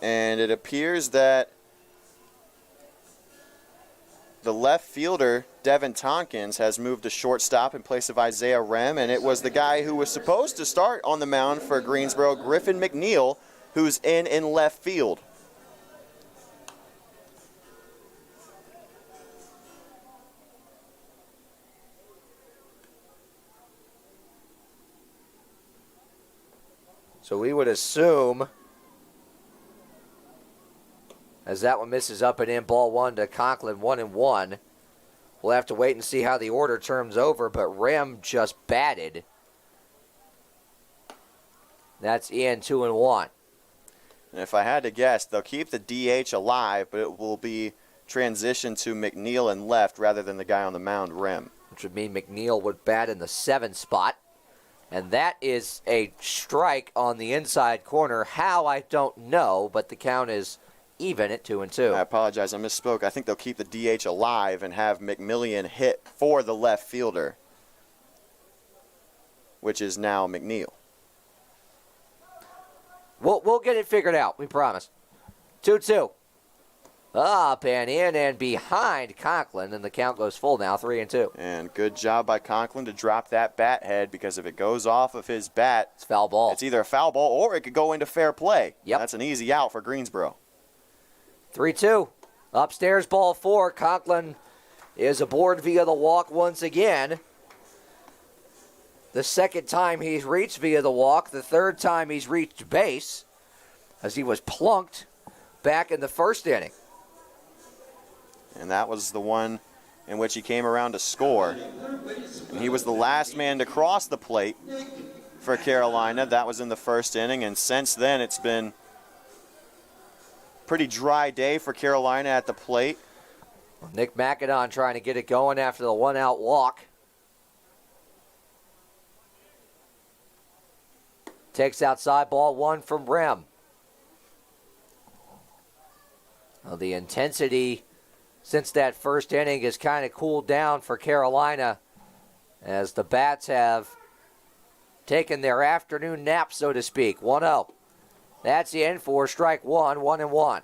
And it appears that the left fielder, Devin Tompkins, has moved to shortstop in place of Isaiah Rem, and it was the guy who was supposed to start on the mound for Greensboro, Griffin McNeil, who's in left field. So we would assume, as that one misses up and in, ball 1 to Conklin, 1-1. We'll have to wait and see how the order turns over, but Rem just batted. That's in, 2-1. And if I had to guess, they'll keep the DH alive, but it will be transitioned to McNeil in left rather than the guy on the mound, Rem. Which would mean McNeil would bat in the 7 spot. And that is a strike on the inside corner. How, I don't know, but the count is even at 2-2. I apologize, I misspoke. I think they'll keep the DH alive and have McMillian hit for the left fielder, which is now McNeil. We'll get it figured out, we promise. 2-2. Up and in and behind Conklin, and the count goes full now, 3-2. And good job by Conklin to drop that bat head, because if it goes off of his bat, It's foul ball. it's either a foul ball or it could go into fair play. Yep. That's an easy out for Greensboro. 3-2. Upstairs, ball 4. Conklin is aboard via the walk once again. The second time he's reached via the walk. The third time he's reached base, as he was plunked back in the first inning. And that was the one in which he came around to score. And he was the last man to cross the plate for Carolina. That was in the first inning, and since then it's been a pretty dry day for Carolina at the plate. Nick McAdon trying to get it going after the 1-out walk. Takes outside, ball 1 from Rem. Well, the intensity since that first inning has kind of cooled down for Carolina, as the bats have taken their afternoon nap, so to speak. 1-0. That's in for strike 1, 1-1.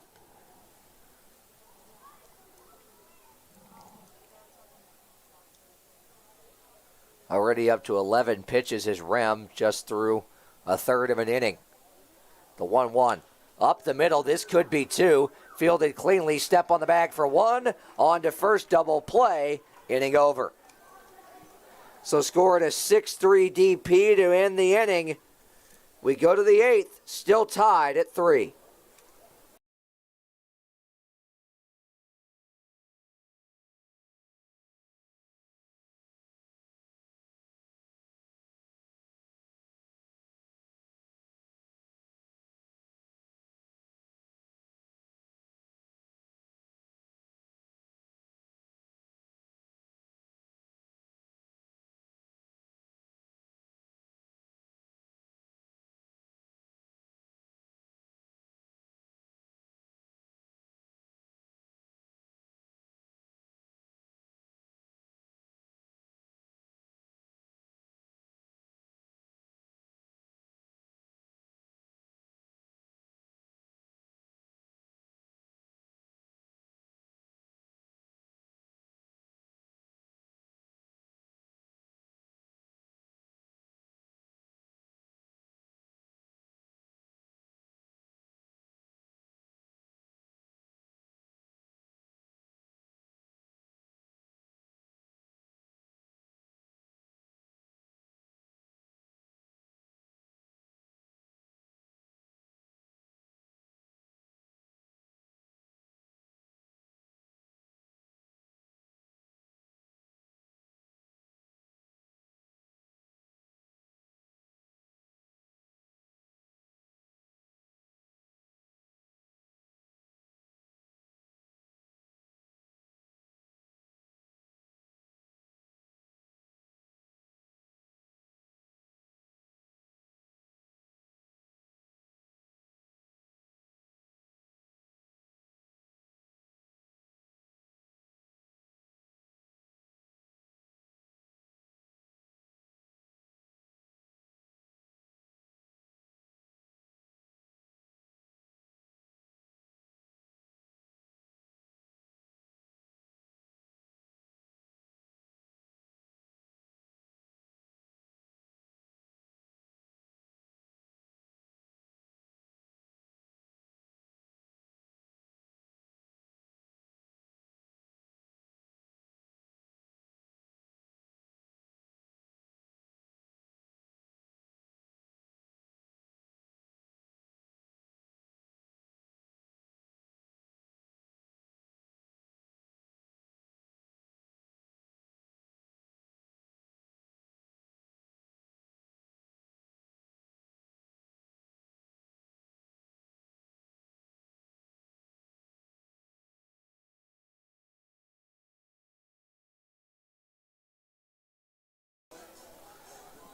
Already up to 11 pitches as Rem just threw a third of an inning. The 1-1. Up the middle, this could be 2. Fielded cleanly, step on the bag for 1. On to first, double play, inning over. So scored a 6-3 DP to end the inning. We go to the 8th, still tied at 3.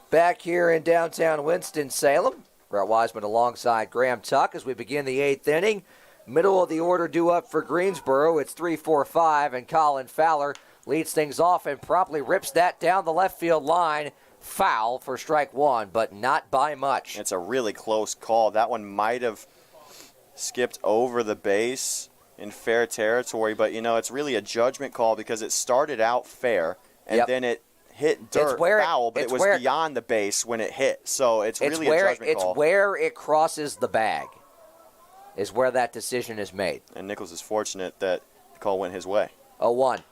Back here in downtown Winston-Salem, Brett Wiseman alongside Graham Tuck as we begin the 8th inning. Middle of the order due up for Greensboro. It's 3-4-5, and Colin Fowler leads things off and promptly rips that down the left field line. Foul for strike one, but not by much. It's a really close call. That one might have skipped over the base in fair territory, but, you know, it's really a judgment call because it started out fair, and then it hit dirt foul, but it was beyond the base when it hit. So it's really a judgment call. It's where it crosses the bag is where that decision is made. And Nichols is fortunate that the call went his way. 0-1.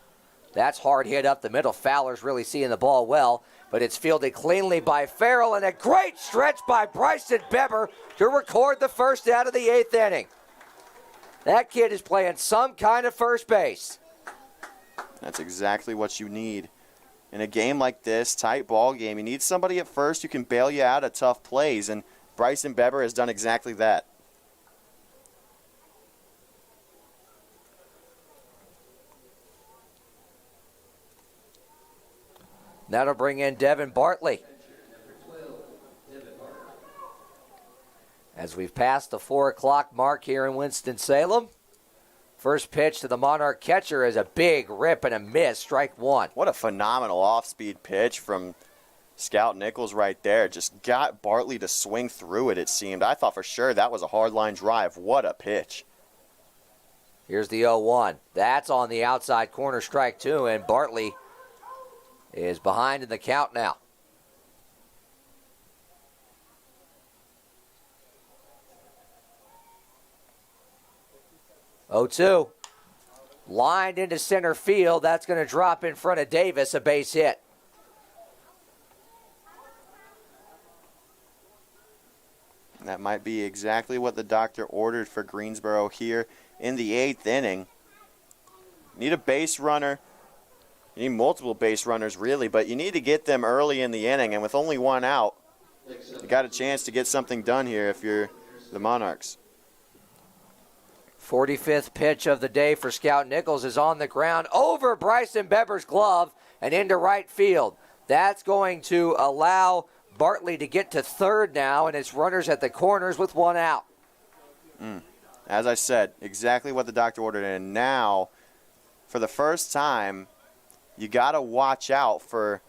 That's hard hit up the middle. Fowler's really seeing the ball well, but it's fielded cleanly by Farrell, and a great stretch by Bryson Beber to record the first out of the 8th inning. That kid is playing some kind of first base. That's exactly what you need. In a game like this, tight ball game, you need somebody at first who can bail you out of tough plays, and Bryson Beber has done exactly that. That'll bring in Devin Bartley. As we've passed the 4 o'clock mark here in Winston-Salem. First pitch to the Monarch catcher is a big rip and a miss, strike one. What a phenomenal off-speed pitch from Scout Nichols right there. Just got Bartley to swing through it, it seemed. I thought for sure that was a hard-line drive. What a pitch. Here's the 0-1. That's on the outside corner, strike two, and Bartley is behind in the count now. Oh, 2. Lined into center field. That's going to drop in front of Davis, a base hit. That might be exactly what the doctor ordered for Greensboro here in the 8th inning. Need a base runner. You need multiple base runners, really, but you need to get them early in the inning, and with only one out, you got a chance to get something done here if you're the Monarchs. 45th pitch of the day for Scout Nichols is on the ground over Bryson Beber's glove and into right field. That's going to allow Bartley to get to third now, and it's runners at the corners with one out. As I said, exactly what the doctor ordered, and now, for the first time, you got to watch out for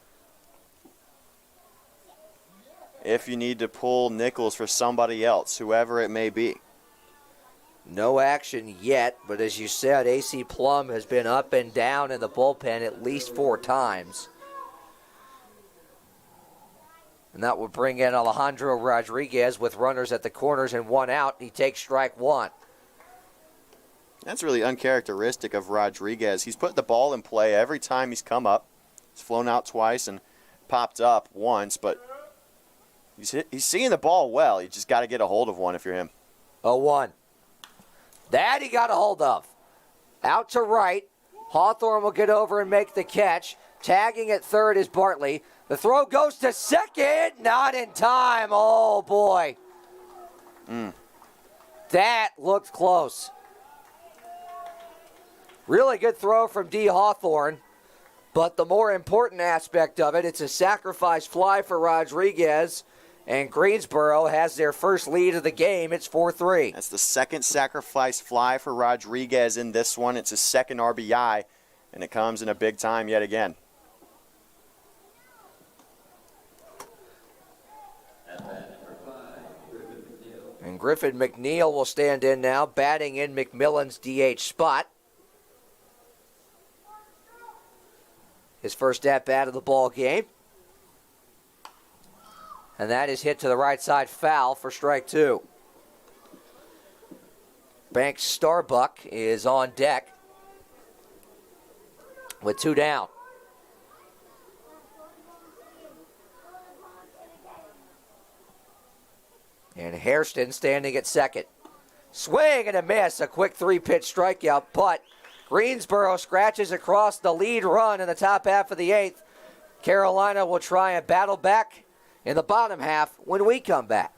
if you need to pull Nichols for somebody else, whoever it may be. No action yet, but as you said, A.C. Plum has been up and down in the bullpen at least 4 times. And that would bring in Alejandro Rodriguez with runners at the corners and one out. He takes strike one. That's really uncharacteristic of Rodriguez. He's put the ball in play every time he's come up. He's flown out twice and popped up once, but he's seeing the ball well. You just got to get a hold of one if you're him. 0-1. That he got a hold of. Out to right. Hawthorne will get over and make the catch. Tagging at third is Bartley. The throw goes to second. Not in time. Oh, boy. That looked close. Really good throw from D. Hawthorne. But the more important aspect of it, it's a sacrifice fly for Rodriguez. And Greensboro has their first lead of the game. It's 4-3. That's the second sacrifice fly for Rodriguez in this one. It's his second RBI, and it comes in a big time yet again. And Griffin McNeil will stand in now, batting in McMillan's DH spot. His first at-bat of the ball game. And that is hit to the right side foul for strike two. Banks Starbuck is on deck with 2 down. And Hairston standing at second. Swing and a miss, a quick 3-pitch strikeout, but Greensboro scratches across the lead run in the top half of the 8th. Carolina will try and battle back in the bottom half when we come back.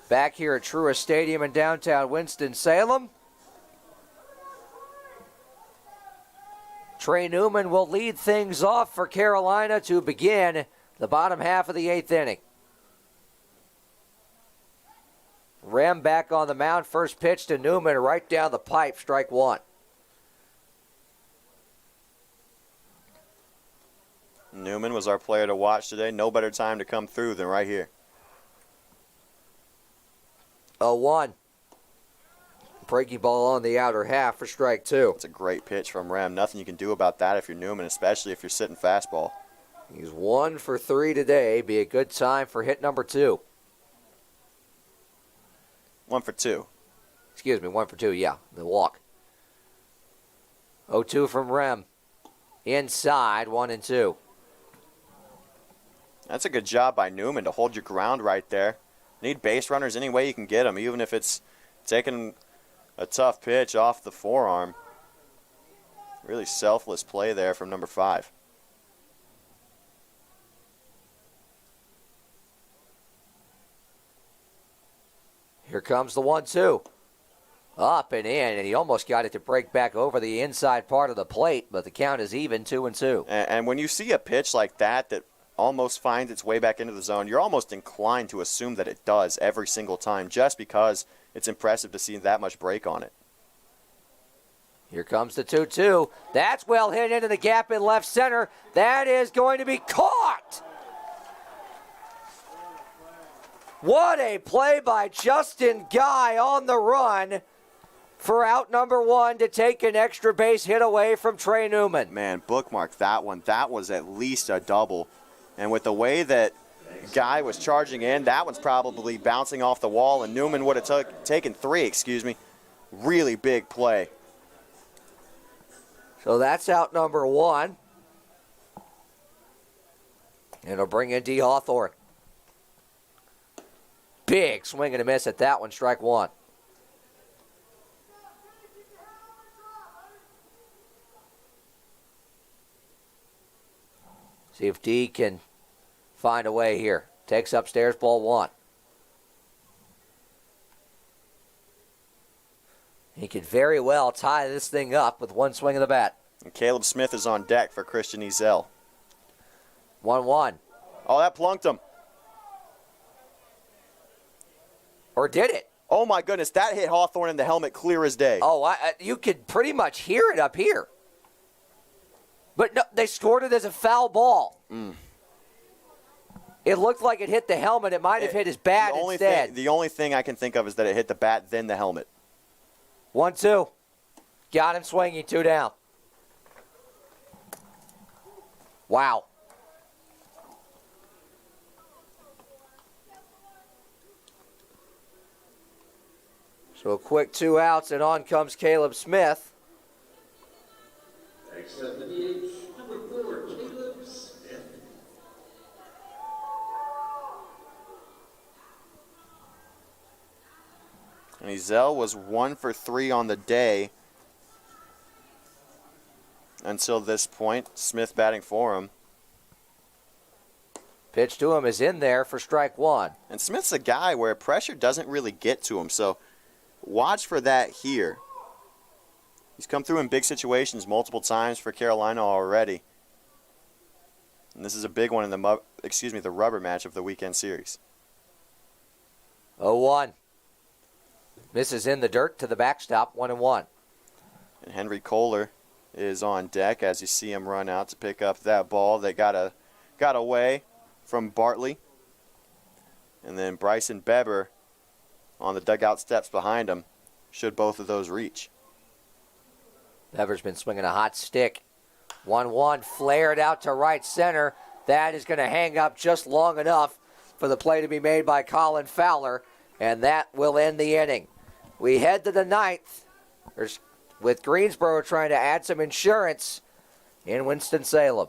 Back here at Truist Stadium in downtown Winston-Salem. Trey Newman will lead things off for Carolina to begin the bottom half of the 8th inning. Rem back on the mound. First pitch to Newman right down the pipe. Strike one. Newman was our player to watch today. No better time to come through than right here. 0-1. Breaking ball on the outer half for strike two. It's a great pitch from Rem. Nothing you can do about that if you're Newman, especially if you're sitting fastball. He's 1 for 3 today. Be a good time for hit number 2. 1 for 2. Excuse me, 1 for 2, yeah, the walk. 0-2 from Rem. Inside, 1-2. That's a good job by Newman to hold your ground right there. Need base runners any way you can get them, even if it's taking a tough pitch off the forearm. Really selfless play there from number 5. Here comes the 1-2. Up and in, and he almost got it to break back over the inside part of the plate, but the count is even, 2-2. And when you see a pitch like that almost finds its way back into the zone, you're almost inclined to assume that it does every single time, just because it's impressive to see that much break on it. Here comes the 2-2. That's well hit into the gap in left center. That is going to be caught. What a play by Justin Guy on the run for out number 1 to take an extra base hit away from Trey Newman. Man, bookmark that one. That was at least a double. And with the way that Guy was charging in, that one's probably bouncing off the wall, and Newman would have taken 3, Really big play. So that's out number 1. And it'll bring in D. Hawthorne. Big swing and a miss at that one, strike 1. See if D can find a way here. Takes upstairs, ball 1. He could very well tie this thing up with one swing of the bat. And Caleb Smith is on deck for Christian Ezel. 1-1. Oh, that plunked him. Or did it? Oh, my goodness. That hit Hawthorne in the helmet clear as day. Oh, you could pretty much hear it up here. But no, they scored it as a foul ball. It looked like it hit the helmet. It might have hit his bat instead. The only thing I can think of is that it hit the bat, then the helmet. 1-2. Got him swinging, 2 down. Wow. So a quick 2 outs, and on comes Caleb Smith. Except the DH, number 4, Caleb Smith. And Ezel was 1 for 3 on the day until this point. Smith batting for him. Pitch to him is in there for strike 1. And Smith's a guy where pressure doesn't really get to him, so watch for that here. He's come through in big situations multiple times for Carolina already. And this is a big one in the rubber match of the weekend series. 0-1. Misses in the dirt to the backstop, 1-1. And Henry Kohler is on deck as you see him run out to pick up that ball that got away from Bartley. And then Bryson Beber on the dugout steps behind him, should both of those reach. Bever's been swinging a hot stick. 1-1, flared out to right center. That is going to hang up just long enough for the play to be made by Colin Fowler, and that will end the inning. We head to the 9th with Greensboro trying to add some insurance in Winston-Salem.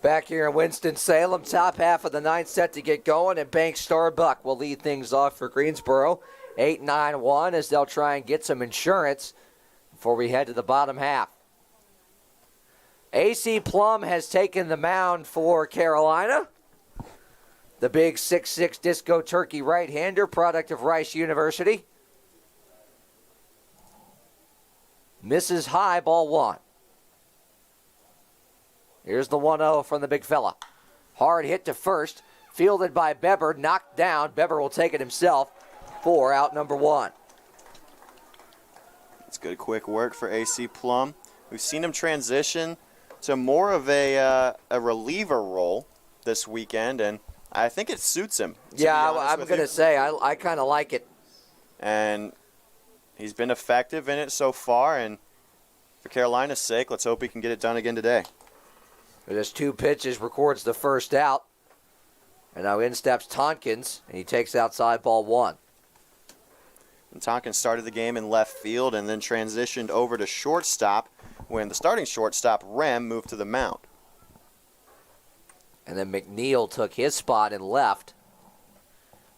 Back here in Winston-Salem, top half of the ninth set to get going, and Bank Starbuck will lead things off for Greensboro. 8-9-1 as they'll try and get some insurance before we head to the bottom half. AC Plum has taken the mound for Carolina. The big 6'6" disco turkey right-hander, product of Rice University. Misses high, ball one. Here's the 1-0 from the big fella. Hard hit to first, fielded by Beber, knocked down. Beber will take it himself for out number one. It's good quick work for AC Plum. We've seen him transition to more of a reliever role this weekend, and I think it suits him. Yeah, I'm going to say, I kind of like it. And he's been effective in it so far, and for Carolina's sake, let's hope he can get it done again today. With his 2 pitches, records the first out. And now in steps Tompkins, and he takes outside ball one. And Tompkins started the game in left field and then transitioned over to shortstop when the starting shortstop, Rem, moved to the mound. And then McNeil took his spot in left.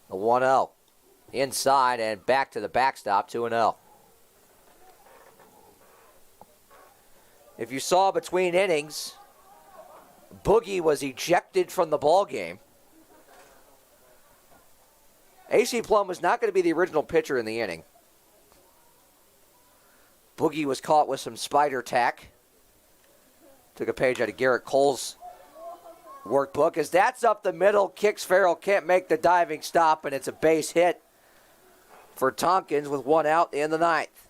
The 1-0. Inside and back to the backstop, 2-0. If you saw between innings, Boogie was ejected from the ball game. AC Plum was not going to be the original pitcher in the inning. Boogie was caught with some spider tack. Took a page out of Garrett Cole's workbook. As that's up the middle, kicks Farrell, can't make the diving stop, and it's a base hit for Tompkins with 1 out in the ninth.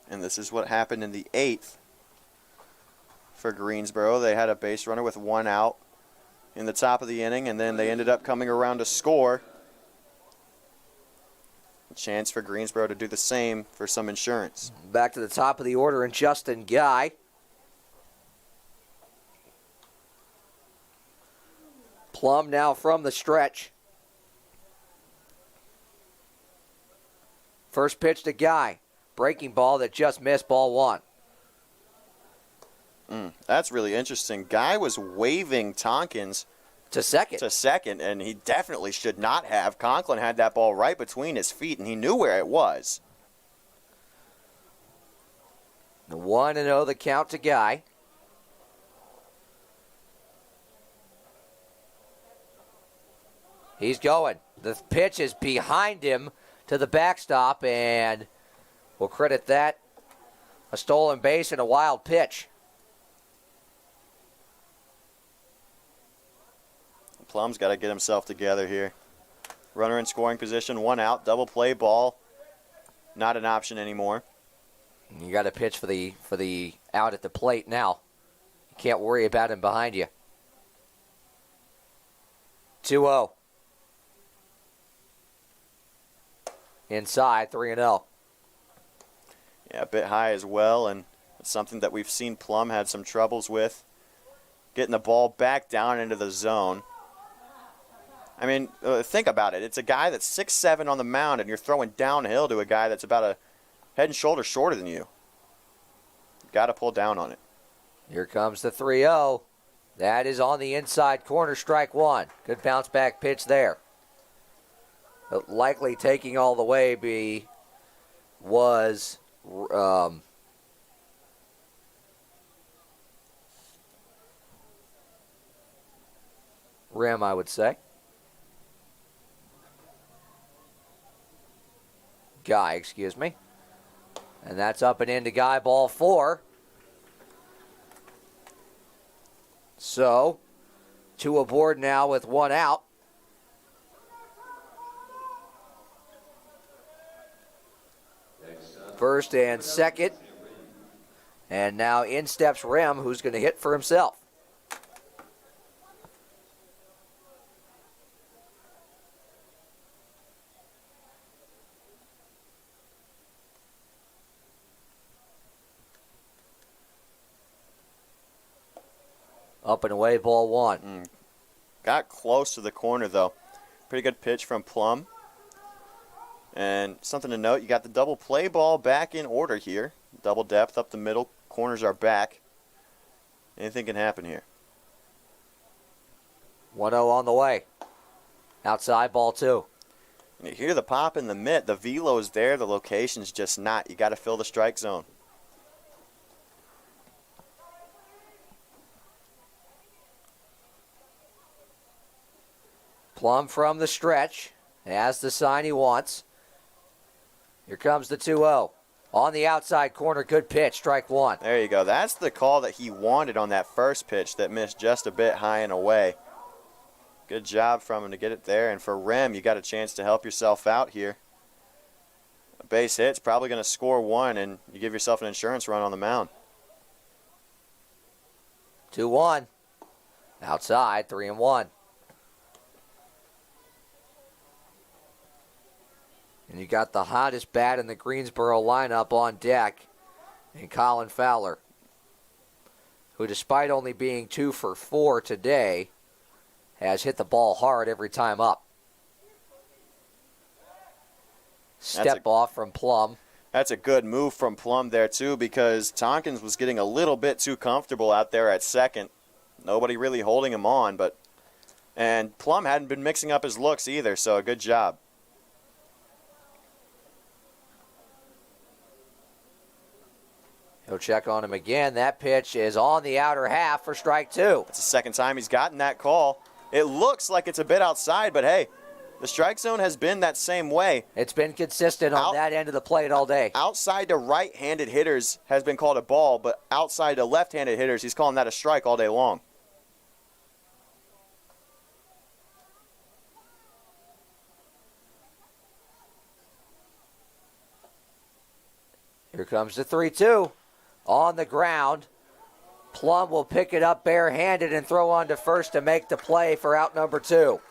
And this is what happened in the 8th. For Greensboro, they had a base runner with 1 out in the top of the inning, and then they ended up coming around to score. A chance for Greensboro to do the same for some insurance. Back to the top of the order, and Justin Guy. Plum now from the stretch. First pitch to Guy. Breaking ball that just missed, ball one. That's really interesting. Guy was waving Tompkins to second, and he definitely should not have. Conklin had that ball right between his feet, and he knew where it was. The 1-0, the count to Guy. He's going. The pitch is behind him to the backstop, and we'll credit that a stolen base and a wild pitch. Plum's got to get himself together here. Runner in scoring position, 1 out, double play ball. Not an option anymore. You got to pitch for the out at the plate now. You can't worry about him behind you. 2-0. Inside, 3-0. Yeah, a bit high as well, and it's something that we've seen Plum had some troubles with. Getting the ball back down into the zone. I mean, think about it. It's a guy that's 6'7" on the mound, and you're throwing downhill to a guy that's about a head and shoulders shorter than you. Got to pull down on it. Here comes the 3-0. That is on the inside corner, strike one. Good bounce back pitch there. But likely taking all the way was Rem, I would say. Guy, excuse me. And that's up and into Guy, ball 4. So, 2 aboard now with 1 out. First and second. And now in steps Rem, who's going to hit for himself. Up and away, ball 1. Got close to the corner, though. Pretty good pitch from Plum. And something to note, you got the double play ball back in order here. Double depth up the middle. Corners are back. Anything can happen here. 1-0 on the way. Outside, ball 2. You hear the pop in the mitt. The velo's there. The location's just not. You got to fill the strike zone. Plum from the stretch. Has the sign he wants. Here comes the 2-0. On the outside corner, good pitch, strike 1. There you go. That's the call that he wanted on that first pitch that missed just a bit high and away. Good job from him to get it there. And for Rem, you got a chance to help yourself out here. A base hit's probably going to score 1, and you give yourself an insurance run on the mound. 2-1. Outside, 3-1. And you got the hottest bat in the Greensboro lineup on deck in Colin Fowler, who despite only being 2 for 4 today, has hit the ball hard every time up. Step off from Plum. That's a good move from Plum there, too, because Tompkins was getting a little bit too comfortable out there at second. Nobody really holding him on, and Plum hadn't been mixing up his looks either, so a good job. He'll check on him again. That pitch is on the outer half for strike 2. It's the second time he's gotten that call. It looks like it's a bit outside, but hey, the strike zone has been that same way. It's been consistent on that end of the plate all day. Outside to right-handed hitters has been called a ball, but outside to left-handed hitters, he's calling that a strike all day long. Here comes the 3-2. On the ground. Plum will pick it up barehanded and throw on to first to make the play for out number 2.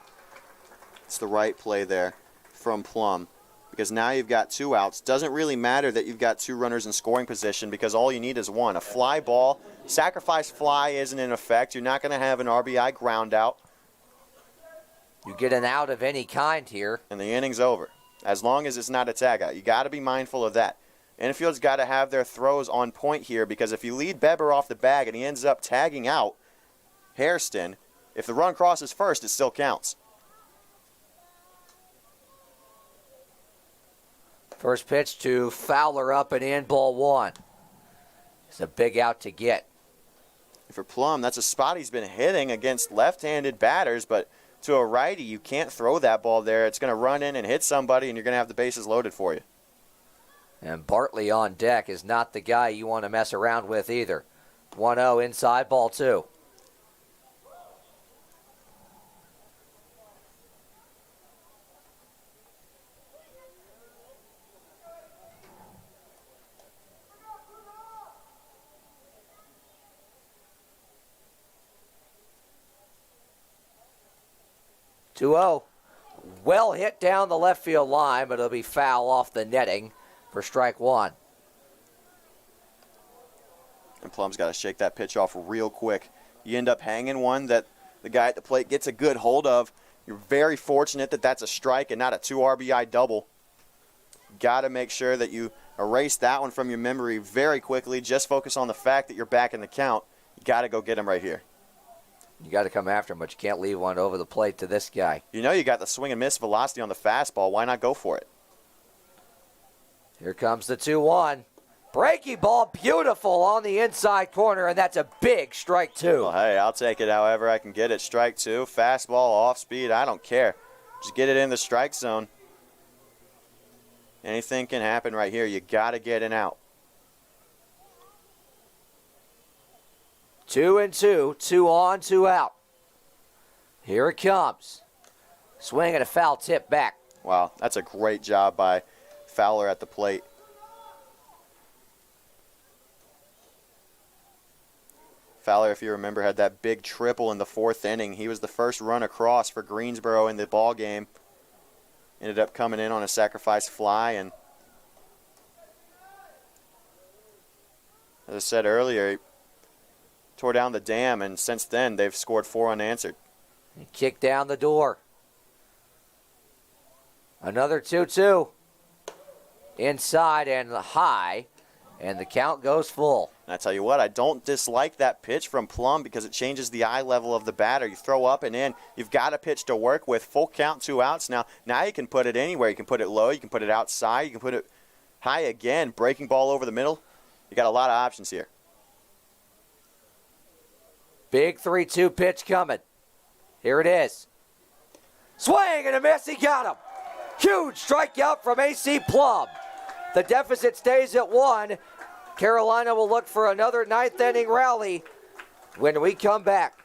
It's the right play there from Plum, because now you've got 2 outs. Doesn't really matter that you've got 2 runners in scoring position, because all you need is 1. A fly ball, sacrifice fly isn't in effect. You're not going to have an RBI ground out. You get an out of any kind here. And the inning's over, as long as it's not a tag out. You got to be mindful of that. Infield's got to have their throws on point here, because if you lead Beber off the bag and he ends up tagging out Hairston, if the run crosses first, it still counts. First pitch to Fowler, up and in, ball 1. It's a big out to get. For Plum, that's a spot he's been hitting against left-handed batters, but to a righty, you can't throw that ball there. It's going to run in and hit somebody, and you're going to have the bases loaded for you. And Bartley on deck is not the guy you want to mess around with either. 1-0 inside, ball 2. Well hit down the left field line, but it'll be foul off the netting for strike 1. And Plum's got to shake that pitch off real quick. You end up hanging one that the guy at the plate gets a good hold of. You're very fortunate that that's a strike and not a 2 RBI double. Got to make sure that you erase that one from your memory very quickly. Just focus on the fact that you're back in the count. You got to go get him right here. You got to come after him, but you can't leave one over the plate to this guy. You know you got the swing and miss velocity on the fastball. Why not go for it? Here comes the 2-1. Breaky ball, beautiful on the inside corner, and that's a big strike 2. Well, hey, I'll take it however I can get it. Strike 2, fastball, off speed, I don't care. Just get it in the strike zone. Anything can happen right here. You got to get an out. 2-2, 2 on, 2 out. Here it comes. Swing and a foul tip back. Wow, that's a great job by Fowler at the plate. Fowler, if you remember, had that big triple in the 4th inning. He was the first run across for Greensboro in the ball game. Ended up coming in on a sacrifice fly, and as I said earlier, he tore down the dam, and since then they've scored 4 unanswered. And kick down the door. Another 2-2. Inside and high. And the count goes full. And I tell you what, I don't dislike that pitch from Plum because it changes the eye level of the batter. You throw up and in, you've got a pitch to work with. Full count, 2 outs. Now you can put it anywhere. You can put it low, you can put it outside, you can put it high again. Breaking ball over the middle. You got a lot of options here. Big 3-2 pitch coming. Here it is. Swing and a miss. He got him. Huge strikeout from AC Plum. The deficit stays at 1. Carolina will look for another 9th inning rally when we come back.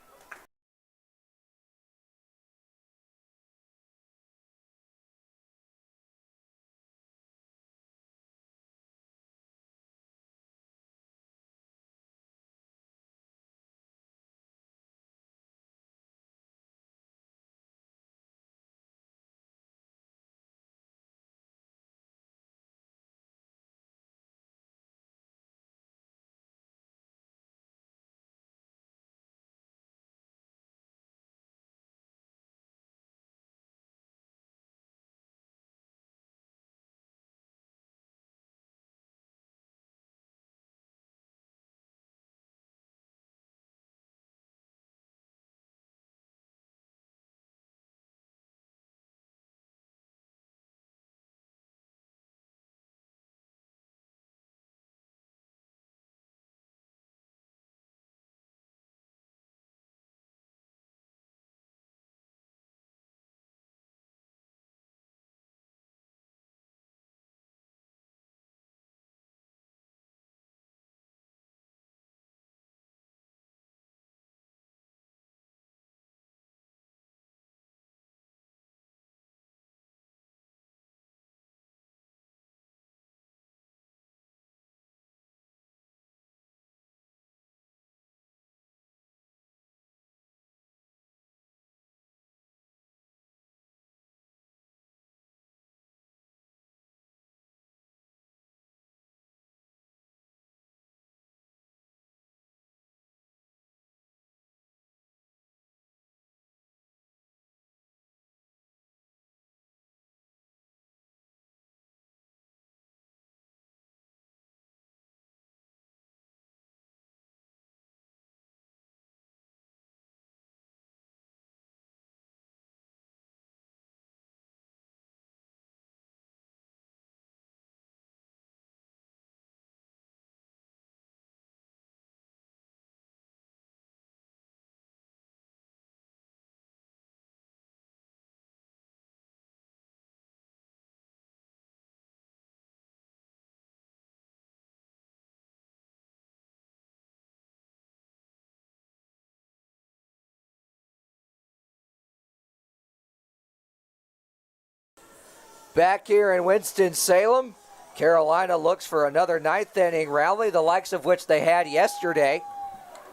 Back here in Winston-Salem, Carolina looks for another 9th inning rally, the likes of which they had yesterday.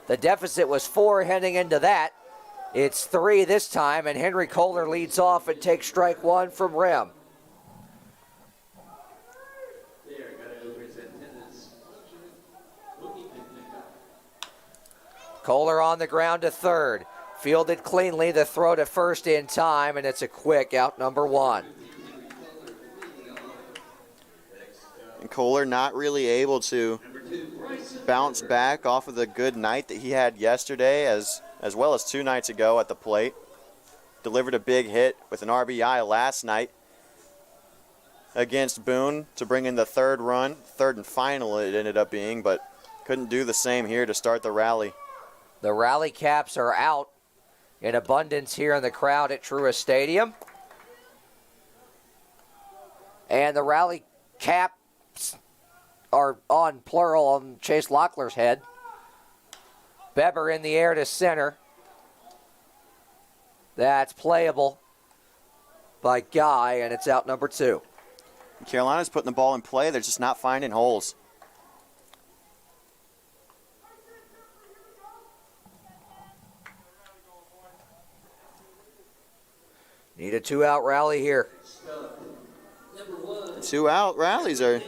The deficit was 4 heading into that. It's 3 this time, and Henry Kohler leads off and takes strike 1 from Rim. Kohler on the ground to third. Fielded cleanly, the throw to first in time, and it's a quick out number 1. And Kohler not really able to bounce back off of the good night that he had yesterday as well as 2 nights ago at the plate. Delivered a big hit with an RBI last night against Boone to bring in the 3rd run. 3rd and final it ended up being, but couldn't do the same here to start the rally. The rally caps are out in abundance here in the crowd at Truist Stadium. And the rally caps are on plural on Chase Lockler's head. Beber in the air to center. That's playable by Guy, and it's out number 2. Carolina's putting the ball in play. They're just not finding holes. Need a 2-out rally here. 2-out rallies are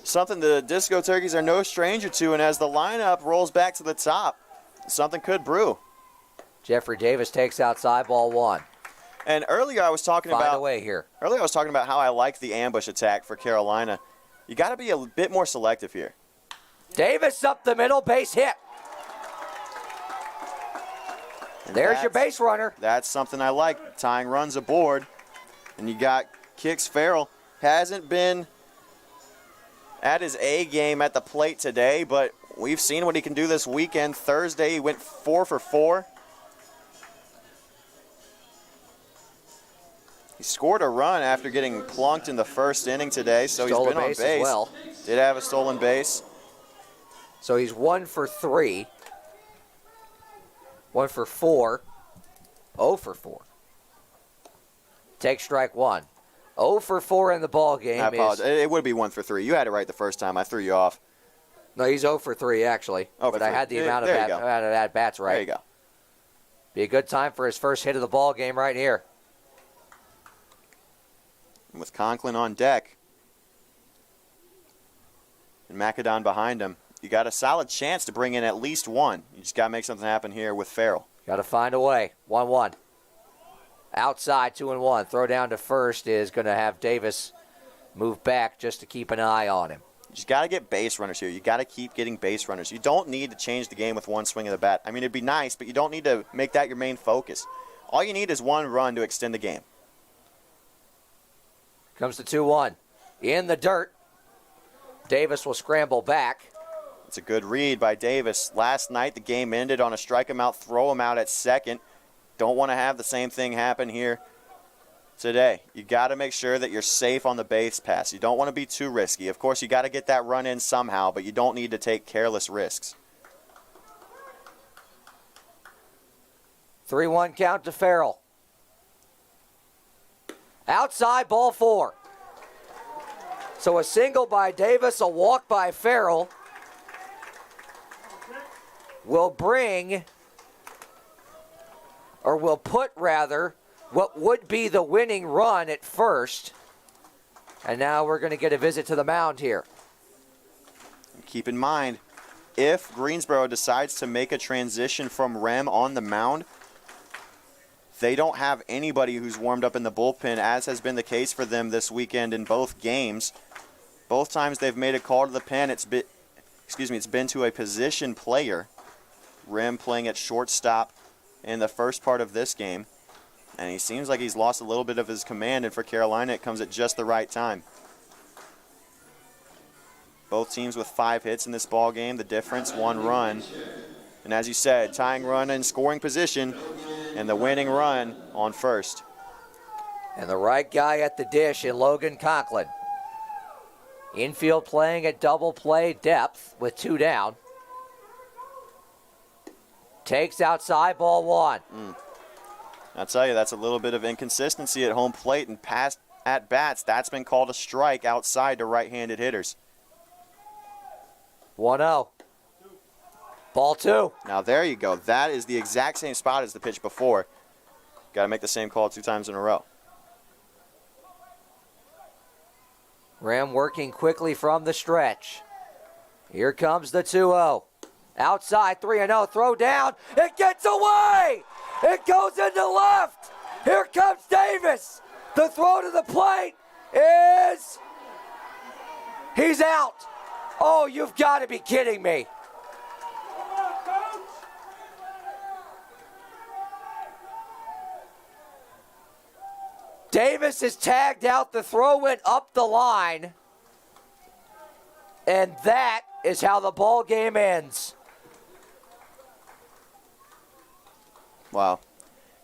something the Disco Turkeys are no stranger to, and as the lineup rolls back to the top, something could brew. Jeffrey Davis takes outside, ball 1. And earlier I was talking Find about a way here. Earlier I was talking about how I like the ambush attack for Carolina. You got to be a bit more selective here. Davis up the middle, base hit. And There's your base runner. That's something I like. Tying runs aboard. And you got Kix Farrell. Hasn't been at his A game at the plate today, but we've seen what he can do this weekend. Thursday, he went 4 for 4. He scored a run after getting plunked in the first inning today, so he's been on base. As well. Did have a stolen base. So he's 1 for 3. 1 for 4. 0 for 4. Take strike 1. 0 for 4 in the ball game. I apologize. It would be 1 for 3. You had it right the first time. I threw you off. No, he's 0 for 3 actually. But I had the amount of at-bats right. There you go. Be a good time for his first hit of the ball game right here. And with Conklin on deck and Macadon behind him, you got a solid chance to bring in at least one. You just got to make something happen here with Farrell. Got to find a way. 1-1. Outside, 2-1. Throw down to first is going to have Davis move back just to keep an eye on him. You just got to get base runners here. You got to keep getting base runners. You don't need to change the game with one swing of the bat. I mean, it'd be nice, but you don't need to make that your main focus. All you need is one run to extend the game. Comes to 2-1. In the dirt. Davis will scramble back. It's a good read by Davis. Last night, the game ended on a strike him out, throw him out at second. Don't want to have the same thing happen here today. You got to make sure that you're safe on the base pass. You don't want to be too risky. Of course, you got to get that run in somehow, but you don't need to take careless risks. 3-1 count to Farrell. Outside, ball 4. So a single by Davis, a walk by Farrell will bring, or will put rather, what would be the winning run at first. And now we're going to get a visit to the mound here. Keep in mind, if Greensboro decides to make a transition from Rem on the mound, they don't have anybody who's warmed up in the bullpen, as has been the case for them this weekend in both games. Both times they've made a call to the pen, it's been to a position player. Rem playing at shortstop in the first part of this game. And he seems like he's lost a little bit of his command, and for Carolina it comes at just the right time. Both teams with 5 hits in this ball game. The difference, 1 run. And as you said, tying run in scoring position, and the winning run on first. And the right guy at the dish in Logan Conklin. Infield playing at double play depth with 2 down. Takes outside, ball 1. I'll tell you, that's a little bit of inconsistency at home plate and past at-bats. That's been called a strike outside to right-handed hitters. 1-0. Ball 2. Now there you go. That is the exact same spot as the pitch before. Got to make the same call 2 times in a row. Ram working quickly from the stretch. Here comes the 2-0. Outside, 3-0. Throw down. It gets away. It goes into left. Here comes Davis. The throw to the plate is... He's out. Oh, you've got to be kidding me. Davis is tagged out. The throw went up the line. And that is how the ball game ends. Wow.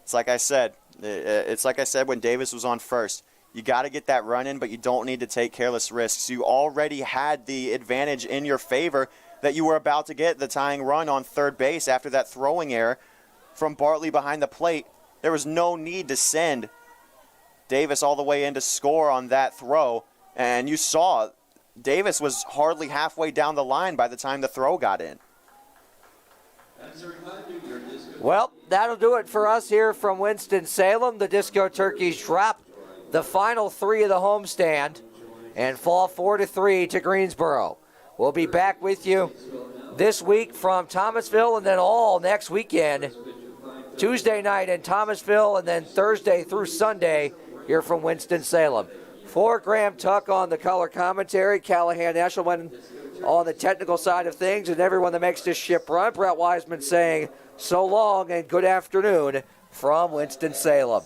It's like I said. It's like I said when Davis was on first. You got to get that run in, but you don't need to take careless risks. You already had the advantage in your favor that you were about to get the tying run on third base after that throwing error from Bartley behind the plate. There was no need to send Davis all the way in to score on that throw. And you saw Davis was hardly halfway down the line by the time the throw got in. Well, that'll do it for us here from Winston-Salem. The Disco Turkeys drop the final 3 of the homestand and fall 4-3 to Greensboro. We'll be back with you this week from Thomasville and then all next weekend. Tuesday night in Thomasville and then Thursday through Sunday here from Winston-Salem. For Graham Tuck on the color commentary, Callahan Eshelman on the technical side of things, and everyone that makes this ship run, Brett Wiseman saying so long and good afternoon from Winston-Salem.